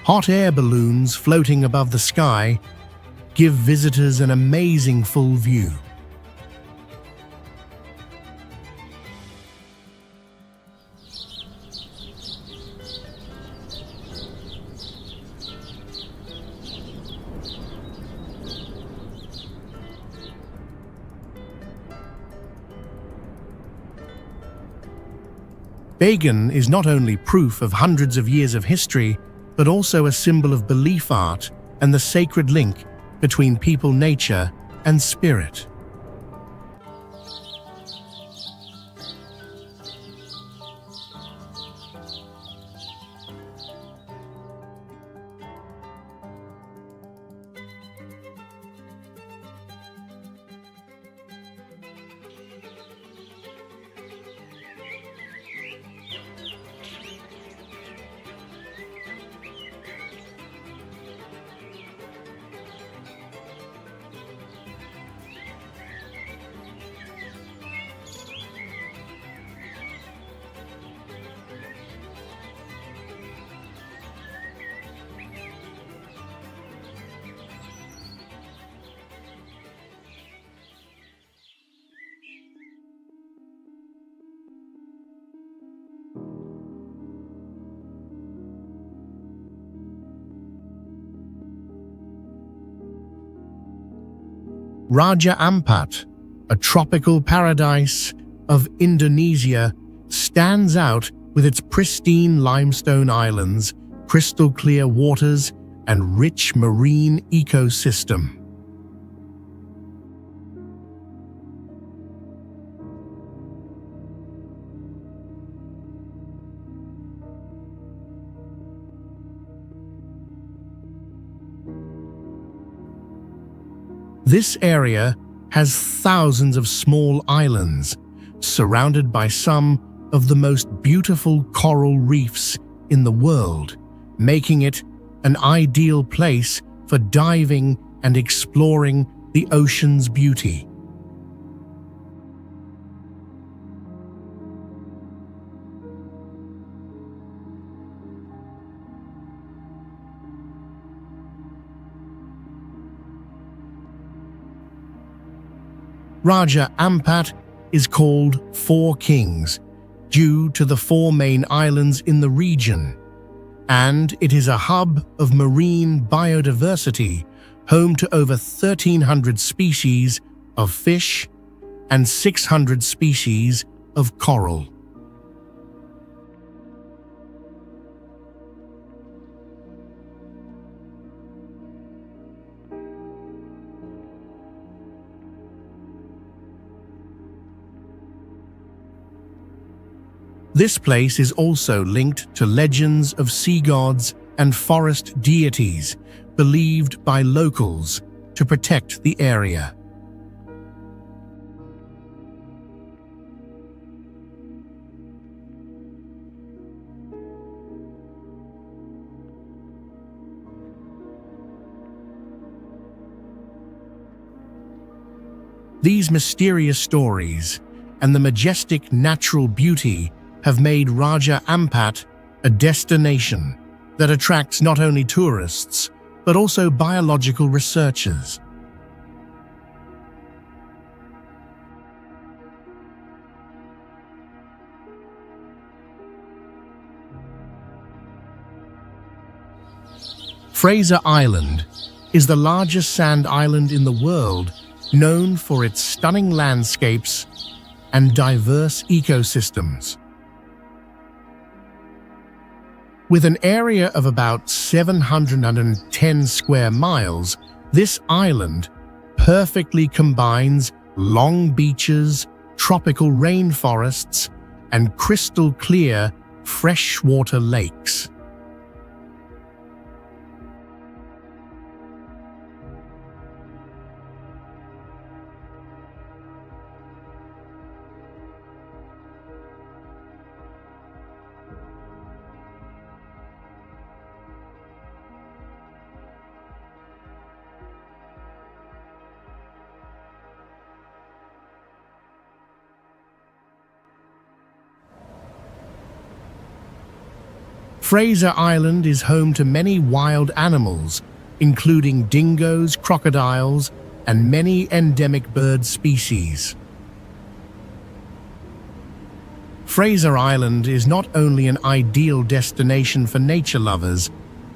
Hot air balloons floating above the sky give visitors an amazing full view. Bagan is not only proof of hundreds of years of history, but also a symbol of belief art and the sacred link between people, nature, and spirit. Raja Ampat, a tropical paradise of Indonesia, stands out with its pristine limestone islands, crystal clear waters, and rich marine ecosystem. This area has thousands of small islands, surrounded by some of the most beautiful coral reefs in the world, making it an ideal place for diving and exploring the ocean's beauty. Raja Ampat is called Four Kings due to the four main islands in the region, and it is a hub of marine biodiversity, home to over 1,300 species of fish and 600 species of coral. This place is also linked to legends of sea gods and forest deities believed by locals to protect the area. These mysterious stories and the majestic natural beauty have made Raja Ampat a destination that attracts not only tourists, but also biological researchers. Fraser Island is the largest sand island in the world, known for its stunning landscapes and diverse ecosystems. With an area of about 710 square miles, this island perfectly combines long beaches, tropical rainforests, and crystal-clear freshwater lakes. Fraser Island is home to many wild animals, including dingoes, crocodiles, and many endemic bird species. Fraser Island is not only an ideal destination for nature lovers,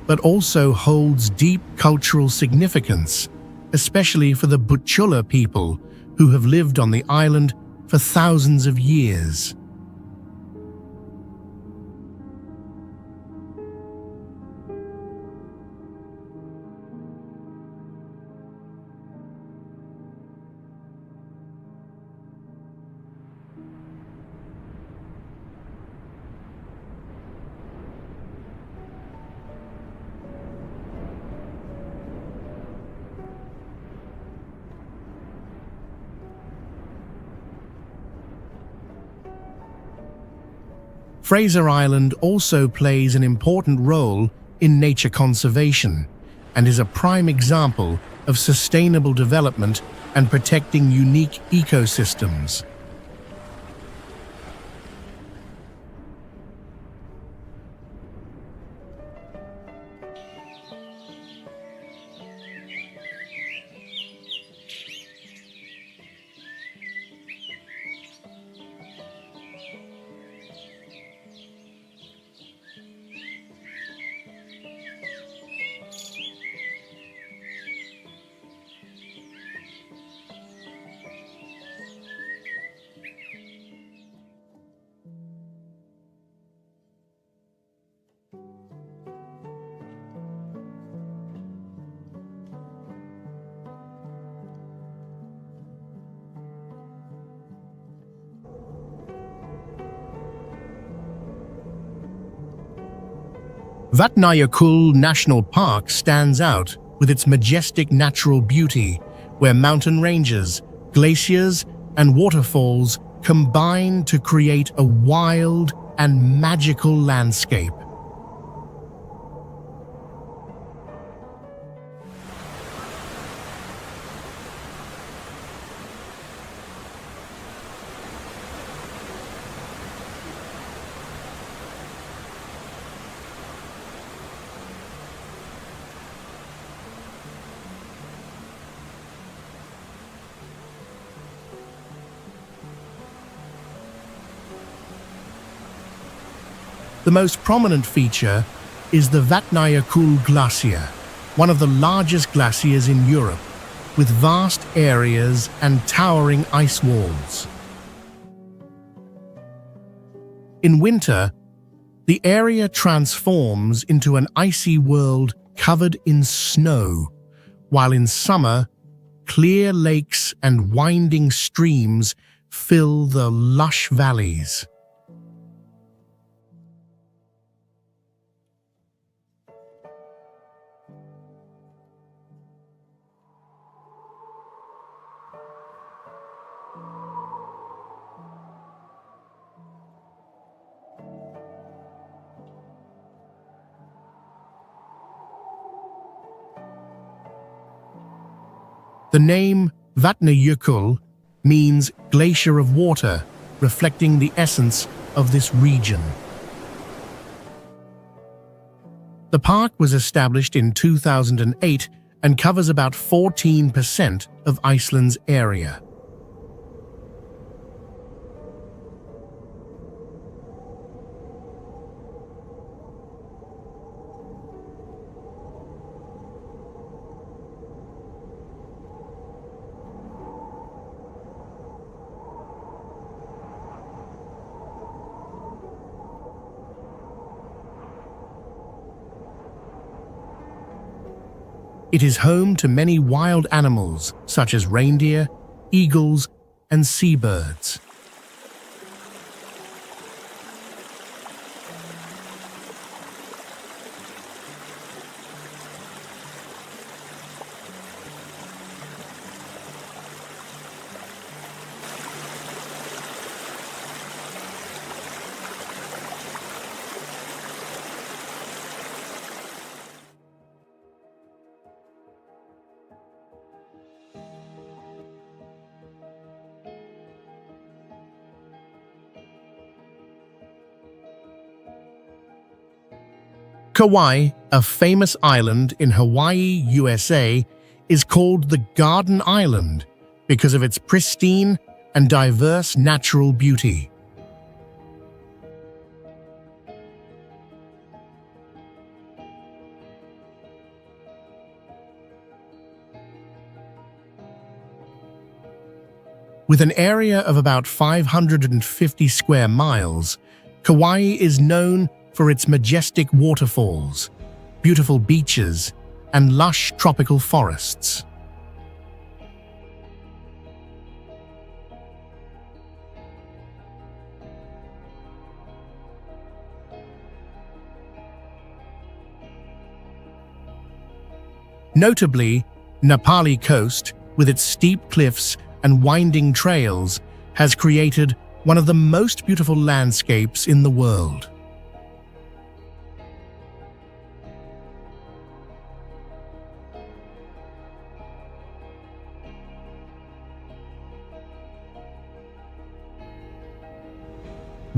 but also holds deep cultural significance, especially for the Butchulla people who have lived on the island for thousands of years. Fraser Island also plays an important role in nature conservation and is a prime example of sustainable development and protecting unique ecosystems. Vatnajökull National Park stands out with its majestic natural beauty, where mountain ranges, glaciers, and waterfalls combine to create a wild and magical landscape. The most prominent feature is the Vatnajökull Glacier, one of the largest glaciers in Europe, with vast areas and towering ice walls. In winter, the area transforms into an icy world covered in snow, while in summer, clear lakes and winding streams fill the lush valleys. The name Vatnajökull means glacier of water, reflecting the essence of this region. The park was established in 2008 and covers about 14% of Iceland's area. It is home to many wild animals such as reindeer, eagles, and seabirds. Kauai, a famous island in Hawaii, USA, is called the Garden Island because of its pristine and diverse natural beauty. With an area of about 550 square miles, Kauai is known for its majestic waterfalls, beautiful beaches, and lush tropical forests. Notably, Napali Coast, with its steep cliffs and winding trails, has created one of the most beautiful landscapes in the world.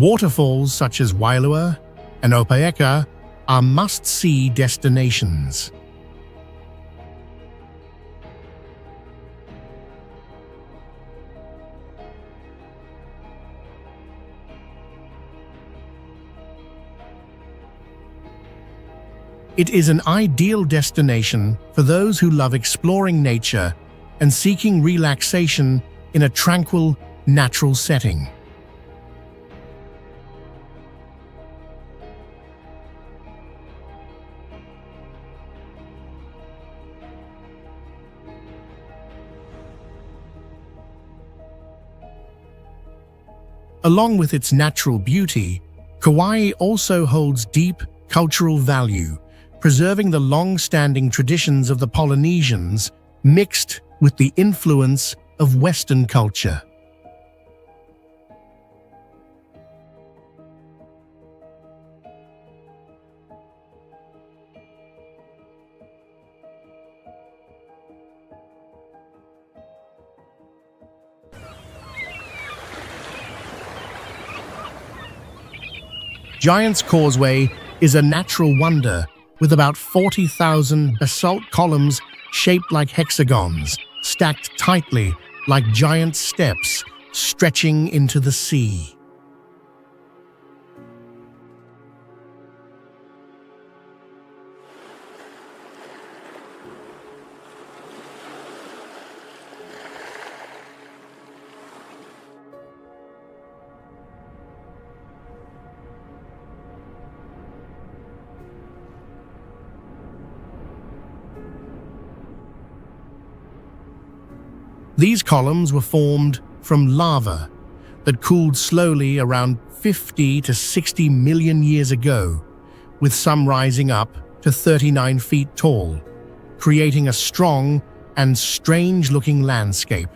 Waterfalls such as Wailua and Opa'eka are must-see destinations. It is an ideal destination for those who love exploring nature and seeking relaxation in a tranquil, natural setting. Along with its natural beauty, Kauai also holds deep cultural value, preserving the long-standing traditions of the Polynesians mixed with the influence of Western culture. Giant's Causeway is a natural wonder with about 40,000 basalt columns shaped like hexagons, stacked tightly like giant steps stretching into the sea. These columns were formed from lava that cooled slowly around 50 to 60 million years ago, with some rising up to 39 feet tall, creating a strong and strange-looking landscape.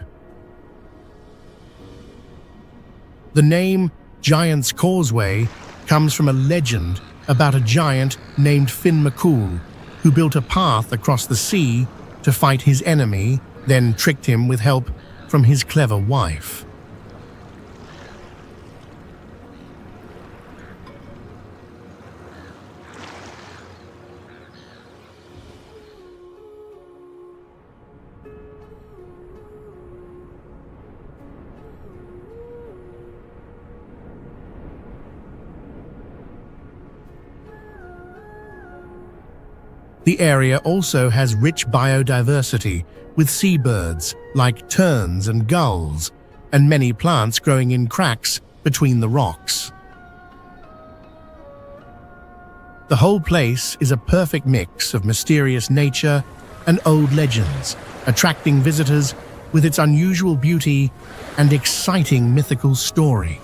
The name Giant's Causeway comes from a legend about a giant named Finn McCool, who built a path across the sea to fight his enemy, then tricked him with help from his clever wife. The area also has rich biodiversity, with seabirds like terns and gulls, and many plants growing in cracks between the rocks. The whole place is a perfect mix of mysterious nature and old legends, attracting visitors with its unusual beauty and exciting mythical story.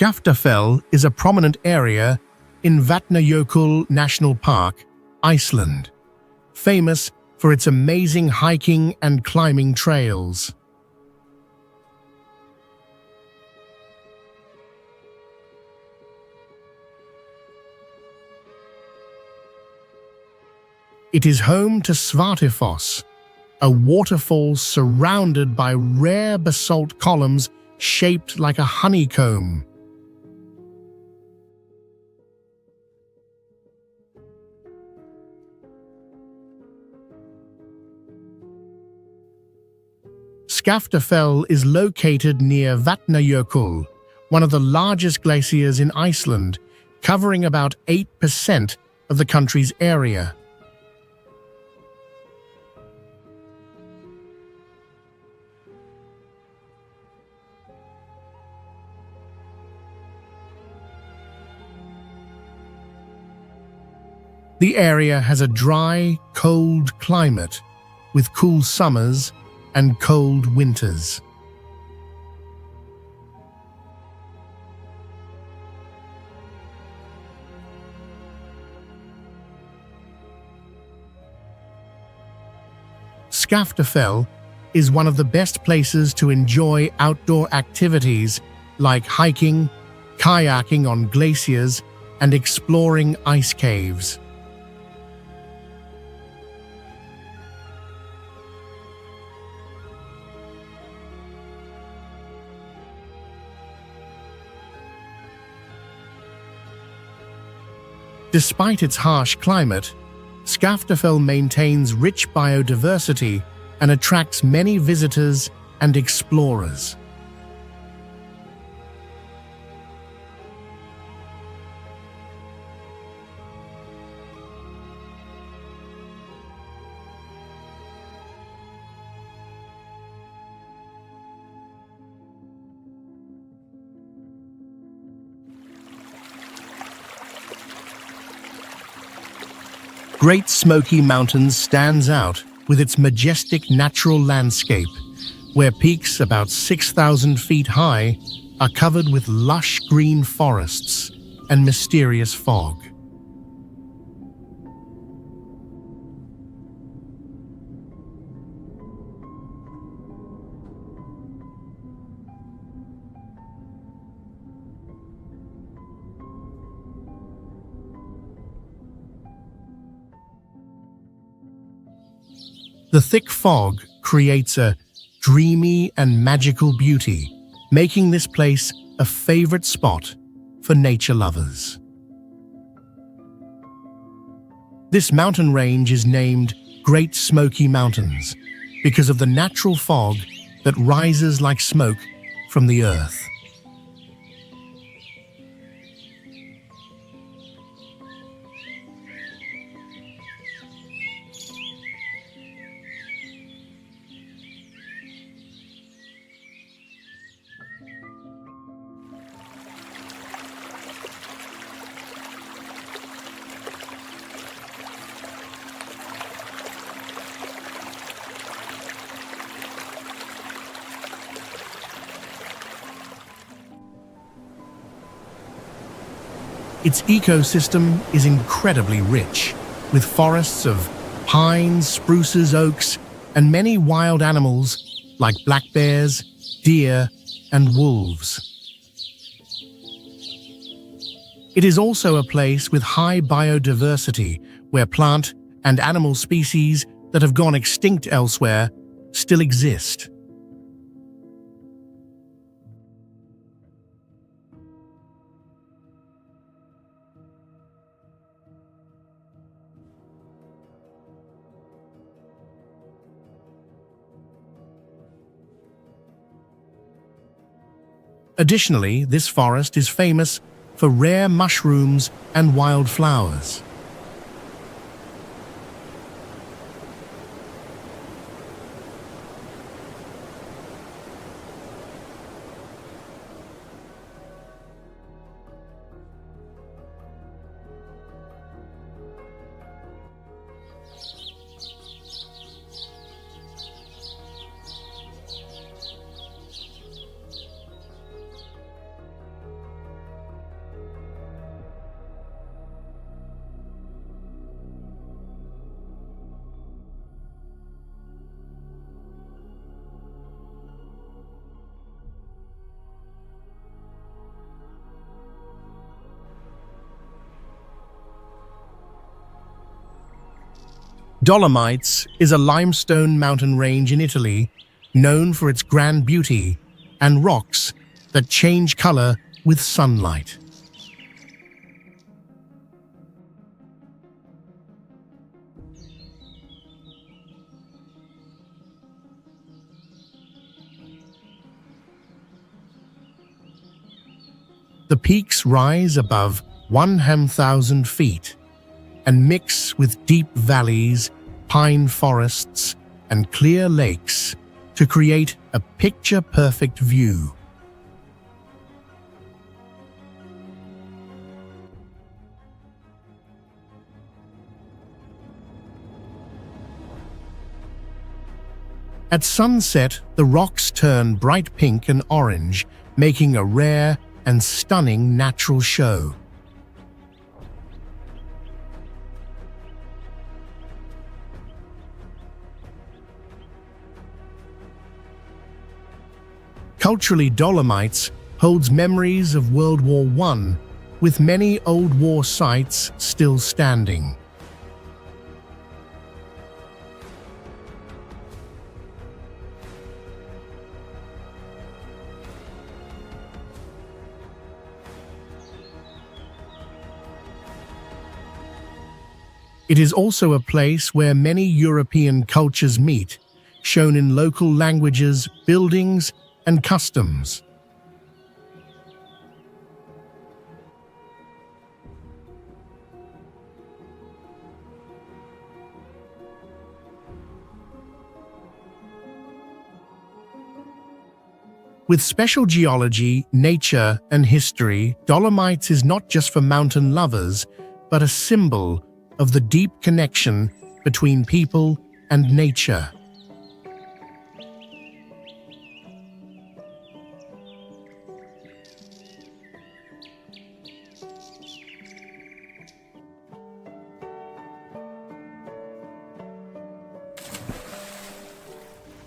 Skaftafell is a prominent area in Vatnajökull National Park, Iceland, famous for its amazing hiking and climbing trails. It is home to Svartifoss, a waterfall surrounded by rare basalt columns shaped like a honeycomb. Skaftafell is located near Vatnajökull, one of the largest glaciers in Iceland, covering about 8% of the country's area. The area has a dry, cold climate, with cool summers and cold winters. Skaftafell is one of the best places to enjoy outdoor activities like hiking, kayaking on glaciers, and exploring ice caves. Despite its harsh climate, Skaftafell maintains rich biodiversity and attracts many visitors and explorers. Great Smoky Mountains stands out with its majestic natural landscape, where peaks about 6,000 feet high are covered with lush green forests and mysterious fog. The thick fog creates a dreamy and magical beauty, making this place a favorite spot for nature lovers. This mountain range is named Great Smoky Mountains because of the natural fog that rises like smoke from the earth. Its ecosystem is incredibly rich, with forests of pines, spruces, oaks, and many wild animals like black bears, deer, and wolves. It is also a place with high biodiversity, where plant and animal species that have gone extinct elsewhere still exist. Additionally, this forest is famous for rare mushrooms and wildflowers. Dolomites is a limestone mountain range in Italy known for its grand beauty and rocks that change color with sunlight. The peaks rise above 1,000 feet and mix with deep valleys, pine forests, and clear lakes to create a picture-perfect view. At sunset, the rocks turn bright pink and orange, making a rare and stunning natural show. Culturally, Dolomites holds memories of World War I, with many old war sites still standing. It is also a place where many European cultures meet, shown in local languages, buildings, and customs. With special geology, nature, and history, Dolomites is not just for mountain lovers, but a symbol of the deep connection between people and nature.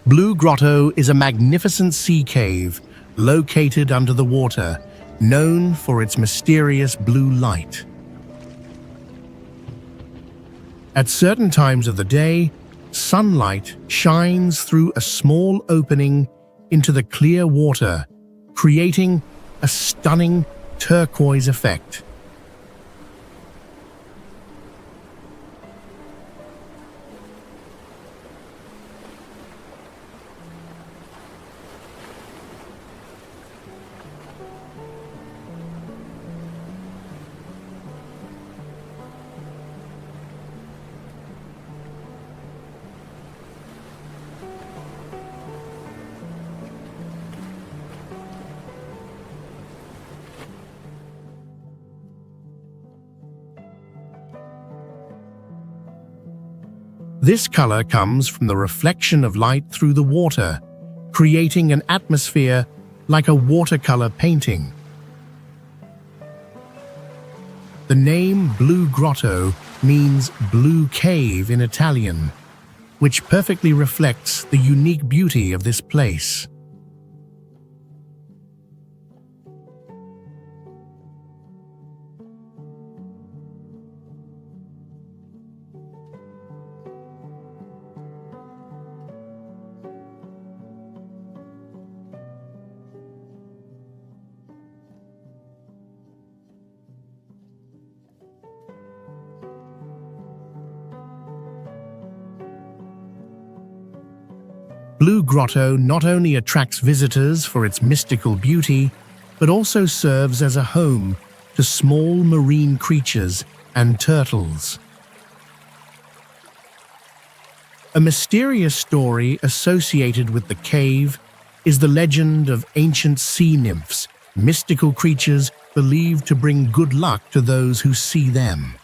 Blue Grotto is a magnificent sea cave located under the water, known for its mysterious blue light. At certain times of the day, sunlight shines through a small opening into the clear water, creating a stunning turquoise effect. This color comes from the reflection of light through the water, creating an atmosphere like a watercolor painting. The name Blue Grotto means blue cave in Italian, which perfectly reflects the unique beauty of this place. Blue Grotto not only attracts visitors for its mystical beauty, but also serves as a home to small marine creatures and turtles. A mysterious story associated with the cave is the legend of ancient sea nymphs, mystical creatures believed to bring good luck to those who see them.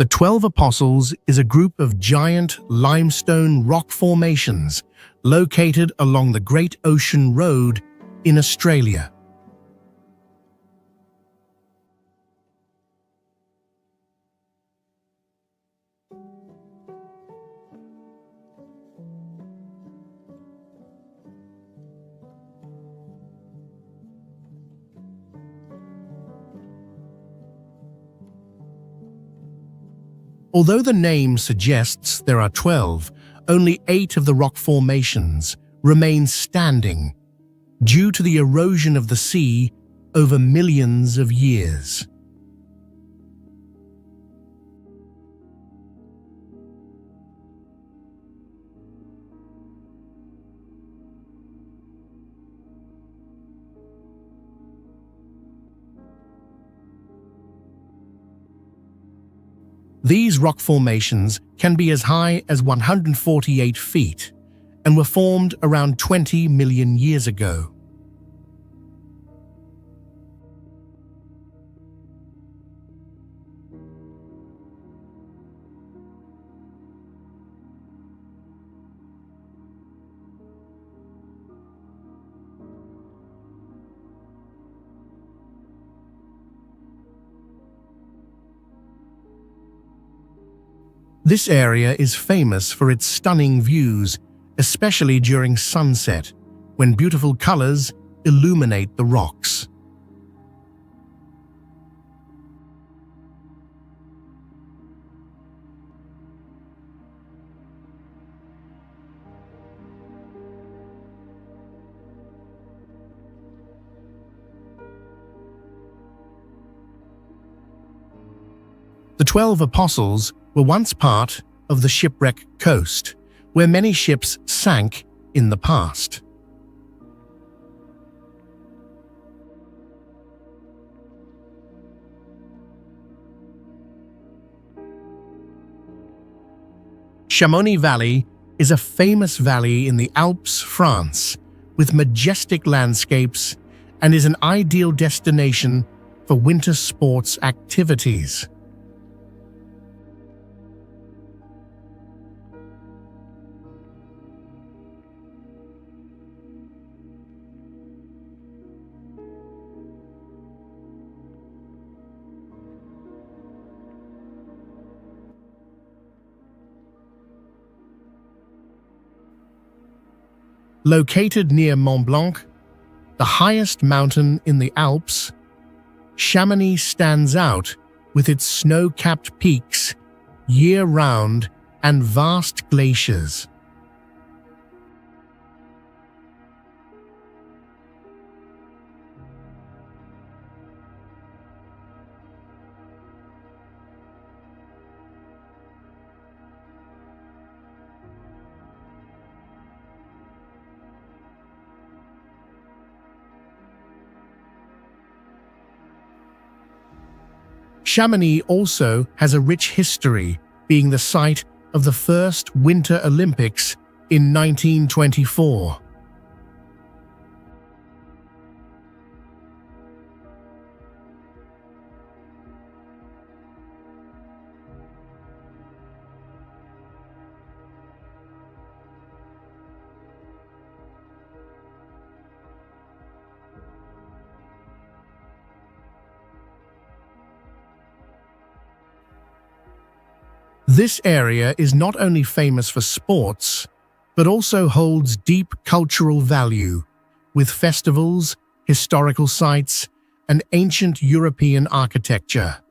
The 12 Apostles is a group of giant limestone rock formations located along the Great Ocean Road in Australia. Although the name suggests there are 12, only 8 of the rock formations remain standing due to the erosion of the sea over millions of years. These rock formations can be as high as 148 feet and were formed around 20 million years ago. This area is famous for its stunning views, especially during sunset, when beautiful colors illuminate the rocks. The 12 Apostles were once part of the shipwreck coast, where many ships sank in the past. Chamonix Valley is a famous valley in the Alps, France, with majestic landscapes and is an ideal destination for winter sports activities. Located near Mont Blanc, the highest mountain in the Alps, Chamonix stands out with its snow-capped peaks, year-round, and vast glaciers. Chamonix also has a rich history, being the site of the first Winter Olympics in 1924. This area is not only famous for sports, but also holds deep cultural value, with festivals, historical sites, and ancient European architecture.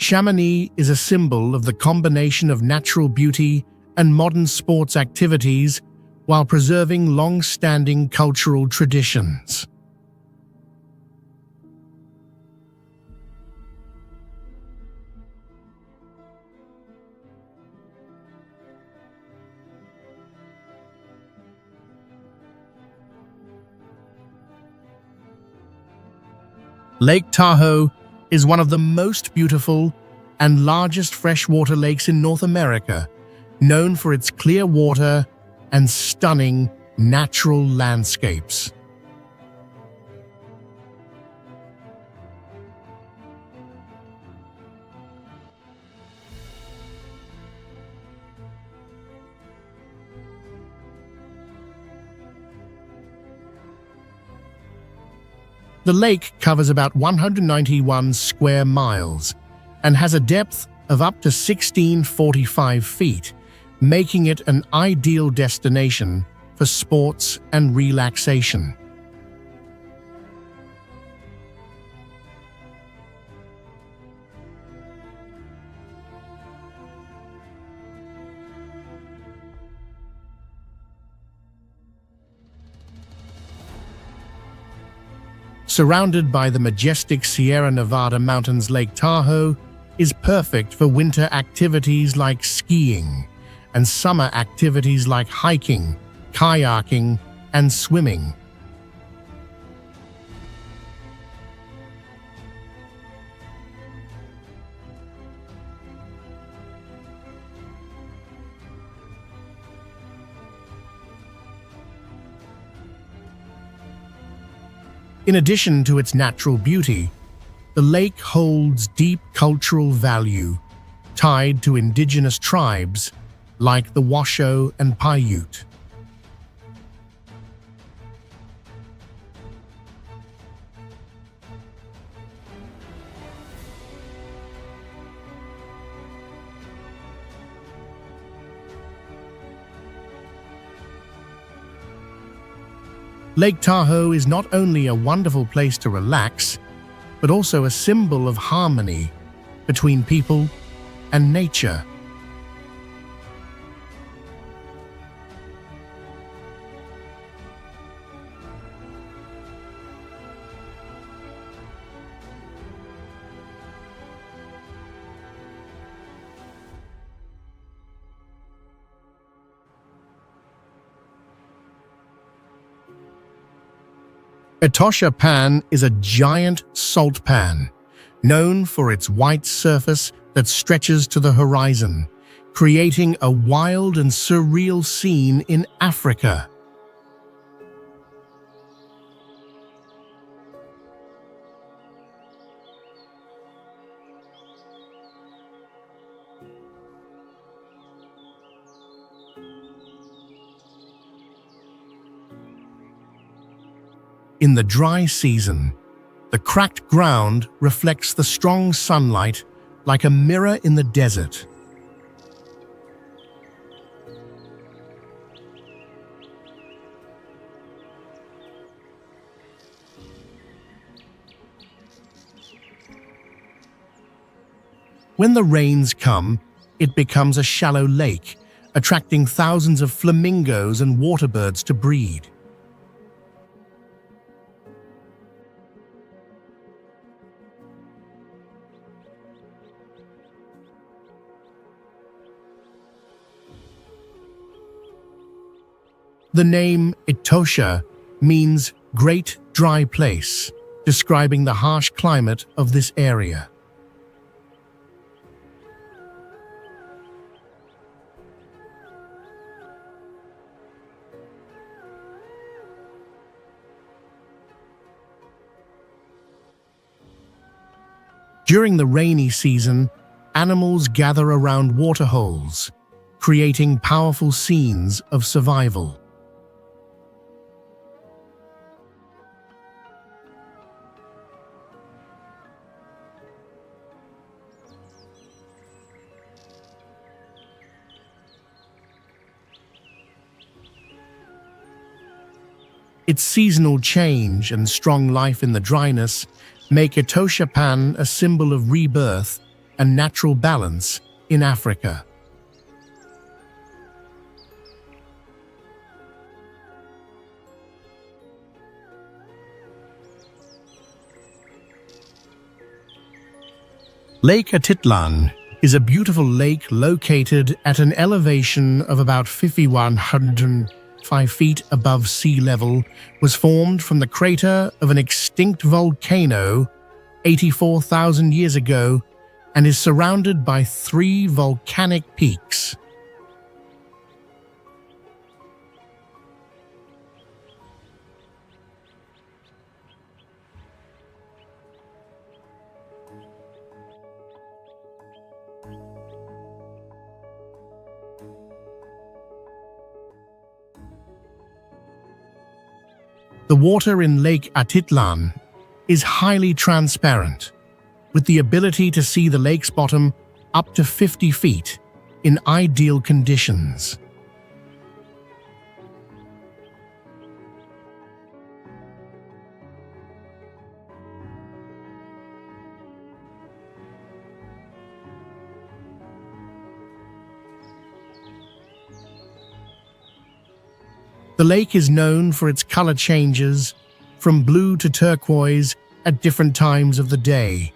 Chamonix is a symbol of the combination of natural beauty and modern sports activities while preserving long-standing cultural traditions. Lake Tahoe is one of the most beautiful and largest freshwater lakes in North America, known for its clear water and stunning natural landscapes. The lake covers about 191 square miles and has a depth of up to 1,645 feet, making it an ideal destination for sports and relaxation. Surrounded by the majestic Sierra Nevada mountains, Lake Tahoe is perfect for winter activities like skiing and summer activities like hiking, kayaking, and swimming. In addition to its natural beauty, the lake holds deep cultural value tied to indigenous tribes like the Washoe and Paiute. Lake Tahoe is not only a wonderful place to relax, but also a symbol of harmony between people and nature. Etosha Pan is a giant salt pan, known for its white surface that stretches to the horizon, creating a wild and surreal scene in Africa. In the dry season, the cracked ground reflects the strong sunlight like a mirror in the desert. When the rains come, it becomes a shallow lake, attracting thousands of flamingos and waterbirds to breed. The name Etosha means great dry place, describing the harsh climate of this area. During the rainy season, animals gather around waterholes, creating powerful scenes of survival. Its seasonal change and strong life in the dryness make Etosha Pan a symbol of rebirth and natural balance in Africa. Lake Atitlan is a beautiful lake located at an elevation of about 5,105 feet above sea level, was formed from the crater of an extinct volcano 84,000 years ago and is surrounded by 3 volcanic peaks. The water in Lake Atitlan is highly transparent, with the ability to see the lake's bottom up to 50 feet in ideal conditions. The lake is known for its color changes from blue to turquoise at different times of the day.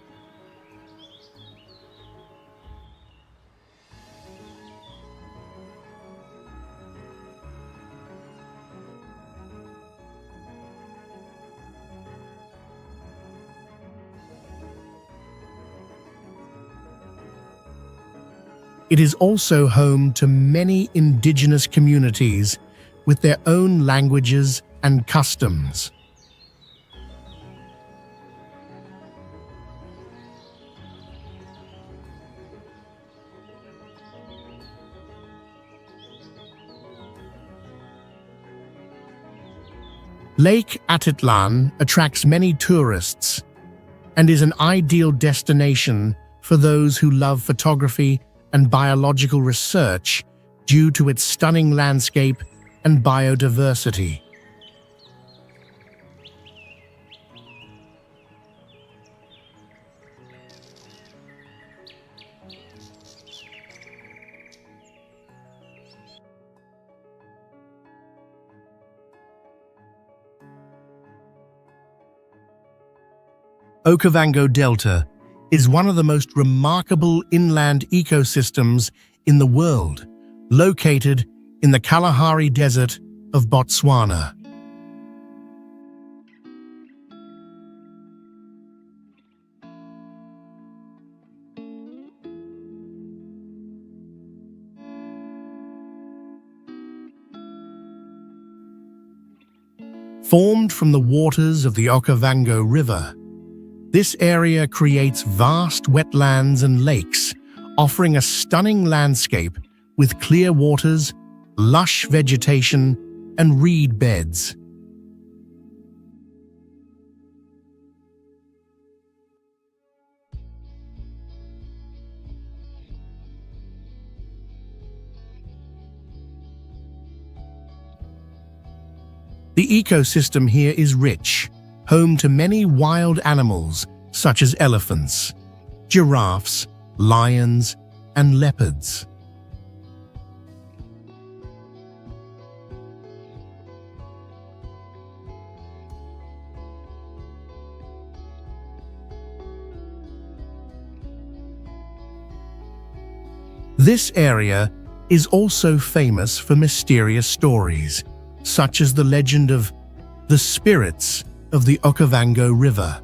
It is also home to many indigenous communities with their own languages and customs. Lake Atitlan attracts many tourists and is an ideal destination for those who love photography and biological research due to its stunning landscape and biodiversity. Okavango Delta is one of the most remarkable inland ecosystems in the world, located in the Kalahari Desert of Botswana. Formed from the waters of the Okavango River, this area creates vast wetlands and lakes, offering a stunning landscape with clear waters, lush vegetation, and reed beds. The ecosystem here is rich, home to many wild animals such as elephants, giraffes, lions, and leopards. This area is also famous for mysterious stories, such as the legend of the spirits of the Okavango River,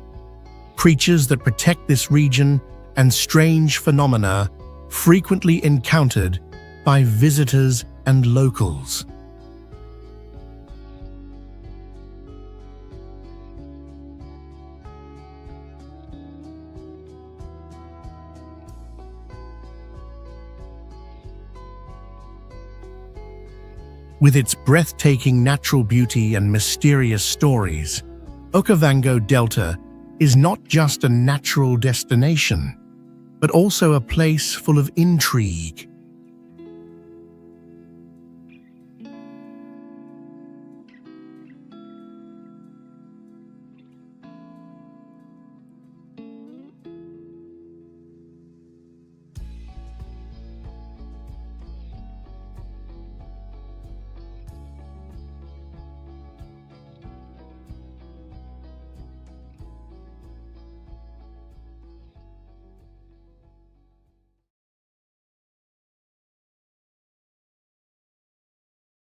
creatures that protect this region and strange phenomena frequently encountered by visitors and locals. With its breathtaking natural beauty and mysterious stories, Okavango Delta is not just a natural destination, but also a place full of intrigue,